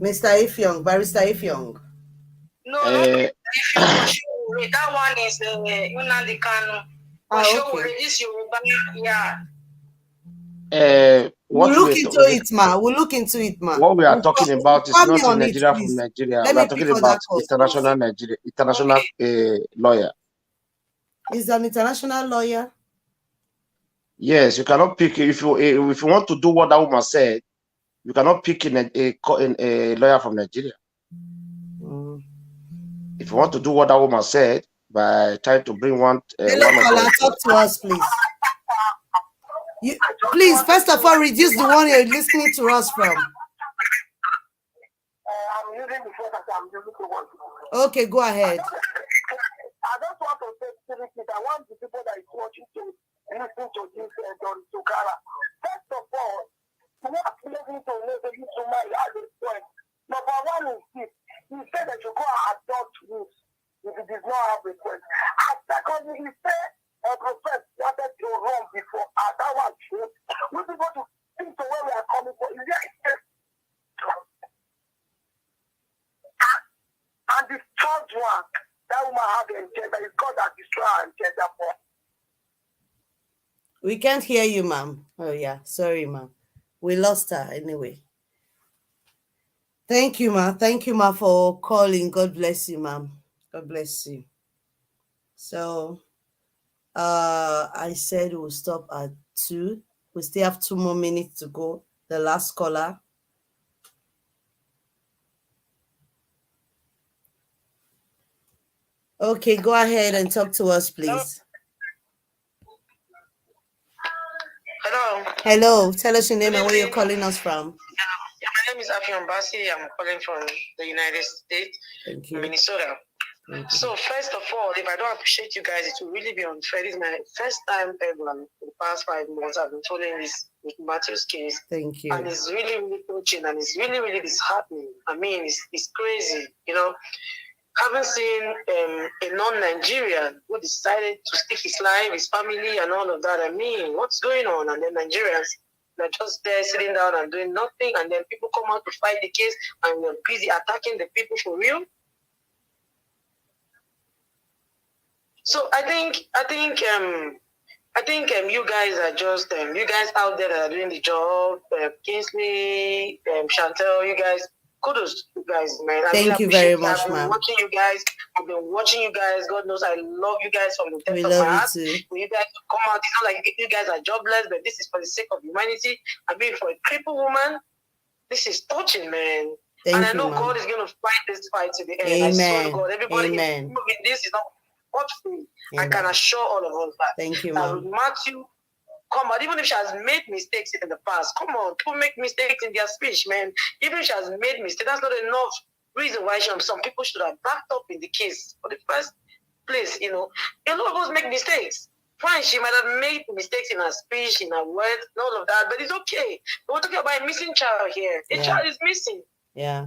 [SPEAKER 1] Mr. Ifyong, Barrister Ifyong.
[SPEAKER 16] No, not Ifyong. That one is Nnamdi Kanu.
[SPEAKER 1] Okay.
[SPEAKER 16] This Yoruba, yeah.
[SPEAKER 1] We'll look into it, ma.
[SPEAKER 19] What we are talking about is not in Nigeria from Nigeria. We are talking about international Nigeria, international lawyer.
[SPEAKER 1] Is an international lawyer?
[SPEAKER 19] Yes, you cannot pick if you want to do what that woman said. You cannot pick in a lawyer from Nigeria. If you want to do what that woman said by trying to bring one.
[SPEAKER 1] Talk to us, please. Please, first of all, reduce the one you're listening to us from.
[SPEAKER 20] I'm using the phone that I'm using to watch.
[SPEAKER 1] Okay, go ahead.
[SPEAKER 20] I just want to say seriously, I want the people that is watching to listen to this Don Sukara. First of all, not listening to listen to my other point. Number one is this. He said that you go and adopt youth if it does not have a point. And secondly, he said a prophet wanted to run before. And that was true. We people to think to where we are coming from. Is there and the third one, that woman had the agenda. It's God that destroyed her agenda for.
[SPEAKER 1] We can't hear you, ma'am. Oh, yeah. Sorry, ma'am. We lost her anyway. Thank you, ma'am. Thank you, ma'am, for calling. God bless you, ma'am. God bless you. So, I said we'll stop at 2. We still have 2 more minutes to go. The last caller. Okay, go ahead and talk to us, please.
[SPEAKER 16] Hello.
[SPEAKER 1] Hello. Tell us your name and where you're calling us from.
[SPEAKER 16] My name is Afyon Basi. I'm calling from the United States, Minnesota. So first of all, if I don't appreciate you guys, it will really be unfair. This is my first time ever in the past 5 months I've been following this with Matthew's case.
[SPEAKER 1] Thank you.
[SPEAKER 16] And it's really, really touching and it's really, really disheartening. I mean, it's crazy, you know.
[SPEAKER 20] haven't seen a non-Nigerian who decided to stick his life, his family, and all of that. I mean, what's going on? And then Nigerians, they're just there sitting down and doing nothing, and then people come out to fight the case, and we're busy attacking the people for real. So I think you guys are just you guys out there that are doing the job. Kingsley, Chantel, you guys, kudos to you guys, man.
[SPEAKER 1] Thank you very much,
[SPEAKER 20] I've been
[SPEAKER 1] ma'am.
[SPEAKER 20] watching you guys. I've been watching you guys. God knows I love you guys from the depth
[SPEAKER 1] We
[SPEAKER 20] of my
[SPEAKER 1] love
[SPEAKER 20] heart.
[SPEAKER 1] you too.
[SPEAKER 20] When you guys come out, it's not like you guys are jobless, but this is for the sake of humanity. I mean, for a crippled woman, this is touching, man.
[SPEAKER 1] Thank
[SPEAKER 20] and I
[SPEAKER 1] you,
[SPEAKER 20] know
[SPEAKER 1] ma'am.
[SPEAKER 20] God is going to fight this fight to the end. I swear to
[SPEAKER 1] Amen.
[SPEAKER 20] God, everybody
[SPEAKER 1] Amen.
[SPEAKER 20] is moving. This is not what free. I
[SPEAKER 1] Amen.
[SPEAKER 20] can assure all of us that.
[SPEAKER 1] Thank you,
[SPEAKER 20] that
[SPEAKER 1] ma'am.
[SPEAKER 20] with Matthew, come on, even if she has made mistakes in the past, come on, people make mistakes in their speech, man. Even if she has made mistakes, that's not enough reason why some people should have backed up in the case for the first place. You know, a lot of us make mistakes. Fine, she might have made mistakes in her speech, in her words, and all of that, but it's okay. We're talking about a missing child here. A child is missing.
[SPEAKER 1] Yeah.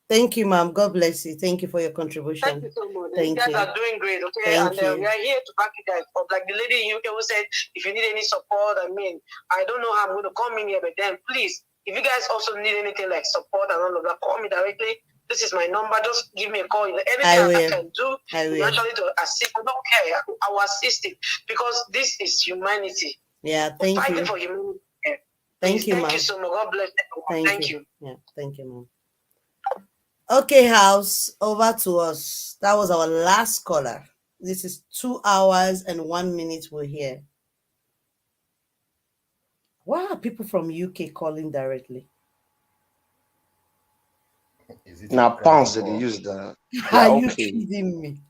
[SPEAKER 1] Thank you, ma'am. God bless you. Thank you for your contribution.
[SPEAKER 20] Thank you so much.
[SPEAKER 1] Thank
[SPEAKER 20] you guys
[SPEAKER 1] you.
[SPEAKER 20] are doing great, okay?
[SPEAKER 1] Thank
[SPEAKER 20] and
[SPEAKER 1] you.
[SPEAKER 20] we are here to back you guys up. Like the lady in UK who said, if you need any support, I mean, I don't know how I'm going to come in here, but then please, if you guys also need anything like support and all of that, call me directly. This is my number. Just give me a call. Anything I can do, actually to assist. I don't care. I will assist it because this is humanity.
[SPEAKER 1] Yeah,
[SPEAKER 20] We're
[SPEAKER 1] thank
[SPEAKER 20] fighting
[SPEAKER 1] you.
[SPEAKER 20] for humanity.
[SPEAKER 1] Thank you,
[SPEAKER 20] Thank
[SPEAKER 1] ma'am.
[SPEAKER 20] you so much. God bless everyone. Thank you.
[SPEAKER 1] Yeah, thank you, ma'am. Okay, house, over to us. That was our last caller. This is 2 hours and 1 minute we're here. Why are people from UK calling directly?
[SPEAKER 19] Now pounds that they use that.
[SPEAKER 1] Are you
[SPEAKER 19] Okay.
[SPEAKER 1] kidding me?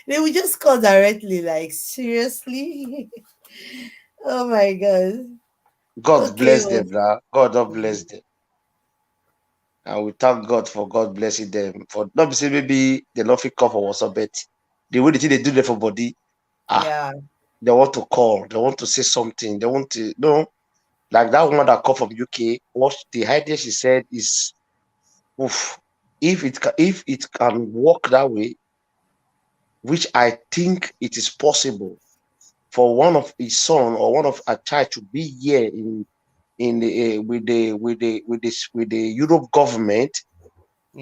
[SPEAKER 1] They will just call directly, like, seriously? Oh my God.
[SPEAKER 19] God
[SPEAKER 1] Okay,
[SPEAKER 19] bless
[SPEAKER 1] well,
[SPEAKER 19] them, bro. God bless them. And we thank God for God blessing them. For not be say maybe they not fit call for what's up, but the way they do that for body,
[SPEAKER 1] yeah.
[SPEAKER 19] they want to call, they want to say something, they want to like that woman that called from UK. What the idea she said is, oof, if it can work that way, which I think it is possible for one of his son or one of a child to be here in the with the Europe government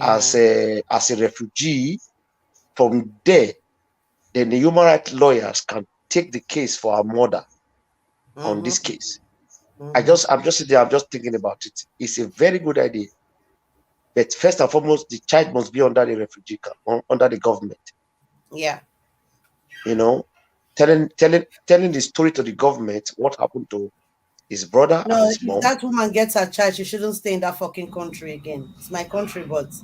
[SPEAKER 19] as a refugee. From there, then the human rights lawyers can take the case for our mother on this case. I'm just sitting there, I'm just thinking about it. It's a very good idea. But first and foremost, the child must be under the refugee camp, under the government.
[SPEAKER 1] Yeah.
[SPEAKER 19] You know, telling the story to the government, what happened to his brother
[SPEAKER 1] No,
[SPEAKER 19] and his
[SPEAKER 1] if
[SPEAKER 19] mom.
[SPEAKER 1] that woman gets her child, she shouldn't stay in that fucking country again. It's my country, but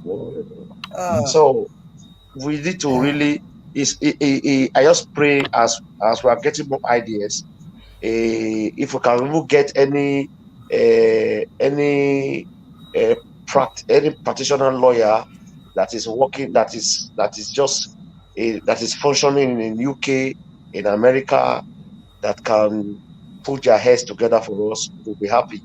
[SPEAKER 19] So we need to really I just pray as we are getting more ideas, if we can even get any practitioner lawyer that is working, that is functioning in UK, in America, that can put their heads together for us, we'll be happy.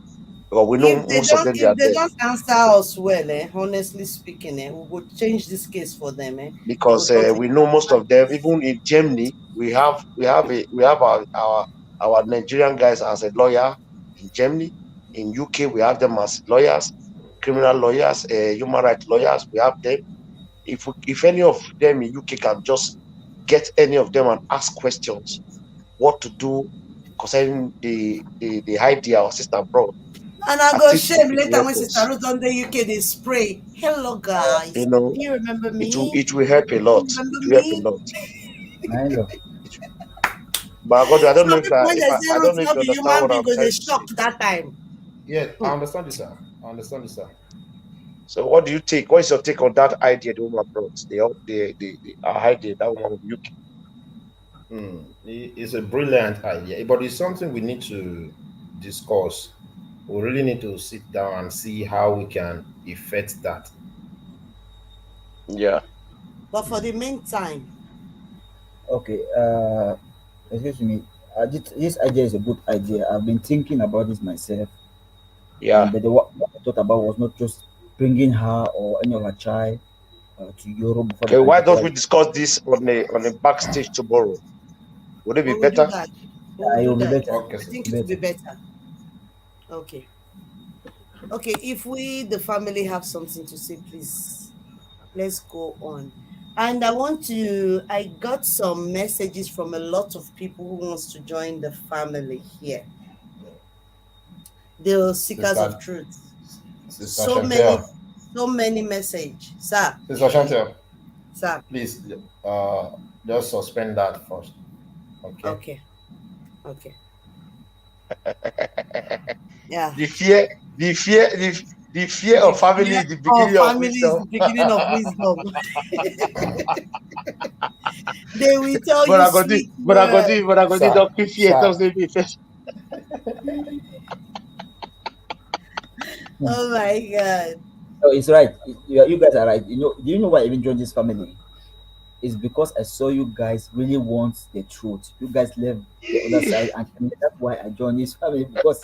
[SPEAKER 19] Because we know most of them they are
[SPEAKER 1] if they
[SPEAKER 19] there.
[SPEAKER 1] don't answer us well, honestly speaking, we would change this case for them.
[SPEAKER 19] Because we know most of them, even in Germany, we have our Nigerian guys as a lawyer in Germany. In UK, we have them as lawyers, criminal lawyers, human rights lawyers. We have them. If any of them in UK can just get any of them and ask questions, what to do concerning the idea of sister abroad.
[SPEAKER 1] And I go
[SPEAKER 19] think
[SPEAKER 1] shame
[SPEAKER 19] it will
[SPEAKER 1] later
[SPEAKER 19] help
[SPEAKER 1] when
[SPEAKER 19] us.
[SPEAKER 1] Sister Ruth on the UK, they spray. Hello, guys.
[SPEAKER 19] You know,
[SPEAKER 1] Do you remember me?
[SPEAKER 19] it will help a lot.
[SPEAKER 1] Remember
[SPEAKER 19] It will help
[SPEAKER 1] me?
[SPEAKER 19] a lot.
[SPEAKER 10] I know.
[SPEAKER 19] But God, I don't know
[SPEAKER 1] Some
[SPEAKER 19] if
[SPEAKER 1] people, when they say
[SPEAKER 19] I don't
[SPEAKER 1] Ruth
[SPEAKER 19] know if
[SPEAKER 1] not
[SPEAKER 19] you
[SPEAKER 1] be
[SPEAKER 19] understand
[SPEAKER 1] human
[SPEAKER 19] what
[SPEAKER 1] being,
[SPEAKER 19] I'm
[SPEAKER 1] go they
[SPEAKER 19] trying to say.
[SPEAKER 1] shocked that time.
[SPEAKER 11] Yeah, I understand you, sir. I understand you, sir.
[SPEAKER 19] So what do you take? What is your take on that idea the woman brought? The idea that woman from UK.
[SPEAKER 11] It's a brilliant idea, but it's something we need to discuss. We really need to sit down and see how we can effect that.
[SPEAKER 19] Yeah.
[SPEAKER 1] But for the meantime,
[SPEAKER 10] Okay, excuse me. This idea is a good idea. I've been thinking about this myself.
[SPEAKER 19] Yeah.
[SPEAKER 10] But what I thought about was not just bringing her or any of her child to Europe before
[SPEAKER 19] Okay, why don't we discuss this on a backstage tomorrow? Would it be
[SPEAKER 1] We'll do
[SPEAKER 19] better?
[SPEAKER 1] that.
[SPEAKER 10] Yeah, it will be
[SPEAKER 1] that.
[SPEAKER 10] better.
[SPEAKER 11] Okay,
[SPEAKER 1] I
[SPEAKER 11] sir.
[SPEAKER 1] think it will be better. Okay. Okay, if we, the family, have something to say, please, let's go on. And I got some messages from a lot of people who wants to join the family here. The seekers of truth. So many messages. Sir.
[SPEAKER 11] Sister Chantel.
[SPEAKER 1] Sir.
[SPEAKER 11] Please, just suspend that first. Okay.
[SPEAKER 1] Okay. Yeah.
[SPEAKER 19] The fear of family is the beginning of wisdom.
[SPEAKER 1] Is the beginning of wisdom. They will tell
[SPEAKER 19] but
[SPEAKER 1] you.
[SPEAKER 19] But I got it. Don't fear.
[SPEAKER 1] Oh my God.
[SPEAKER 10] Oh, it's right. You guys are right. Do you know why I even joined this family? It's because I saw you guys really want the truth. You guys left the other side, and that's why I joined this family. Because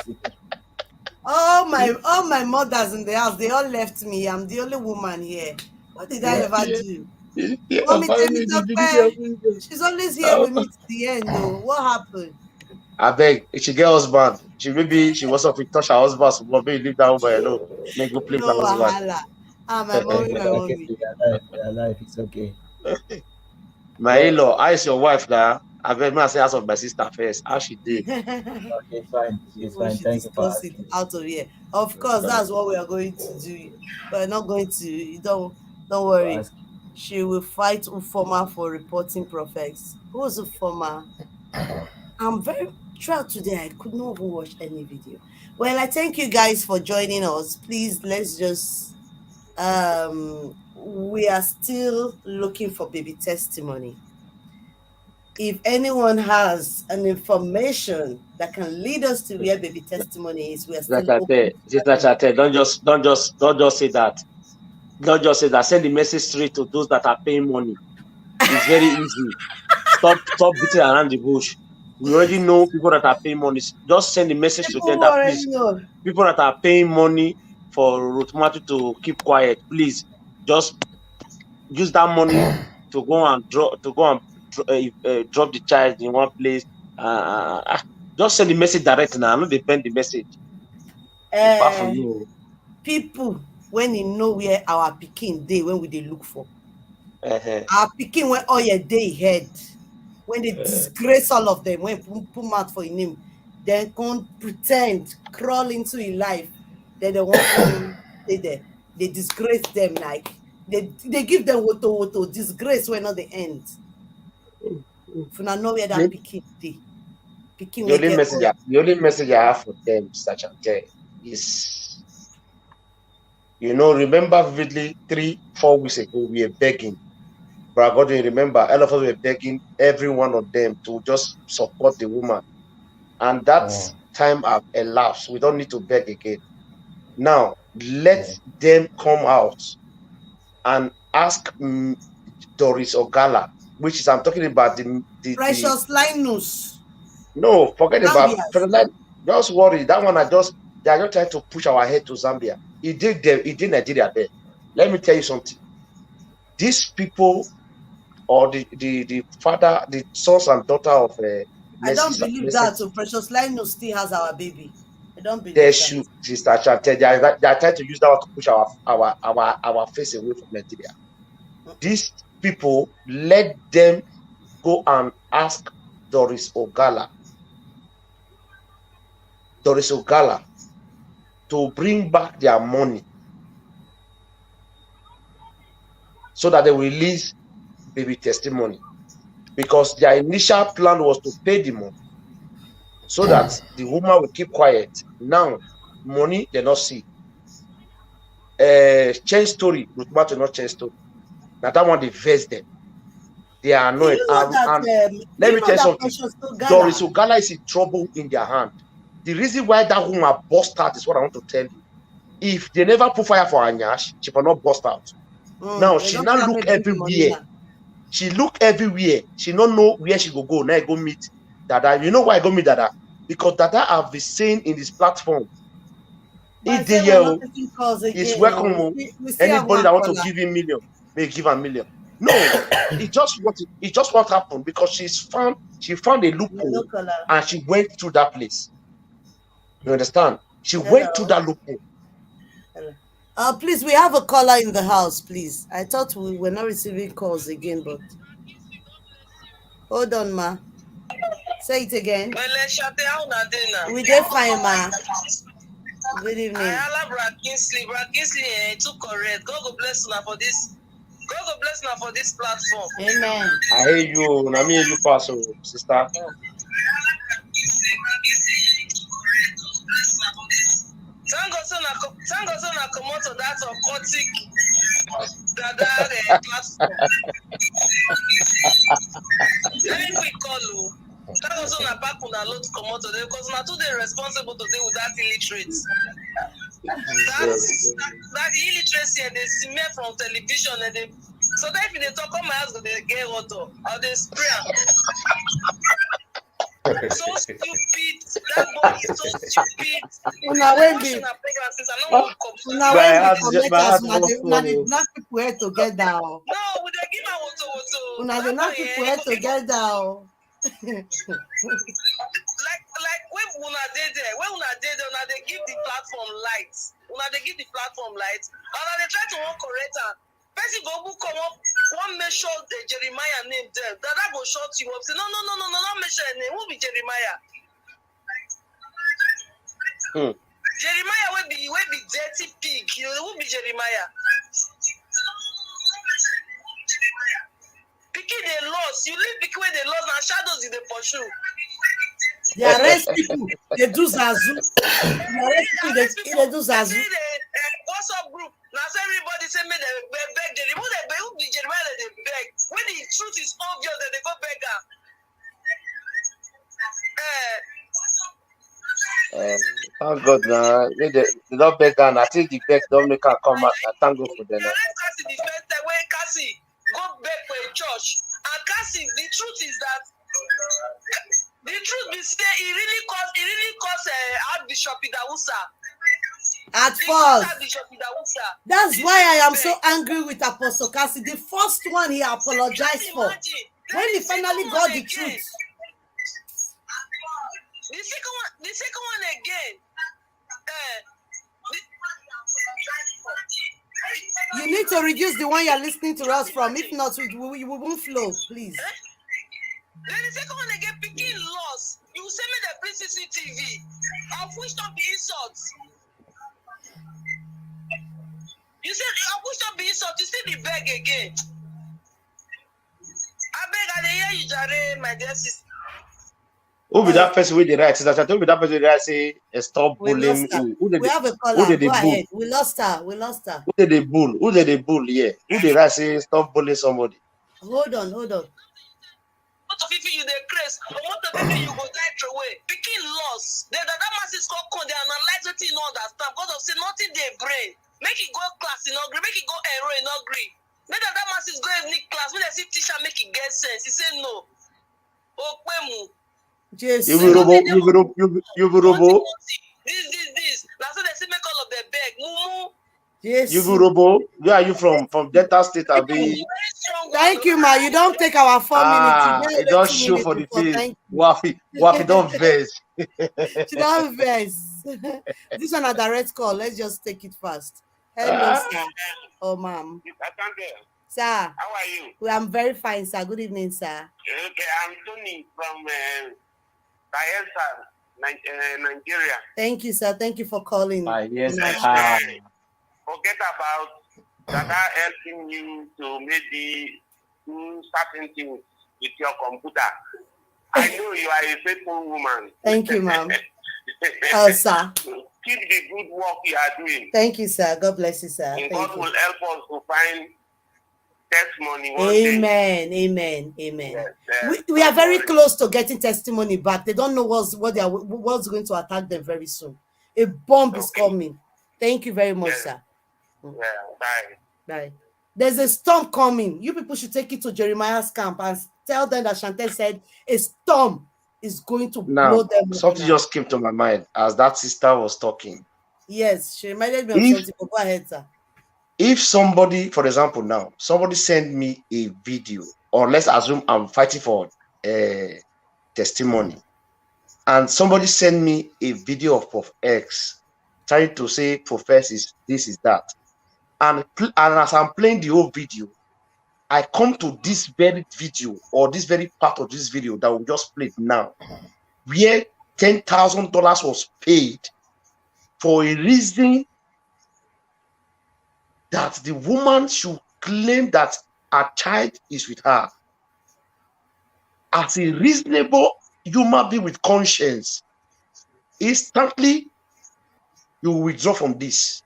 [SPEAKER 1] all my mothers in the house, they all left me. I'm the only woman here. What did I ever do? Mommy, she's always here with me to the end, though. What happened?
[SPEAKER 19] I beg, if she get husband, she wants to touch her husband, so maybe leave that woman alone. Make go play with her husband.
[SPEAKER 1] My mommy.
[SPEAKER 10] Your life, it's okay.
[SPEAKER 19] My in-law, how is your wife now? I beg me say ask of my sister first. How she did?
[SPEAKER 10] Okay, fine. It's fine. Thank you for
[SPEAKER 1] it out of here. Of course, that's what we are going to do. We're not going to. Don't worry. She will fight Ufoma for reporting prophets. Who's Ufoma? I'm very throughout today. I could not even watch any video. Well, I thank you guys for joining us. Please, let's just we are still looking for baby testimony. If anyone has an information that can lead us to where baby testimony is, we are still open.
[SPEAKER 19] Don't just say that. Don't just say that. Send the message straight to those that are paying money. It's very easy. Stop beating around the bush. We already know people that are paying money. Just send the message to them that please, people that are paying money for Ruth Matthew to keep quiet, please just use that money to go and drop the child in one place. Just send the message direct now. Not depend the message. Apart from you.
[SPEAKER 1] People when you know where our pikin day when we they look for our pikin when all your day head. When they disgrace all of them, when put out for him, then can't pretend, crawl into your life. Then they want to stay there. They disgrace them like they give them woto disgrace when not the end. If you know where that picking day.
[SPEAKER 19] The only message I have for them, Mr. Chante, is remember vividly 3-4 weeks ago we were begging. But I got to remember, all of us were begging every one of them to just support the woman. And that time have elapsed. We don't need to beg again. Now, let them come out and ask Doris Ogala, which is, I'm talking about the
[SPEAKER 1] Precious Linus.
[SPEAKER 19] No, forget about it. Just worry. That one, they are just trying to push our head to Zambia. He did Nigeria there. Let me tell you something. These people, or the father, the sons and daughter of
[SPEAKER 1] I don't believe that. So Precious Linus still has our baby. I don't believe
[SPEAKER 19] that. Sister Chante, they are trying to use that one to push our face away from Nigeria. These people, let them go and ask Doris Ogala to bring back their money so that they will release baby testimony, because their initial plan was to pay the money so that the woman will keep quiet. Now, money they not see. Change story, Ruth Matthew not change story. Now that one they vex them. They are annoyed. Let me tell you something. Doris Ogala is in trouble in their hand. The reason why that woman burst out is what I want to tell you. If they never put fire for Anyash, she will not burst out. Now she now look everywhere. She look everywhere. She don't know where she go. Now I go meet Dada. You know why I go meet Dada? Because Dada have been saying in this platform
[SPEAKER 9] If
[SPEAKER 1] say we're not taking calls
[SPEAKER 9] is
[SPEAKER 1] again.
[SPEAKER 9] welcome.
[SPEAKER 1] We still have
[SPEAKER 9] Anybody
[SPEAKER 1] one
[SPEAKER 9] that want to
[SPEAKER 1] caller.
[SPEAKER 9] give him million, may give a million. No, it just what happened because she found a loophole
[SPEAKER 1] caller.
[SPEAKER 9] and she went through that place. You understand? She
[SPEAKER 1] Hello.
[SPEAKER 9] went through that loophole.
[SPEAKER 1] Hello. Please, we have a caller in the house, please. I thought we were not receiving calls again, but hold on, ma. Say it again. We did fine, ma. Good evening.
[SPEAKER 5] Kingsley, too correct. God will bless you for this. God will bless you for this platform.
[SPEAKER 1] Amen.
[SPEAKER 9] I hear you. I mean you pass, sister.
[SPEAKER 5] Thank God so na come out of that occultic that platform. Very quick call. Thank God so na back una lot come out of there because na too dey responsible to deal with that illiterate. That illiteracy and they smear from television and they so that if they talk on my house, they get water or they spray. So stupid. That boy is so stupid.
[SPEAKER 1] Una when be not people here together.
[SPEAKER 5] No, we dey give her water.
[SPEAKER 1] Una dey not people here together.
[SPEAKER 5] Like when una dey there, una dey give the platform light. Una dey give the platform light. And they try to work correct her. Person go book one make sure the Jeremiah name there. That go short you up. Say no, not mention name. Who be Jeremiah? Jeremiah will be dirty pig. Who be Jeremiah? Pikin they lost. You leave pikin where they lost. Now shadows in the pursue.
[SPEAKER 1] They arrest people. They do zazu. They do zazu.
[SPEAKER 5] WhatsApp group. Now everybody say me they beg Jeremiah. Who be Jeremiah they beg? When the truth is obvious, that they go beg her.
[SPEAKER 9] Thank God now. They don't beg and I think the beg don't make her come out. Thank God for them.
[SPEAKER 5] Cassie the first time when Cassie go beg for a church. And Cassie, the truth is that the truth be say it really cost Archbishop Idawusa.
[SPEAKER 1] At first. That's why I am so angry with Apostle Cassie. The first one he apologized for. When he finally got the truth.
[SPEAKER 5] The second one again.
[SPEAKER 1] You need to reduce the one you're listening to us from. If not, we won't flow, please.
[SPEAKER 5] Then the second one again, picking loss. You send me the bring CCTV. Of which not be insults. You said I wish not be insult. You still be beg again. I beg I hear you, Jare, my dear sister.
[SPEAKER 9] Who be that person with the right? Sister, I told me that person with the right say stop bullying you.
[SPEAKER 1] We have a caller. Go ahead. We lost her. Who
[SPEAKER 9] did they bull? Who did they bull? Yeah. Who the right say stop bullying somebody?
[SPEAKER 1] Hold on.
[SPEAKER 5] What of if you the craze? What of if you go die away? Picking loss. That masses called con. They analyze what you know understand. Because of say nothing they brain. Make it go class in agree. Make it go error in agree. Make that masses go evening class. When they see teacher make it get sense. He say no. Okpemu.
[SPEAKER 1] Yes.
[SPEAKER 9] You will robo.
[SPEAKER 5] This. That's why they say make all of the beg. Mumu.
[SPEAKER 1] Yes.
[SPEAKER 9] You will robo. Where are you from? From Delta State, Abi.
[SPEAKER 1] Thank you, ma. You don't take our 4 minutes.
[SPEAKER 9] It don't show for the face. Wafi don't vex.
[SPEAKER 1] She don't vex. This one a direct call. Let's just take it fast. Hello, sir. Oh, ma'am. Sir.
[SPEAKER 13] How are you?
[SPEAKER 1] Well, I'm very fine, sir. Good evening, sir.
[SPEAKER 13] Okay, I'm Tony from Bayelsa, Nigeria.
[SPEAKER 1] Thank you, sir. Thank you for calling.
[SPEAKER 9] Yes,
[SPEAKER 13] forget about that helping you to maybe do certain things with your computer. I know you are a faithful woman.
[SPEAKER 1] Thank you, ma'am. Oh, sir.
[SPEAKER 13] Keep the good work you are doing.
[SPEAKER 1] Thank you, sir. God bless you, sir.
[SPEAKER 13] And God will help us to find testimony.
[SPEAKER 1] Amen. Yes, we are very close to getting testimony back. They don't know what's going to attack them very soon. A bomb is coming. Thank you very much, sir.
[SPEAKER 13] Yeah, bye.
[SPEAKER 1] Bye. There's a storm coming. You people should take it to Jeremiah's camp and tell them that Chantel said a storm is going to blow them.
[SPEAKER 9] Something just came to my mind as that sister was talking.
[SPEAKER 1] Yes, she reminded me of
[SPEAKER 19] If
[SPEAKER 1] something. But go ahead, sir.
[SPEAKER 19] if somebody, for example, now somebody send me a video, or let's assume I'm fighting for testimony, and somebody send me a video of Prof X trying to say Profess is this is that, and as I'm playing the whole video, I come to this very video or this very part of this video that we just played now, where $10,000 was paid for a reason that the woman should claim that her child is with her. As a reasonable human being with conscience, instantly you will withdraw from this.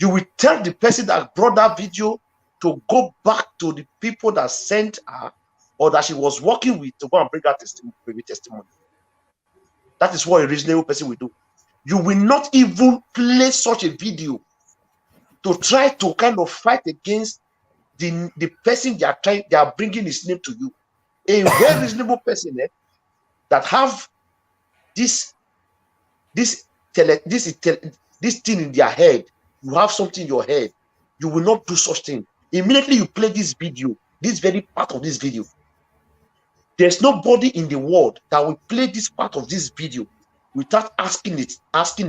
[SPEAKER 19] You will tell the person that brought that video to go back to the people that sent her or that she was working with to go and bring her testimony. That is what a reasonable person will do. You will not even play such a video to try to kind of fight against the person they are bringing his name to you. A very reasonable person that have this thing in their head. You have something in your head. You will not do such thing. Immediately you play this video, this very part of this video. There's nobody in the world that will play this part of this video without asking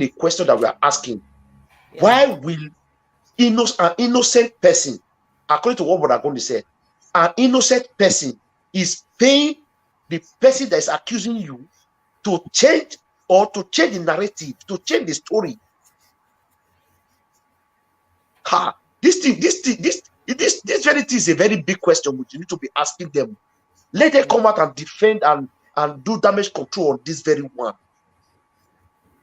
[SPEAKER 19] a question that we are asking. Yeah. Why will an innocent person, according to what Brother Gondi said, an innocent person is paying the person that is accusing you to change the narrative, to change the story? This very thing is a very big question which you need to be asking them. Let them come out and defend and do damage control on this very one.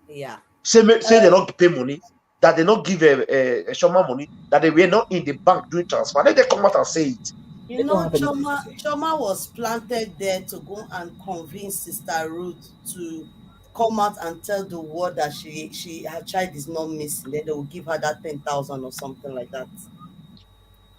[SPEAKER 1] Yeah.
[SPEAKER 19] Say they not pay money, that they not give a Sherman money, that they were not in the bank doing transfer. Let them come out and say it.
[SPEAKER 1] You know, Choma was planted there to go and convince Sister Ruth to come out and tell the world that her child is not missing. Then they will give her that 10,000 or something like that.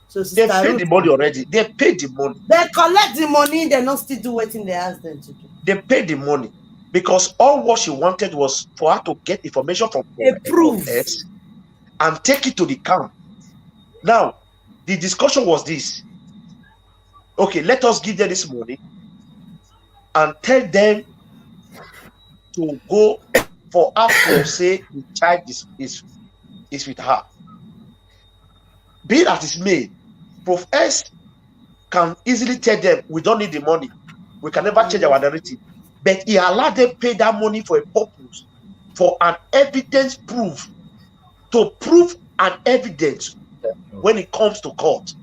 [SPEAKER 1] So
[SPEAKER 19] they paid the money already. They paid the money.
[SPEAKER 1] They collect the money. They not still do what they asked them to do.
[SPEAKER 19] They paid the money because all what she wanted was for her to get information from
[SPEAKER 1] a proof
[SPEAKER 19] and take it to the camp. Now, the discussion was this. Okay, let us give them this money and tell them to go for her to say the child is with her. Be that is made, Prof S can easily tell them we don't need the money. We can never change our narrative. But he allowed them pay that money for a purpose, for an evidence proof, to prove an evidence when it comes to court.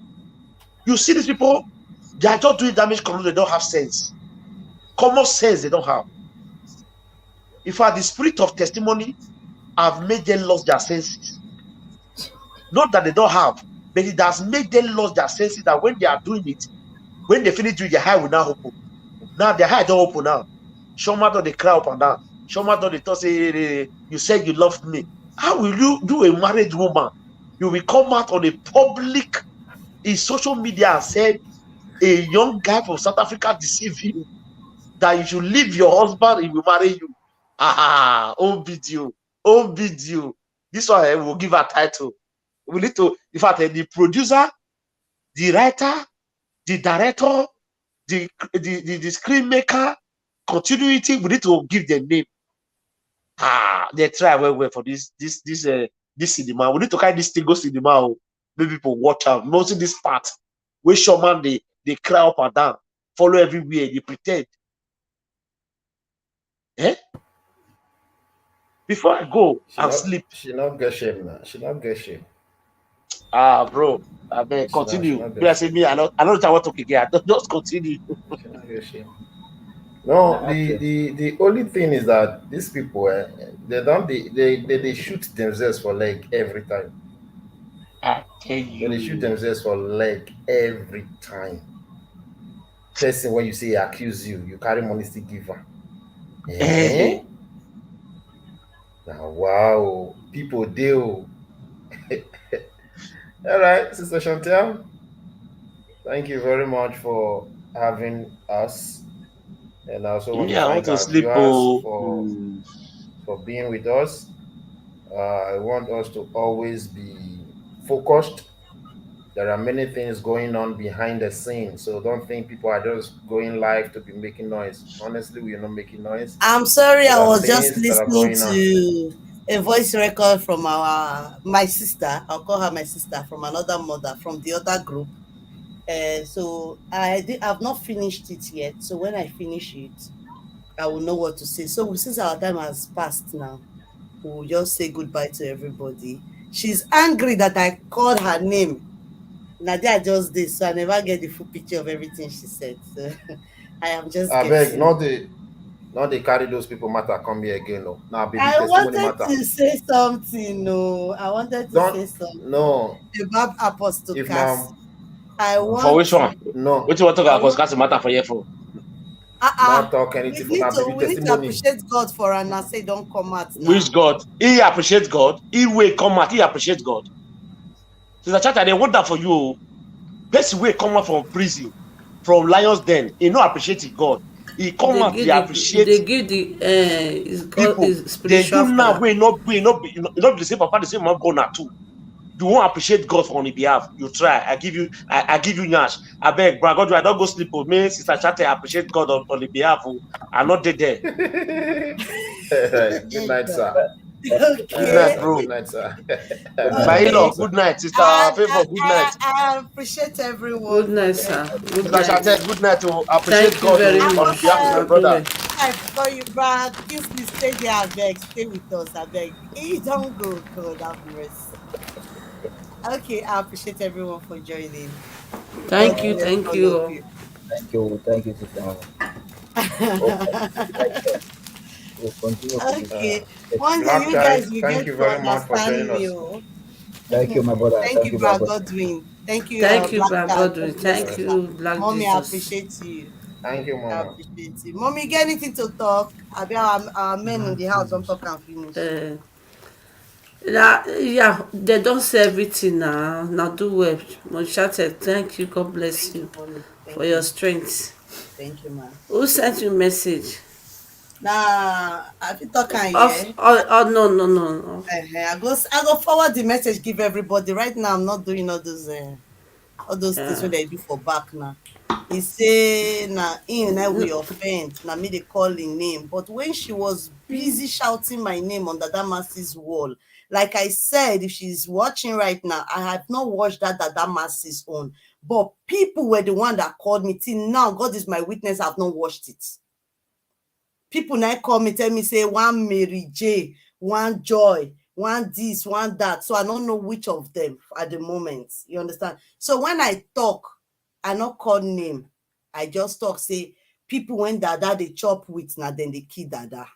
[SPEAKER 19] You see these people, they are just doing damage control. They don't have sense. Common sense they don't have. In fact, the spirit of testimony have made them lose their senses. Not that they don't have, but it has made them lose their senses that when they are doing it, when they finish doing, their eye will now open. Now their eye don't open now. Shoma don't they cry up and down. Shoma don't they talk say, you said you loved me. How will you do a married woman? You will come out on a public in social media and say a young guy from South Africa deceived you, that you should leave your husband, he will marry you. Own video. This one will give a title. We need to, in fact, the producer, the writer, the director, the screen maker, continuity, we need to give them name. They try well for this cinema. We need to carry this thing go cinema. Maybe people watch out. Mostly this part where Showman they cry up and down, follow everywhere, they pretend. Before I go sleep.
[SPEAKER 11] She not get shame now. She not get shame.
[SPEAKER 19] Bro, I mean, continue. You say me, I don't want to talk again. Just continue.
[SPEAKER 11] She not get shame. No, the only thing is that these people, they shoot themselves for leg every time.
[SPEAKER 19] I tell you.
[SPEAKER 11] They shoot themselves for leg every time. Person when you say accuse you carry money still give her. Now, wow, people deal. All right, Sister Chantel, thank you very much for having us. And I also want to thank our viewers for being with us. I want us to always be focused. There are many things going on behind the scenes, so don't think people are just going live to be making noise. Honestly, we are not making noise.
[SPEAKER 1] I'm sorry,
[SPEAKER 11] There
[SPEAKER 1] I
[SPEAKER 11] are
[SPEAKER 1] was just
[SPEAKER 11] things that are
[SPEAKER 1] listening
[SPEAKER 11] going on.
[SPEAKER 1] to a voice record from my sister. I'll call her my sister, from another mother from the other group. So I've not finished it yet. So when I finish it, I will know what to say. So since our time has passed now, we'll just say goodbye to everybody. She's angry that I called her name. Nadia I just did, so I never get the full picture of everything she said. So I am just
[SPEAKER 11] I beg,
[SPEAKER 1] getting.
[SPEAKER 11] not they carry those people matter come here again. No, now baby
[SPEAKER 1] I
[SPEAKER 11] testimony
[SPEAKER 1] wanted
[SPEAKER 11] matter.
[SPEAKER 1] to say something. No, I wanted to
[SPEAKER 11] Don't
[SPEAKER 1] say something
[SPEAKER 11] no.
[SPEAKER 1] about Apostle
[SPEAKER 11] If
[SPEAKER 1] Cassie.
[SPEAKER 11] now
[SPEAKER 1] I
[SPEAKER 7] For
[SPEAKER 1] want
[SPEAKER 7] which one?
[SPEAKER 1] to.
[SPEAKER 11] no,
[SPEAKER 7] Which one talk
[SPEAKER 1] I
[SPEAKER 7] about
[SPEAKER 1] want.
[SPEAKER 7] Cause matter for you for?
[SPEAKER 11] not
[SPEAKER 1] Uh-uh.
[SPEAKER 11] talk anything for now, baby
[SPEAKER 1] We need to
[SPEAKER 11] testimony.
[SPEAKER 1] appreciate God for her and say don't come out
[SPEAKER 7] Which
[SPEAKER 1] now.
[SPEAKER 7] God? He appreciate God. He will come out. He appreciate God. Sister Chata, they want that for you. Person will come out from prison, from lions den. He no appreciate God. He come out. They appreciate
[SPEAKER 8] they give the is God
[SPEAKER 7] people.
[SPEAKER 8] is
[SPEAKER 7] They
[SPEAKER 8] spiritual
[SPEAKER 7] you now
[SPEAKER 8] father.
[SPEAKER 7] we not the same papa, the same mom go now too. You won't appreciate God on his behalf. You try. I give you nyash. I beg, bro. God, I don't go sleep with me. Sister Chate appreciate God on the behalf. I not dead there.
[SPEAKER 11] Good night, sir.
[SPEAKER 7] Good night,
[SPEAKER 1] Okay.
[SPEAKER 7] bro.
[SPEAKER 11] Good night, sir.
[SPEAKER 7] My
[SPEAKER 11] Good
[SPEAKER 1] Okay.
[SPEAKER 7] in-law,
[SPEAKER 11] night,
[SPEAKER 7] good
[SPEAKER 11] sir.
[SPEAKER 7] night. Sister
[SPEAKER 1] And
[SPEAKER 7] Favor, good night.
[SPEAKER 1] I appreciate
[SPEAKER 8] Good
[SPEAKER 1] everyone for
[SPEAKER 8] night,
[SPEAKER 1] joining
[SPEAKER 8] sir.
[SPEAKER 1] me.
[SPEAKER 8] Good
[SPEAKER 7] Sister
[SPEAKER 8] night.
[SPEAKER 7] Chate, good night. To appreciate
[SPEAKER 8] Thank you
[SPEAKER 7] God
[SPEAKER 8] very
[SPEAKER 1] I
[SPEAKER 7] on
[SPEAKER 1] want
[SPEAKER 7] the
[SPEAKER 8] much,
[SPEAKER 7] behalf of your
[SPEAKER 8] Brother
[SPEAKER 7] brother.
[SPEAKER 8] Dube.
[SPEAKER 1] I before you, but Kingsley, stay there, I beg. Stay with us, I beg. You don't go, God have mercy. Okay, I appreciate everyone for joining. God bless
[SPEAKER 8] Thank
[SPEAKER 1] all of
[SPEAKER 8] you.
[SPEAKER 1] you.
[SPEAKER 10] Thank you, sister. Hope like that. We'll continue to be.
[SPEAKER 11] Uh,
[SPEAKER 1] Okay, one day
[SPEAKER 11] Black
[SPEAKER 1] you
[SPEAKER 11] guy,
[SPEAKER 1] guys will
[SPEAKER 11] thank
[SPEAKER 1] get
[SPEAKER 11] you
[SPEAKER 1] to
[SPEAKER 11] very much for
[SPEAKER 1] understand
[SPEAKER 11] joining
[SPEAKER 1] me.
[SPEAKER 11] us.
[SPEAKER 1] Oh.
[SPEAKER 10] Thank you, my brother.
[SPEAKER 1] Thank
[SPEAKER 10] Thank
[SPEAKER 1] you,
[SPEAKER 10] you, brother.
[SPEAKER 1] Brad Godwin. Thank you,
[SPEAKER 8] Thank you,
[SPEAKER 1] Black
[SPEAKER 8] Brother
[SPEAKER 1] Cat.
[SPEAKER 8] Godwin.
[SPEAKER 1] God bless
[SPEAKER 11] All
[SPEAKER 1] you,
[SPEAKER 8] Thank
[SPEAKER 11] right.
[SPEAKER 1] sir.
[SPEAKER 8] you, Black
[SPEAKER 1] Mommy, I
[SPEAKER 8] Jesus.
[SPEAKER 1] appreciate you.
[SPEAKER 11] Thank you,
[SPEAKER 1] I
[SPEAKER 11] Mama.
[SPEAKER 1] appreciate you. Mommy, get anything to talk? About our men in
[SPEAKER 3] Black
[SPEAKER 1] the house don't
[SPEAKER 3] Jesus.
[SPEAKER 1] talk and finish.
[SPEAKER 8] Uh, yeah, they don't say everything now. Now do well. Moshate, thank you. God bless
[SPEAKER 1] Thank you,
[SPEAKER 8] you
[SPEAKER 1] mommy.
[SPEAKER 8] for
[SPEAKER 1] Thank
[SPEAKER 8] your
[SPEAKER 1] you.
[SPEAKER 8] strength.
[SPEAKER 1] Thank you, man.
[SPEAKER 8] Who sent you message?
[SPEAKER 1] Nah, I fit talk am
[SPEAKER 8] Off.
[SPEAKER 1] here.
[SPEAKER 8] Oh, no, no, no, no.
[SPEAKER 1] I go forward the message, give everybody. Right now, I'm not doing all those things
[SPEAKER 8] Yeah.
[SPEAKER 1] wey dem do for back now. He say na him na we offend, na me dey call him name. But when she was busy shouting my name on Dada Mercy's wall, like I said, if she's watching right now, I have not watched that Dada Mercy's own. But people were the one that called me. Till now, God is my witness, I've not watched it. People now call me, tell me, say, one Mary J, one Joy, one this, one that. So I don't know which of them at the moment. You understand? So when I talk, I not call name. I just talk, say, people when Dada they chop with, now then they kill Dada.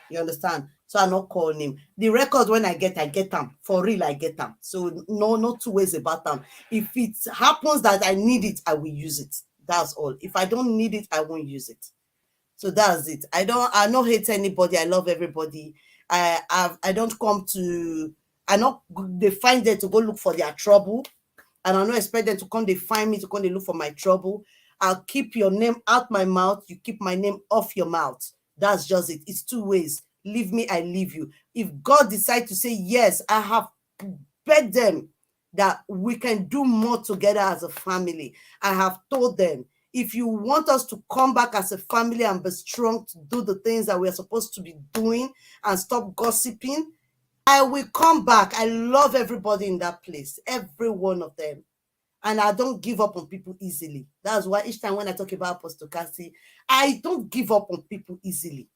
[SPEAKER 1] You understand? So I not call name. The record when I get them. For real, I get them. So no two ways about them. If it happens that I need it, I will use it. That's all. If I don't need it, I won't use it. So that's it. I don't hate anybody. I love everybody. I don't come to, I not they find them to go look for their trouble. And I don't expect them to come, they find me to come, they look for my trouble. I'll keep your name out my mouth. You keep my name off your mouth. That's just it. It's two ways. Leave me, I leave you. If God decides to say, yes, I have begged them that we can do more together as a family. I have told them, if you want us to come back as a family and be strong to do the things that we're supposed to be doing and stop gossiping, I will come back. I love everybody in that place, every one of them. And I don't give up on people easily. That's why each time when I talk about Apostle Cassie, I don't give up on people easily.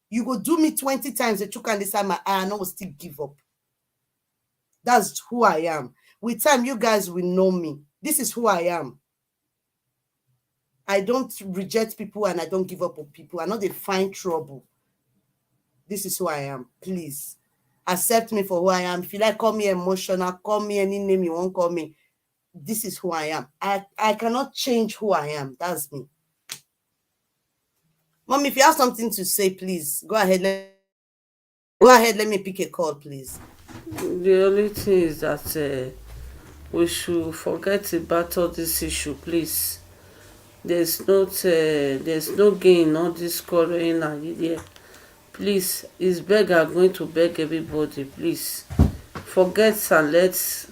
[SPEAKER 1] You go do me 20 times, the chook and this time I know will still give up. That's who I am. With time, you guys will know me. This is who I am. I don't reject people and I don't give up on people. I know they find trouble. This is who I am. Please accept me for who I am. If you like, call me emotional, call me any name you want, call me. This is who I am. I cannot change who I am. That's me. Mom, if you have something to say, please go ahead. Let me pick a call, please.
[SPEAKER 8] The only thing is that we should forget about all this issue, please. There's no gain, all this quarreling and yeah. Please, is beggar going to beg everybody? Please, forget and let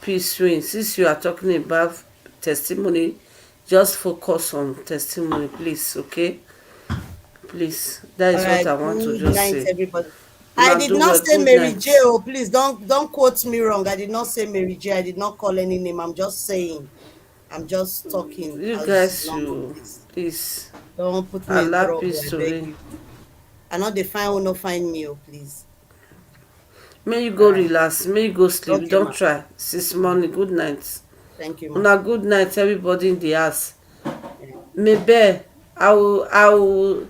[SPEAKER 8] peace reign. Since you are talking about testimony, just focus on testimony, please. Okay, please. That is
[SPEAKER 1] All
[SPEAKER 8] what
[SPEAKER 1] right,
[SPEAKER 8] I want to
[SPEAKER 1] good
[SPEAKER 8] just
[SPEAKER 1] night,
[SPEAKER 8] say.
[SPEAKER 1] everybody. I
[SPEAKER 8] Now
[SPEAKER 1] did
[SPEAKER 8] do
[SPEAKER 1] not
[SPEAKER 8] well.
[SPEAKER 1] say
[SPEAKER 8] Good
[SPEAKER 1] Mary
[SPEAKER 8] night.
[SPEAKER 1] J. Oh, please don't quote me wrong. I did not say Mary J. I did not call any name. I'm just saying. I'm just talking
[SPEAKER 8] You
[SPEAKER 1] as
[SPEAKER 8] guys
[SPEAKER 1] normal,
[SPEAKER 8] should
[SPEAKER 1] please.
[SPEAKER 8] please
[SPEAKER 1] Don't put me in
[SPEAKER 8] allow
[SPEAKER 1] trouble,
[SPEAKER 8] peace
[SPEAKER 1] I
[SPEAKER 8] to
[SPEAKER 1] beg
[SPEAKER 8] reign.
[SPEAKER 1] you. I know they find will not find me, oh please.
[SPEAKER 8] May you go relax. May you go sleep.
[SPEAKER 1] Okay,
[SPEAKER 8] Don't
[SPEAKER 1] ma.
[SPEAKER 8] try. 6 morning. Good night.
[SPEAKER 1] Thank you, ma.
[SPEAKER 8] Una good night, everybody in the house.
[SPEAKER 1] Yeah.
[SPEAKER 8] Maybe I will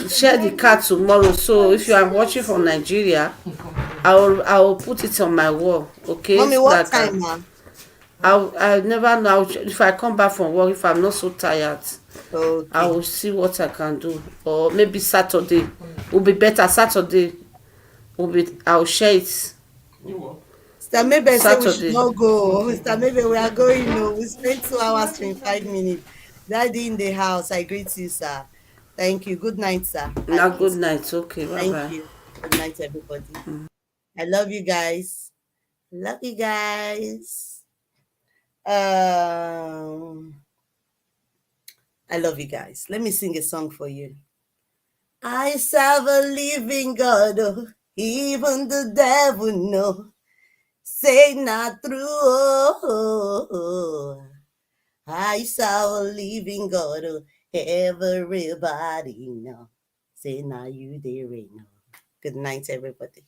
[SPEAKER 8] share the card tomorrow. So if you are watching from Nigeria, I will put it on my wall. Okay,
[SPEAKER 1] Mommy,
[SPEAKER 8] so
[SPEAKER 1] what
[SPEAKER 8] that
[SPEAKER 1] time, ma?
[SPEAKER 8] I never know if I come back from work, if I'm not so tired. I
[SPEAKER 1] Okay.
[SPEAKER 8] will see what I can do, or maybe Saturday will be better. Saturday will be. I'll share it.
[SPEAKER 1] Mr. Maybe say we should
[SPEAKER 8] Saturday.
[SPEAKER 1] not go. Mr. Maybe we are going. No, we spent 2 hours 25 minutes. Daddy in the house. I greet you, sir. Thank you. Good night, sir.
[SPEAKER 8] Now,
[SPEAKER 1] At
[SPEAKER 8] good
[SPEAKER 1] peace.
[SPEAKER 8] night. Okay, bye
[SPEAKER 1] Thank
[SPEAKER 8] bye.
[SPEAKER 1] you. Good night, everybody. I love you guys. Love you guys. I love you guys. Let me sing a song for you. I serve a living God, oh, even the devil know. Say not true, oh. I serve a living God, oh, everybody know. Say now you there, know. Good night, everybody.